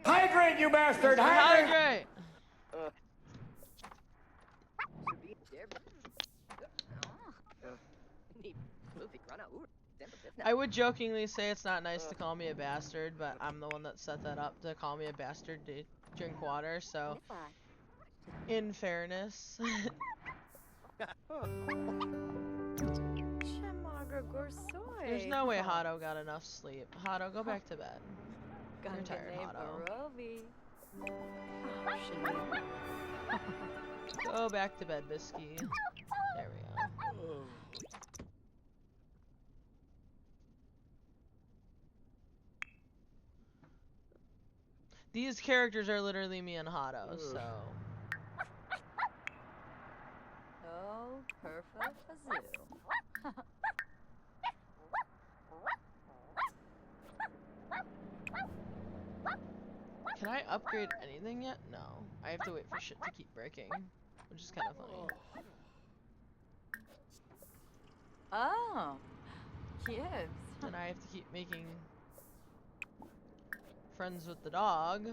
Hydrate, you bastard! Hydrate! Hydrate! I would jokingly say it's not nice to call me a bastard, but I'm the one that set that up to call me a bastard to drink water, so in fairness. There's no way Hotto got enough sleep. Hotto, go back to bed. You're tired, Otto. Barovi. Chanel. Go back to bed, Bisky. There we go. These characters are literally me and Hato, so. Oh, perfect fazoo. Can I upgrade anything yet? No. I have to wait for shit to keep breaking, which is kind of funny. Oh, yes. And I have to keep making friends with the dog.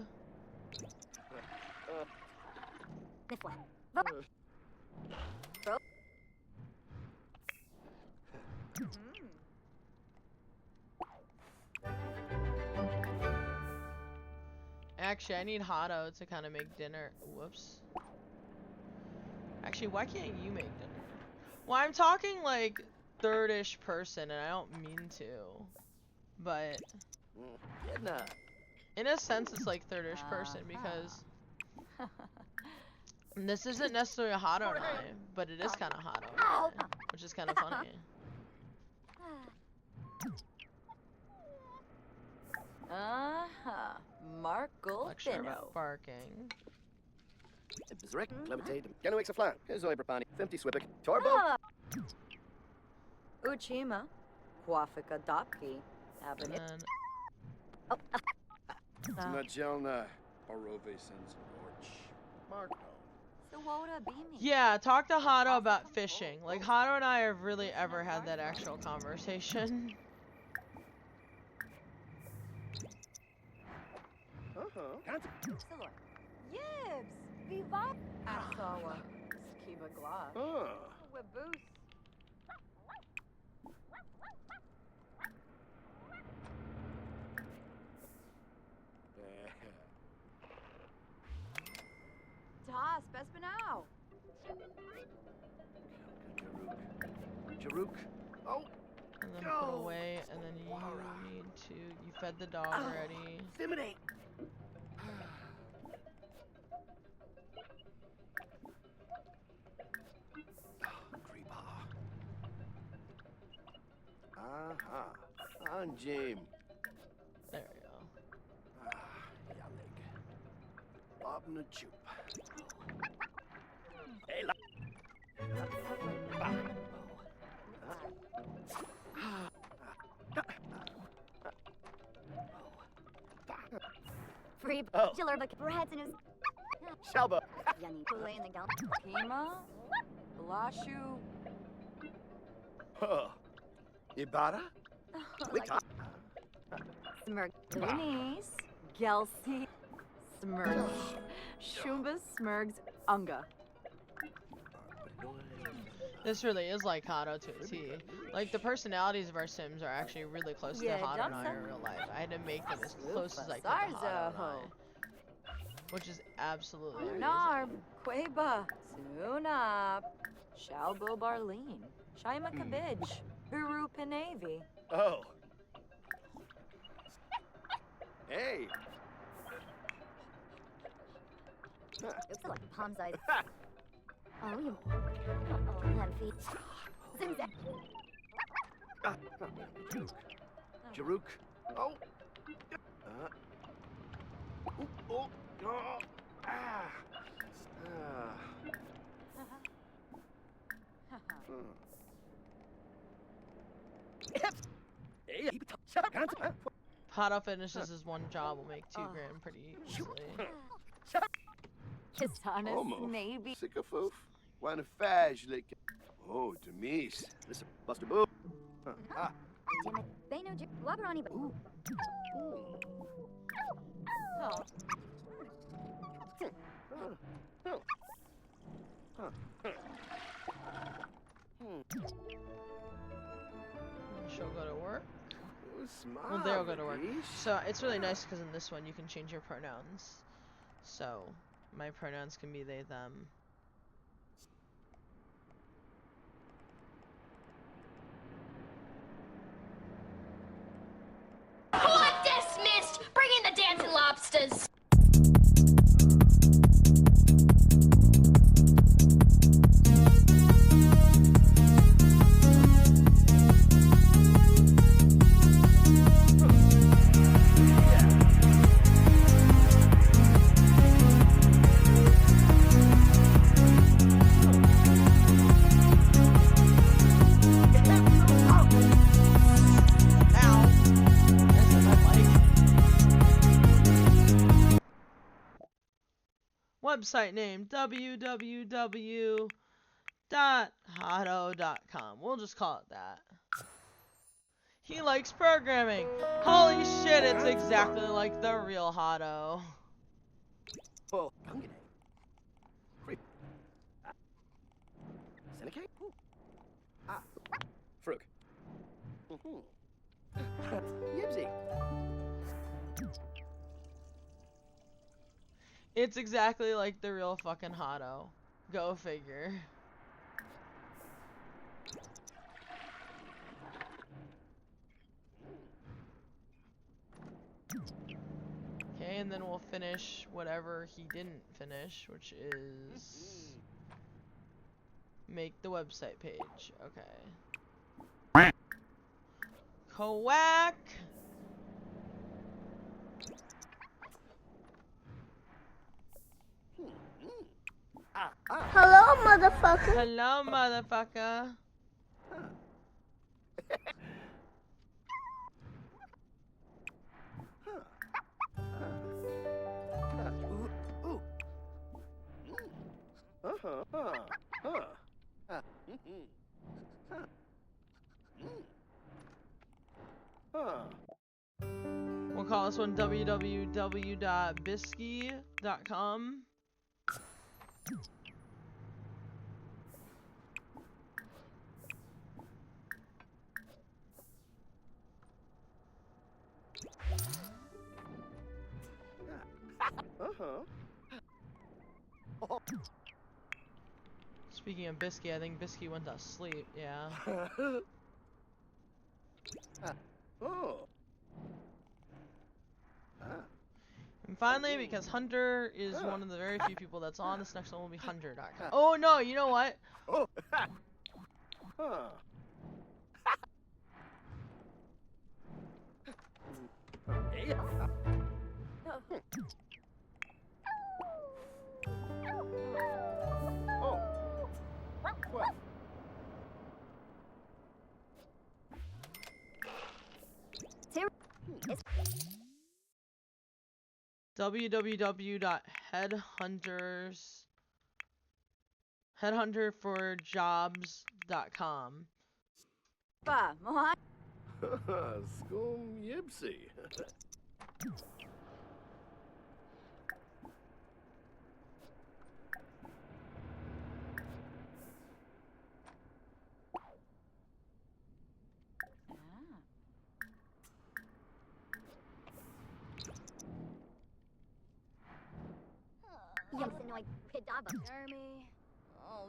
Actually, I need Hato to kind of make dinner. Whoops. Actually, why can't you make dinner? Well, I'm talking like third-ish person, and I don't mean to. But in a sense, it's like third-ish person because this isn't necessarily a Hato and I, but it is kind of Hato and I, which is kind of funny. Mark Lecture Goldfino. about barking. Bezrek, Clementate, Genuix a flan, Zoi Brapani, 50 Swipik, Torbo. Uchima. Huafika Dopki. Avenue. And Najelna, Barove sends Orch. Marco. Sawota Beamy. yeah, talk to Hato about fishing. Like, Hato and I have really ever had that actual conversation. Yibs. Vivat. Asawa. Skiba Gloss. Waboose. Tas Bespinau. Jaruk. Oh, And then put away, and then you need to. You fed the dog already. Simony. Creeper. Aha. Anjim. There we go. Yalig. Bob Nachup. Hey, la. Free Oh. Jiller but breads in his Shalba. Yanni Pule in the gal. Pima. Blashu. Huh. Ibarra? Wicca. Smirk. Lunis. Gelsi. Smurg. Shumba Smurgs Unga. This really is like Hato to a T. Like, the personalities of our Sims are actually really close to Yeah, Hato and I in Johnson. real life. I had to make them as close as I could to Sarzo. Hato and I. Which is absolutely amazing. Narb. Queba. Sunap. Shalbo Barleen. Shaima Kabij. Uru Pinavi. Oh. Hey. Looks like palm size. Oh, you. Oh, Lemfy. Zimzak. Jaruk. Oh. Oh. Oh. Ah. Hato finishes his one job will make $2 grand pretty easily. Kistanis Almost. Navy. Sycophoof. Wanafaj like. Oh, Demise. Listen, Buster Boo. Ah. Damn it. They know Wabarani. Ooh. Oh. She'll go to work. Smart. Well, they'll go to work. Manish. So it's really nice because in this one you can change your pronouns. So my pronouns can be they, them. Court dismissed! Bring in the lobsters. Ow. That's in my mic. Website name www.hotto.com. We'll just call it that. He likes programming. Holy shit, it's exactly like the real Hotto. Oh, Gungane. Creep. Seneca? Ah. Frug. Yibsy. It's exactly like the real fucking Hotto. Go figure. Okay, and then we'll finish whatever he didn't finish, which is make the website page. Okay. Quack! Hello, motherfucker. Hello, motherfucker. We'll call this one www.bisky.com. Speaking of Bisky, I think Bisky went to sleep, yeah. Oh. And finally, because Hunter is one of the very few people that's on, this next one will be Hunter.com. Oh no, you know what? Oh. Huh. Hey. Oh. What? headhunterforjobs.com. Ba, Mohan. Skum Yibsy. Yumsinoid Pidaba. Jeremy. Oh,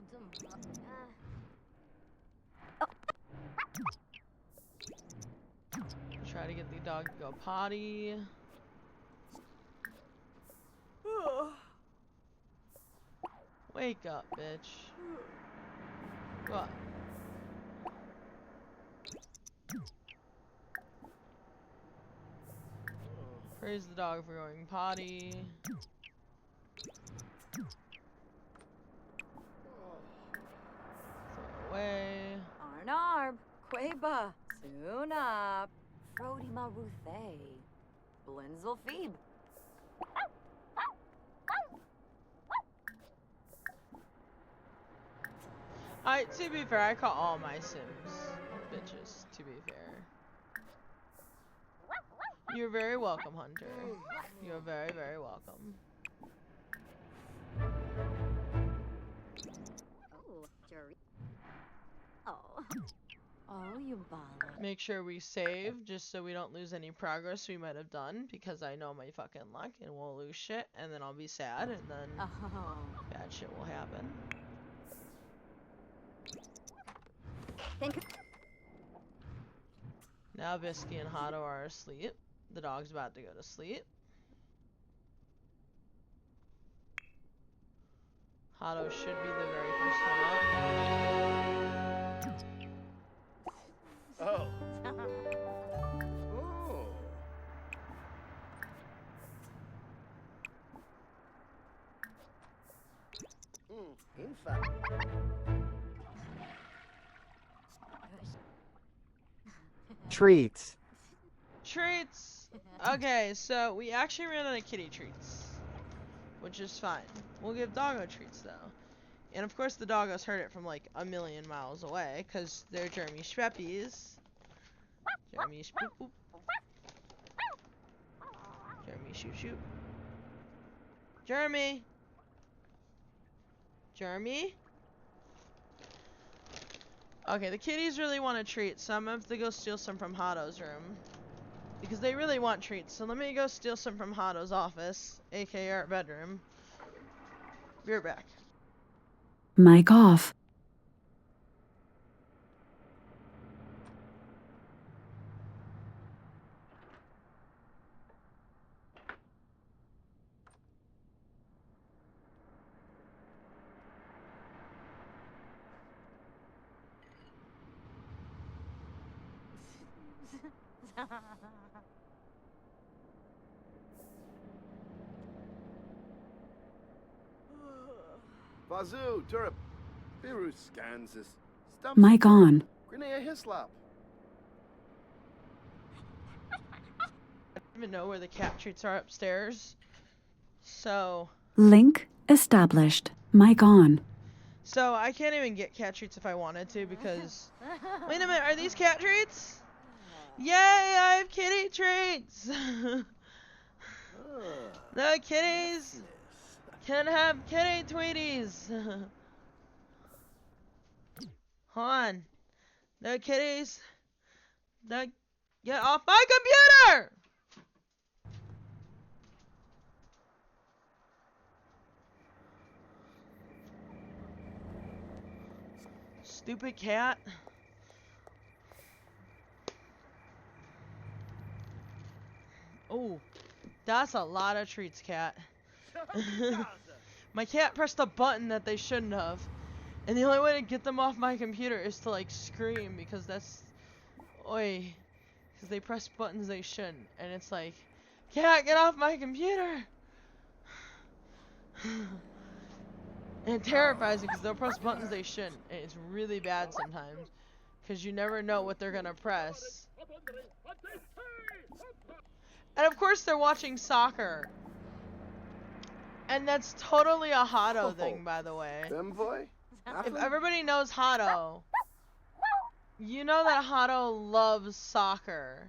Try to get the dog to go potty. Wake up, bitch. What? Praise the dog for going potty. Throw away. Arnarb. Queba. Sunap. Frody Maruthe. Blinzel Phoebe. To be fair, I call all my Sims bitches, to be fair. You're very welcome, Hunter. You're very, very welcome. Oh, Jerry. Oh, you bala. Make sure we save, just so we don't lose any progress we might have done, because I know my fucking luck, and we'll lose shit, and then I'll be sad, and then Oh. bad shit will happen. Thank you. Now Bisky and Hotto are asleep. The dog's about to go to sleep. Hato should be the very first one up. Oh. Oh. In fact. Treats. Treats! Okay, so we actually ran out of kitty treats. Which is fine. We'll give doggo treats though. And of course the doggos heard it from like a million miles away, because they're Jeremy Schweppies. Jeremy Spoop Boop. Jeremy Shoot Shoot. Jeremy! Jeremy? Okay, the kitties really want a treat, so I'm gonna have to go steal some from Hato's room. Because they really want treats, so let me go steal some from Hato's office, aka our bedroom. Be right back. Mic off. Vazoo, Turip, Virus Kansas, Stump, Mic on. Grenea Hislop. I don't even know where the cat treats are upstairs. So Link established. Mic on. I can't even get cat treats if I wanted to because... Wait a minute, are these cat treats? Yay, I have kitty treats! The kitties can have kitty tweeties! Hold on. The kitties... Get off my computer! Stupid cat. Oh, that's a lot of treats, cat. My cat pressed a button that they shouldn't have. And the only way to get them off my computer is to like scream because that's... Oi. Because they press buttons they shouldn't. And it's like, cat, get off my computer! And it terrifies me because they'll press buttons they shouldn't. And it's really bad sometimes. Because you never know what they're going to press. And of course they're watching soccer. And that's totally a Hato thing, by the way. Femboy? If everybody knows Hato, you know that Hato loves soccer.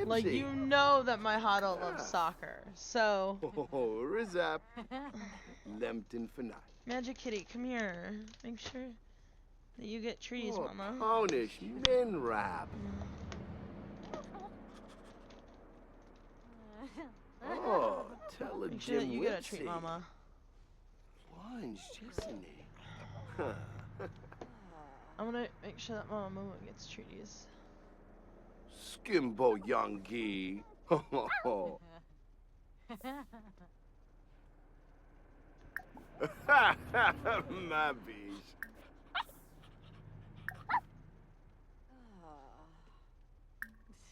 Like, you know that my Hato loves soccer. So... Oh, Rizap. Lempton for night. Magic Kitty, come here. Make sure that you get trees, Mama. Ponish min rap. Oh, tell a Make sure that you get a treat, Witsy. Mama. One's Jessiny. I'm gonna make sure that Mama Momo gets treaties. Skimbo Youngie. My bees.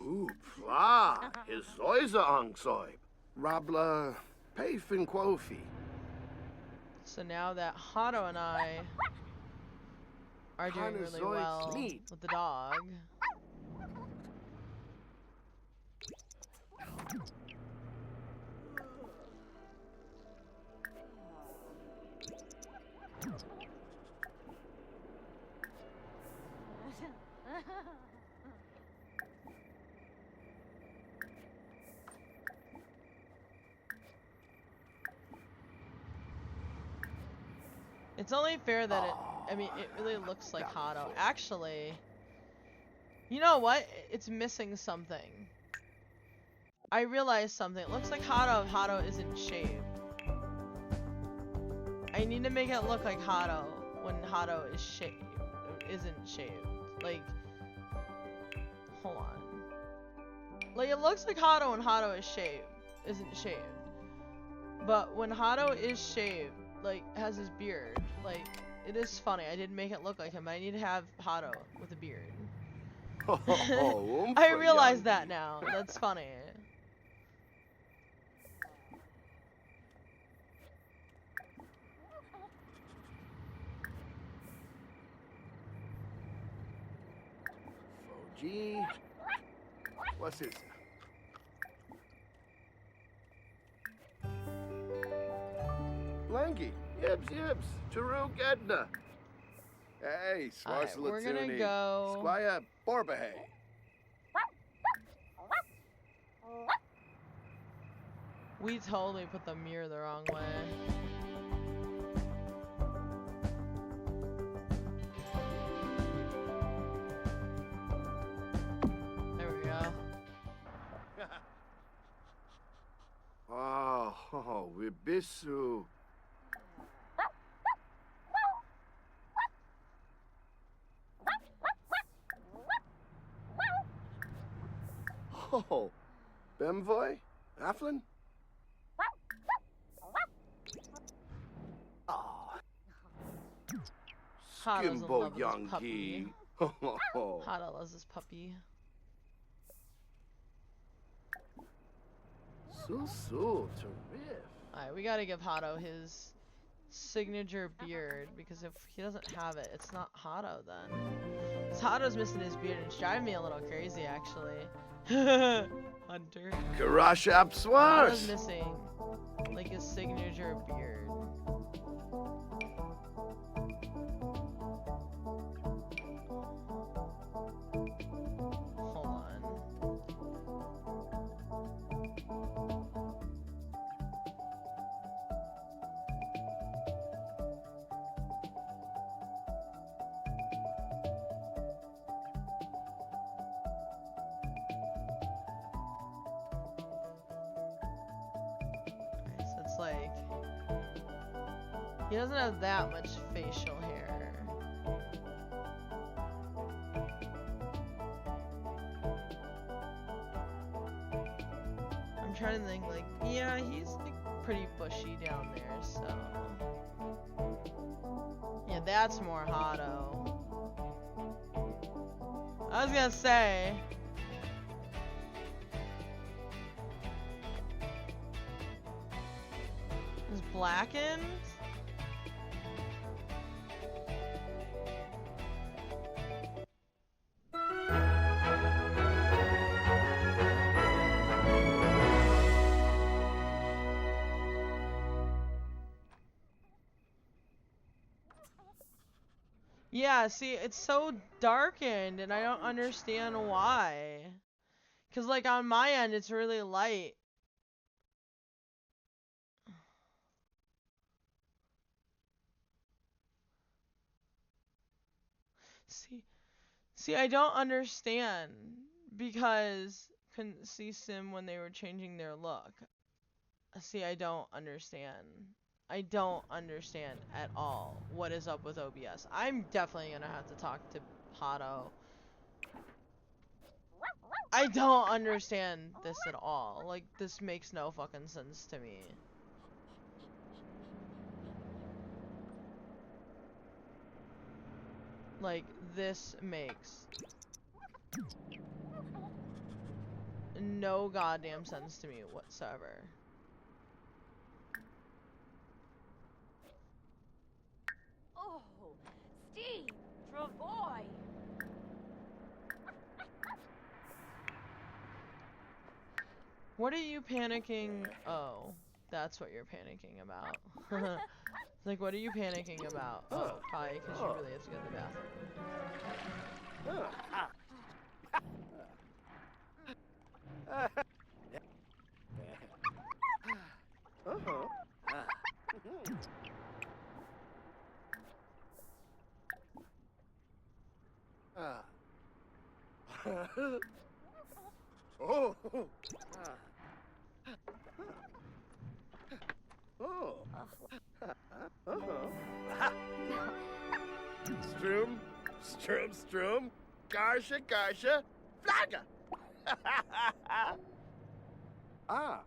Ooh, pla. His Zoiza Angsoib. Rabla Payfin Quofi. So now that Hato and I are doing really Hanazoids well meat. with the dog. It's only fair that it really looks like Hato. Actually, you know what? It's missing something. I realized something. It looks like Hato if Hato isn't shaved. I need to make it look like Hato when Hato is isn't shaved. Like, hold on. Like, it looks like Hato when Hato is isn't shaved. But when Hato is shaved, like has his beard. Like it is funny. I didn't make it look like him. I need to have Hato with a beard. Oh, I realize that now. That's funny. Foji. What's this? Blanky. Yibs. Taruk Edna. Hey, Alright, we're gonna Swarsalatuni. go. Squire Borbahay. We totally put the mirror the wrong way. There we go. Oh, Wibisu. Oh, Bemvoy? Aflin? Oh. Hato's in love Skimbo with his young puppy. gee. Hato loves his puppy. So, terrific. Alright, we gotta give Hato his signature beard, because if he doesn't have it, it's not Hato then. 'Cause Hato's missing his beard and it's driving me a little crazy actually. Hunter. Karashap Hato's Swars. missing like his signature beard. Hold on. Okay, so it's like he doesn't have that much facial hair. I'm trying to think like, yeah, he's like pretty bushy down there, so yeah, that's more Hato. I was gonna say is blackened. Yeah, see, it's so darkened, and I don't understand why. Cause like on my end, it's really light. See, I don't understand because couldn't see Sim when they were changing their look. See, I don't understand. I don't understand at all what is up with OBS. I'm definitely gonna have to talk to Hato. I don't understand this at all. Like, this makes no fucking sense to me. Like, this makes no goddamn sense to me whatsoever. Oh, Steve, Travoy. What are you panicking? Oh, that's what you're panicking about. Like, what are you panicking about? Oh, probably because you really have to go to the bathroom. Oh. Strum. Garsha. Flaga. Ah.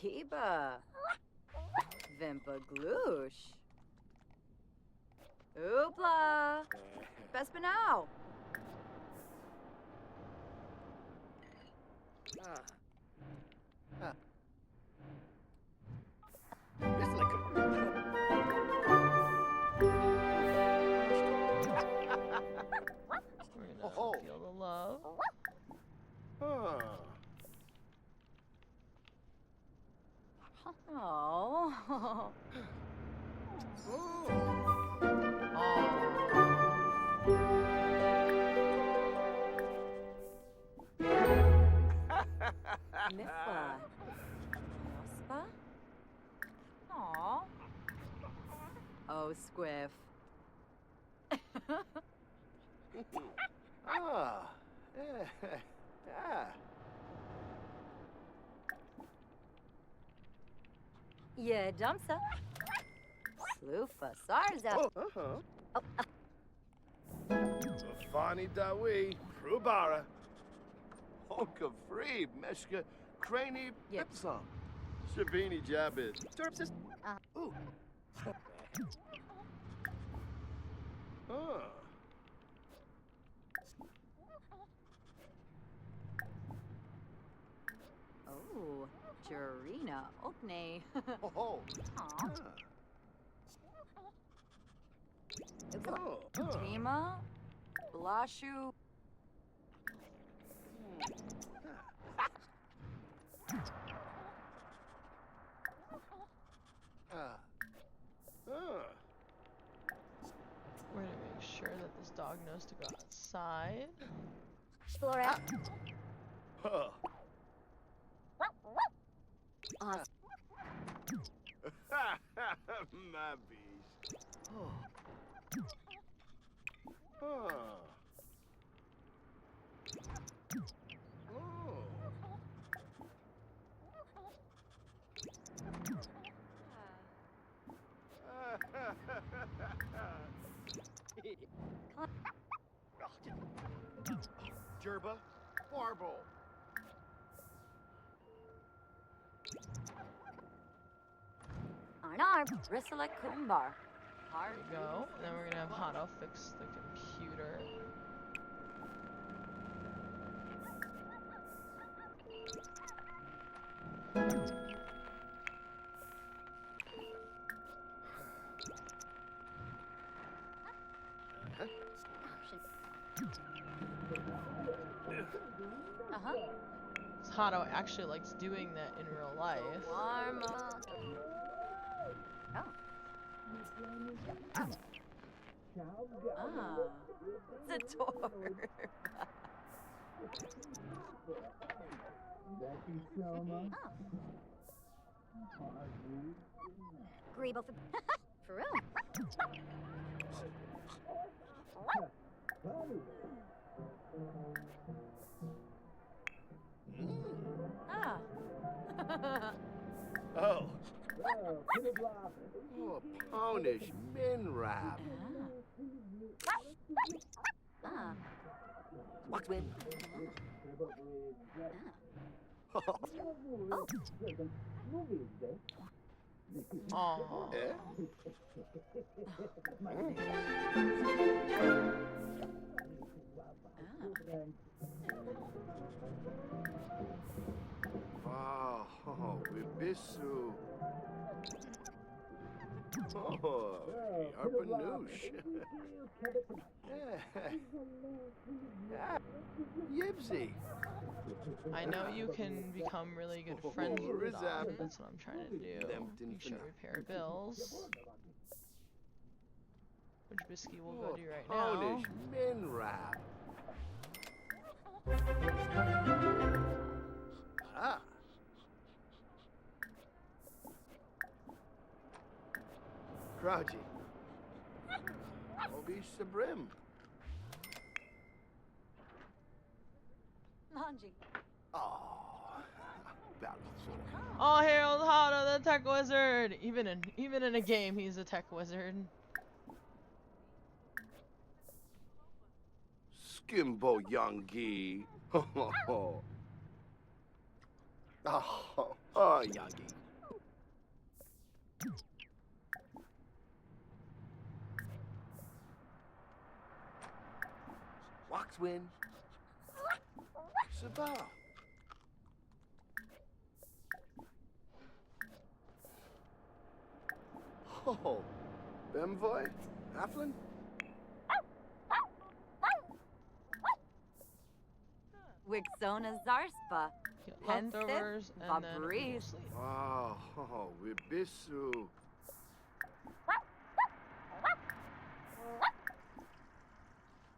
Kiba. Vimpa gloosh. Oopla. Bespinau. It's like We're gonna Oh. feel the love. Oh. Mifla. Ospa? Aw. Oh, Squiff. Yeah, dumpsa. Sloofa, Sarza. Fani Dawi, Rubara, Honka Free, Meshka, Craney, Yep. Pipsam, Shabini Jabez, Turpsis. Ooh. Oh, Jurina, Okne. Oh. Aw. Tima, Blashu. We're gonna make sure that this dog knows to go outside. Flora. My beast. Jerba, Barble. Arnar, Bristla Kumbar. There we go. And then we're gonna have Hado fix the computer. Uh-huh. Hado actually likes doing that in real life. Warma. Oh. Ah. Zator. Grebo for real. Ah. Oh. Oh, Ponish Minrap. Ah. Waxman. Oh. Eh? Oh, Wibisu. Oh, Yarpanoosh. Yibsy. I know you can become really good friends with the dog. That's what I'm trying to do. Make sure we pay our bills. Which Bisky will go do right now. Ponish Minrap. Ah. Crouchy. Obi Sabrim. Manji. Oh, Battlesoul. Oh, Harold Hado, the tech wizard. Even in a game, he's a tech wizard. Skimbo Youngie. Oh. Oh, Yagi. Waxwin. Sabah. Oh, Bemvoy? Aflin? Wixona Zarspa. Get Pensive, leftovers and then Fabrice. we'll sleep. Oh, Wibisu.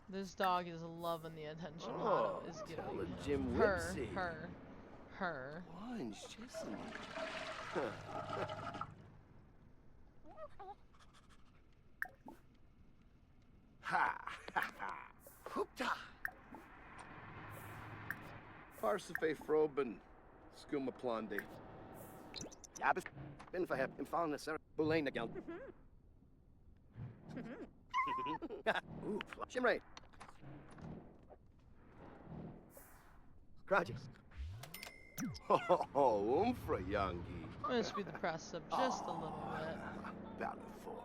This dog is loving the attention Oh, Hado is tell giving the him. Jim Her, Whipsy. her. Orange Jesse. Ha! Ha! Ha! Hoopta! Parsife Froben. Skuma Plondi. Yabis. Ben Faheb. Infallen the Sarah. Bulain again. Ooh, Shimray. Gracias. Oh, Umfra Yangi. I'm gonna speed the process up just a little bit. Balafoy.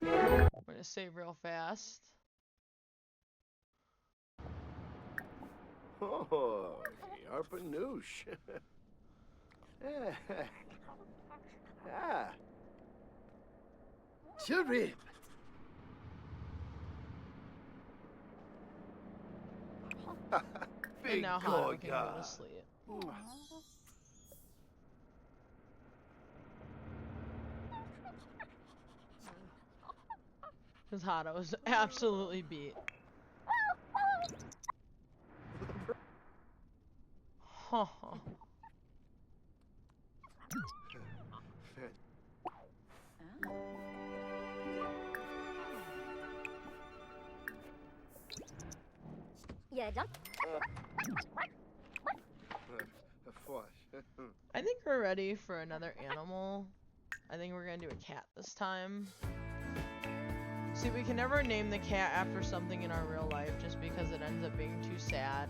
We're gonna save real fast. Oh, Yarpanoosh. Ah. Chirib. And Big now Hado can go Gorga. to sleep. Because Hado is absolutely beat. Huh. Yeah, done. I think we're ready for another animal. I think we're gonna do a cat this time. See, we can never name the cat after something in our real life just because it ends up being too sad,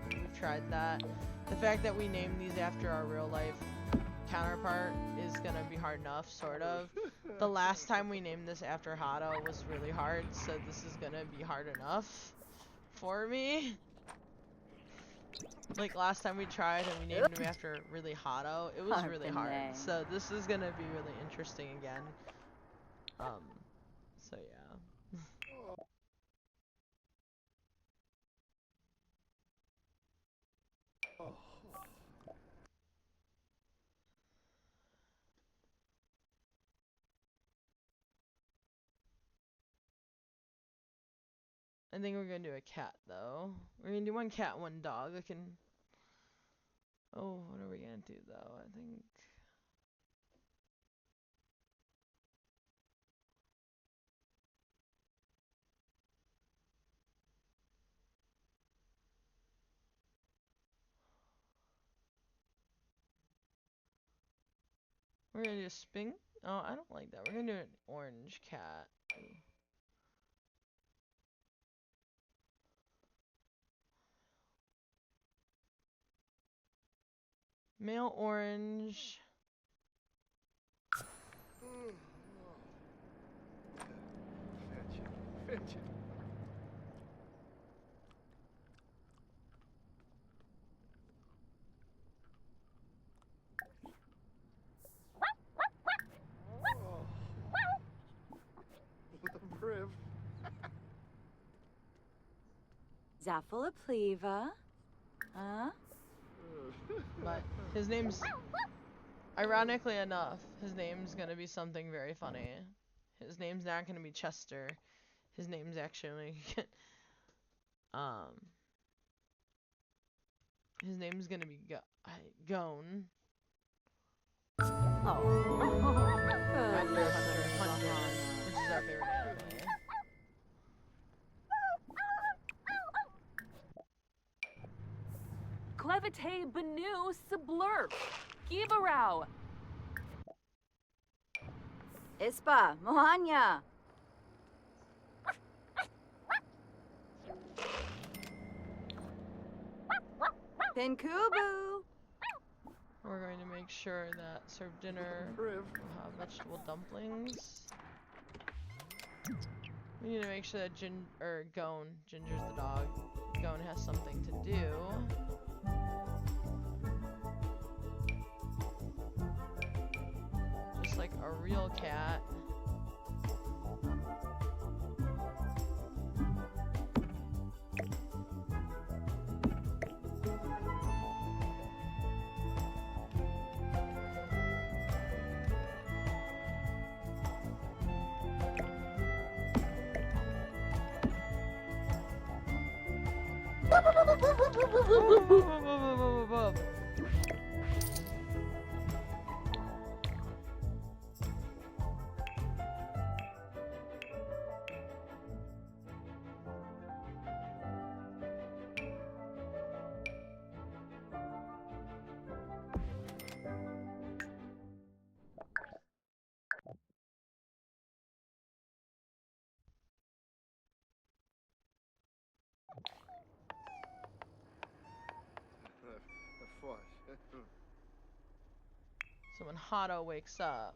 and we've tried that. The fact that we name these after our real life counterpart is gonna be hard enough, sort of. The last time we named this after Hado was really hard, so this is gonna be hard enough for me. Like last time we tried and we named him after really Hado, it was really hard. Harpene. So this is gonna be really interesting again. So yeah. I think we're gonna do a cat though. We're gonna do one cat, one dog. I can. Oh, what are we gonna do though? I think. We're gonna do a spink. Oh, I don't like that. We're gonna do an orange cat. Male orange. Fetch it. Priv. Zaffala Pleva. Huh? But his name's, ironically enough, his name's gonna be something very funny. His name's not gonna be Chester. His name's actually, his name's gonna be Gone. Oh. After Hunter x Hunter, which is our favorite anime. Clevite Benu Sublurp. Gibarau. Ispa. Mohanya. Pinkubu. We're going to make sure that served dinner will have vegetable dumplings. We need to make sure that Ginger's the dog. Gone has something to do. Just like a real cat. So when Hado wakes up,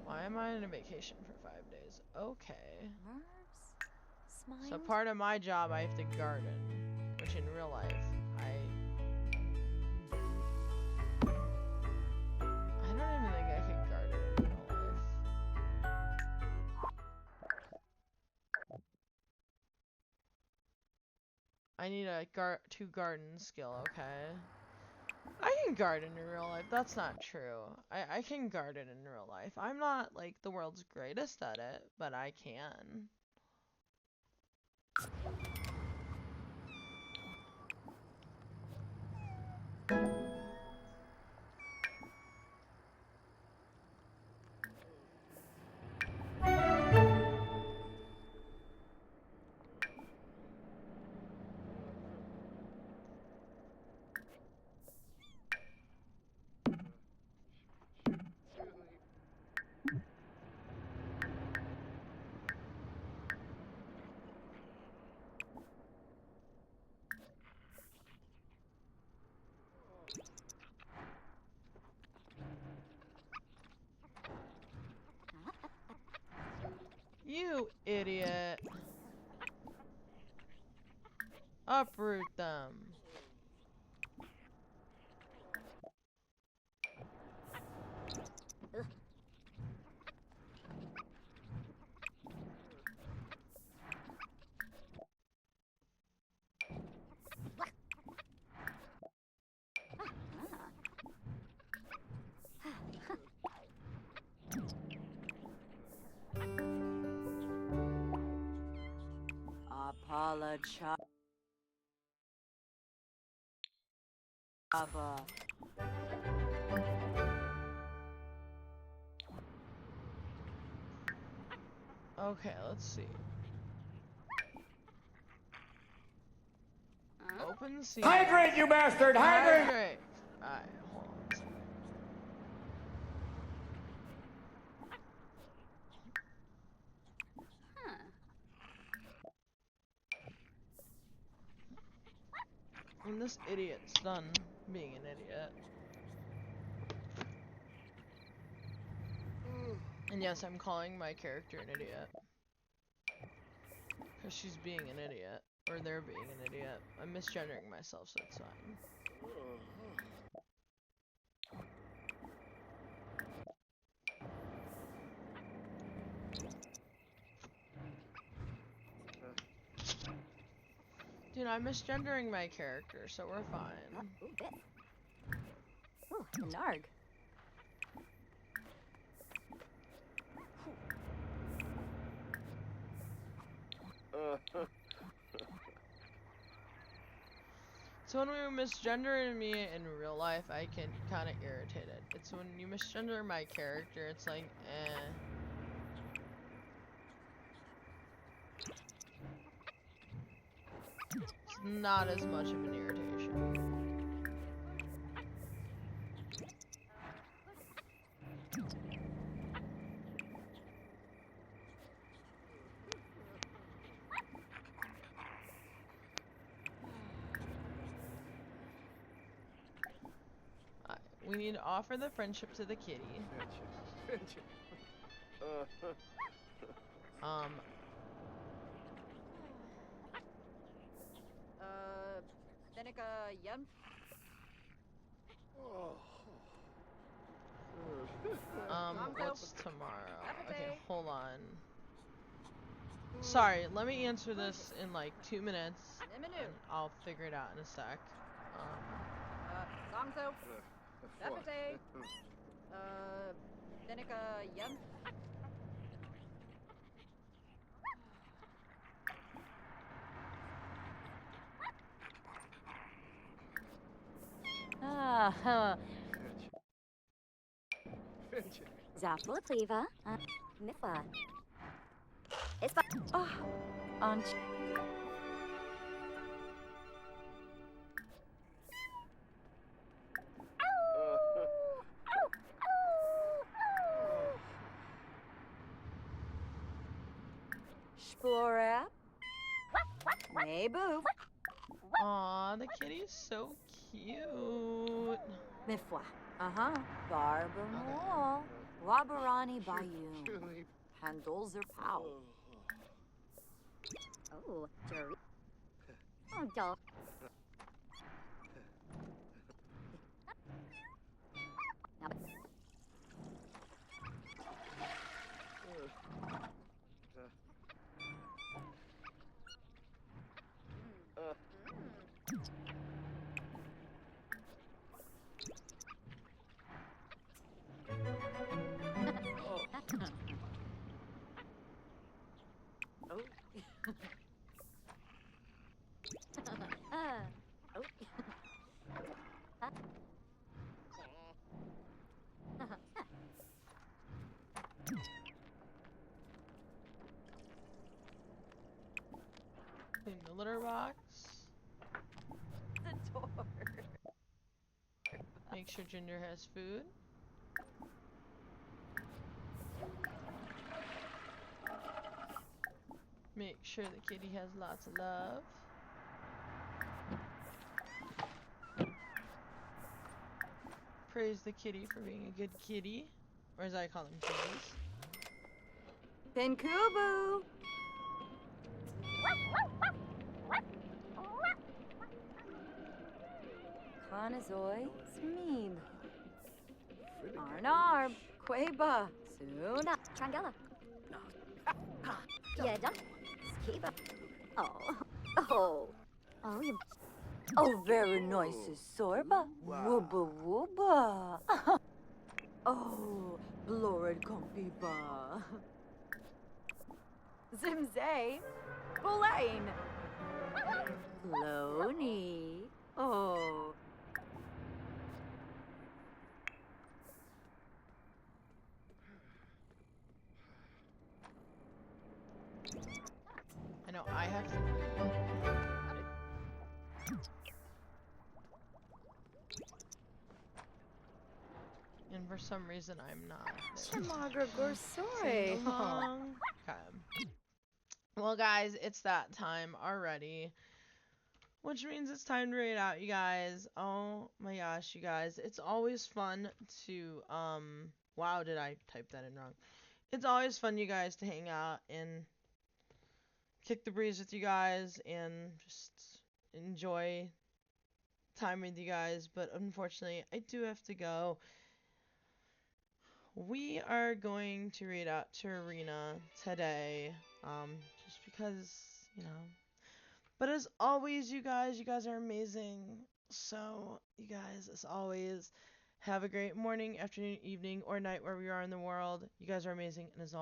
why am I on a vacation for 5 days? Okay. Nerves. So Smiles. part of my job, I have to garden, which in real life, I don't even think I could garden in real life. I need a two garden skill, okay? I can garden in real life. That's not true. I can garden in real life. I'm not like the world's greatest at it, but I can. You idiot. Uproot them. Apologize. Okay, let's see. Open sea. Hydrate, you bastard! Hydrate! Hydrate! Alright, hold on a second. When this idiot's done being an idiot. And yes, I'm calling my character an idiot. Because she's being an idiot. Or they're being an idiot. I'm misgendering myself, so it's fine. Dude, I'm misgendering my character, so we're fine. Ooh, Narg. So when we misgender me in real life, I can kind of irritate it. It's when you misgender my character, it's like, eh. It's not as much of an irritation. we need to offer the friendship to the kitty. Seneca Yum. What's tomorrow? Okay, hold on. Sorry, let me answer this in like 2 minutes, and I'll figure it out in a sec. Gongso. Dapate. Seneca Yum. Zaffle Cleva. Nifla. It's On. Splora. Hey, boo. Aw, the kitty's so cute. Mifwa. Barber Mall. Wabarani Bayou. Handles are pow. oh, Jerry. Oh, dog. Clean the litter box. The door. Make sure Ginger has food. Make sure the kitty has lots of love. Praise the kitty for being a good kitty. Or as I call them, kitties. Penkubu. Kanazoi. Smeeb. Arnarb. Queba. Suna. Trangella. Yeah, done. Skiba. Oh, you. Oh, very nice. Sorba. Wooba wooba. Oh, Blorid Compiba. Zimzay. Bulain. Loney. Oh. I know I have to. And for some reason I'm not. Shamagra Gorsoi. Sing along. Okay. Well guys, it's that time already. Which means it's time to read out, you guys. Oh my gosh, you guys. It's always fun to wow, did I type that in wrong? It's always fun, you guys, to hang out and kick the breeze with you guys and just enjoy time with you guys, but unfortunately I do have to go. We are going to read out to Arena today, just because, you know. But as always, you guys are amazing. So, you guys, as always, have a great morning, afternoon, evening, or night wherever you are in the world. You guys are amazing, and as always,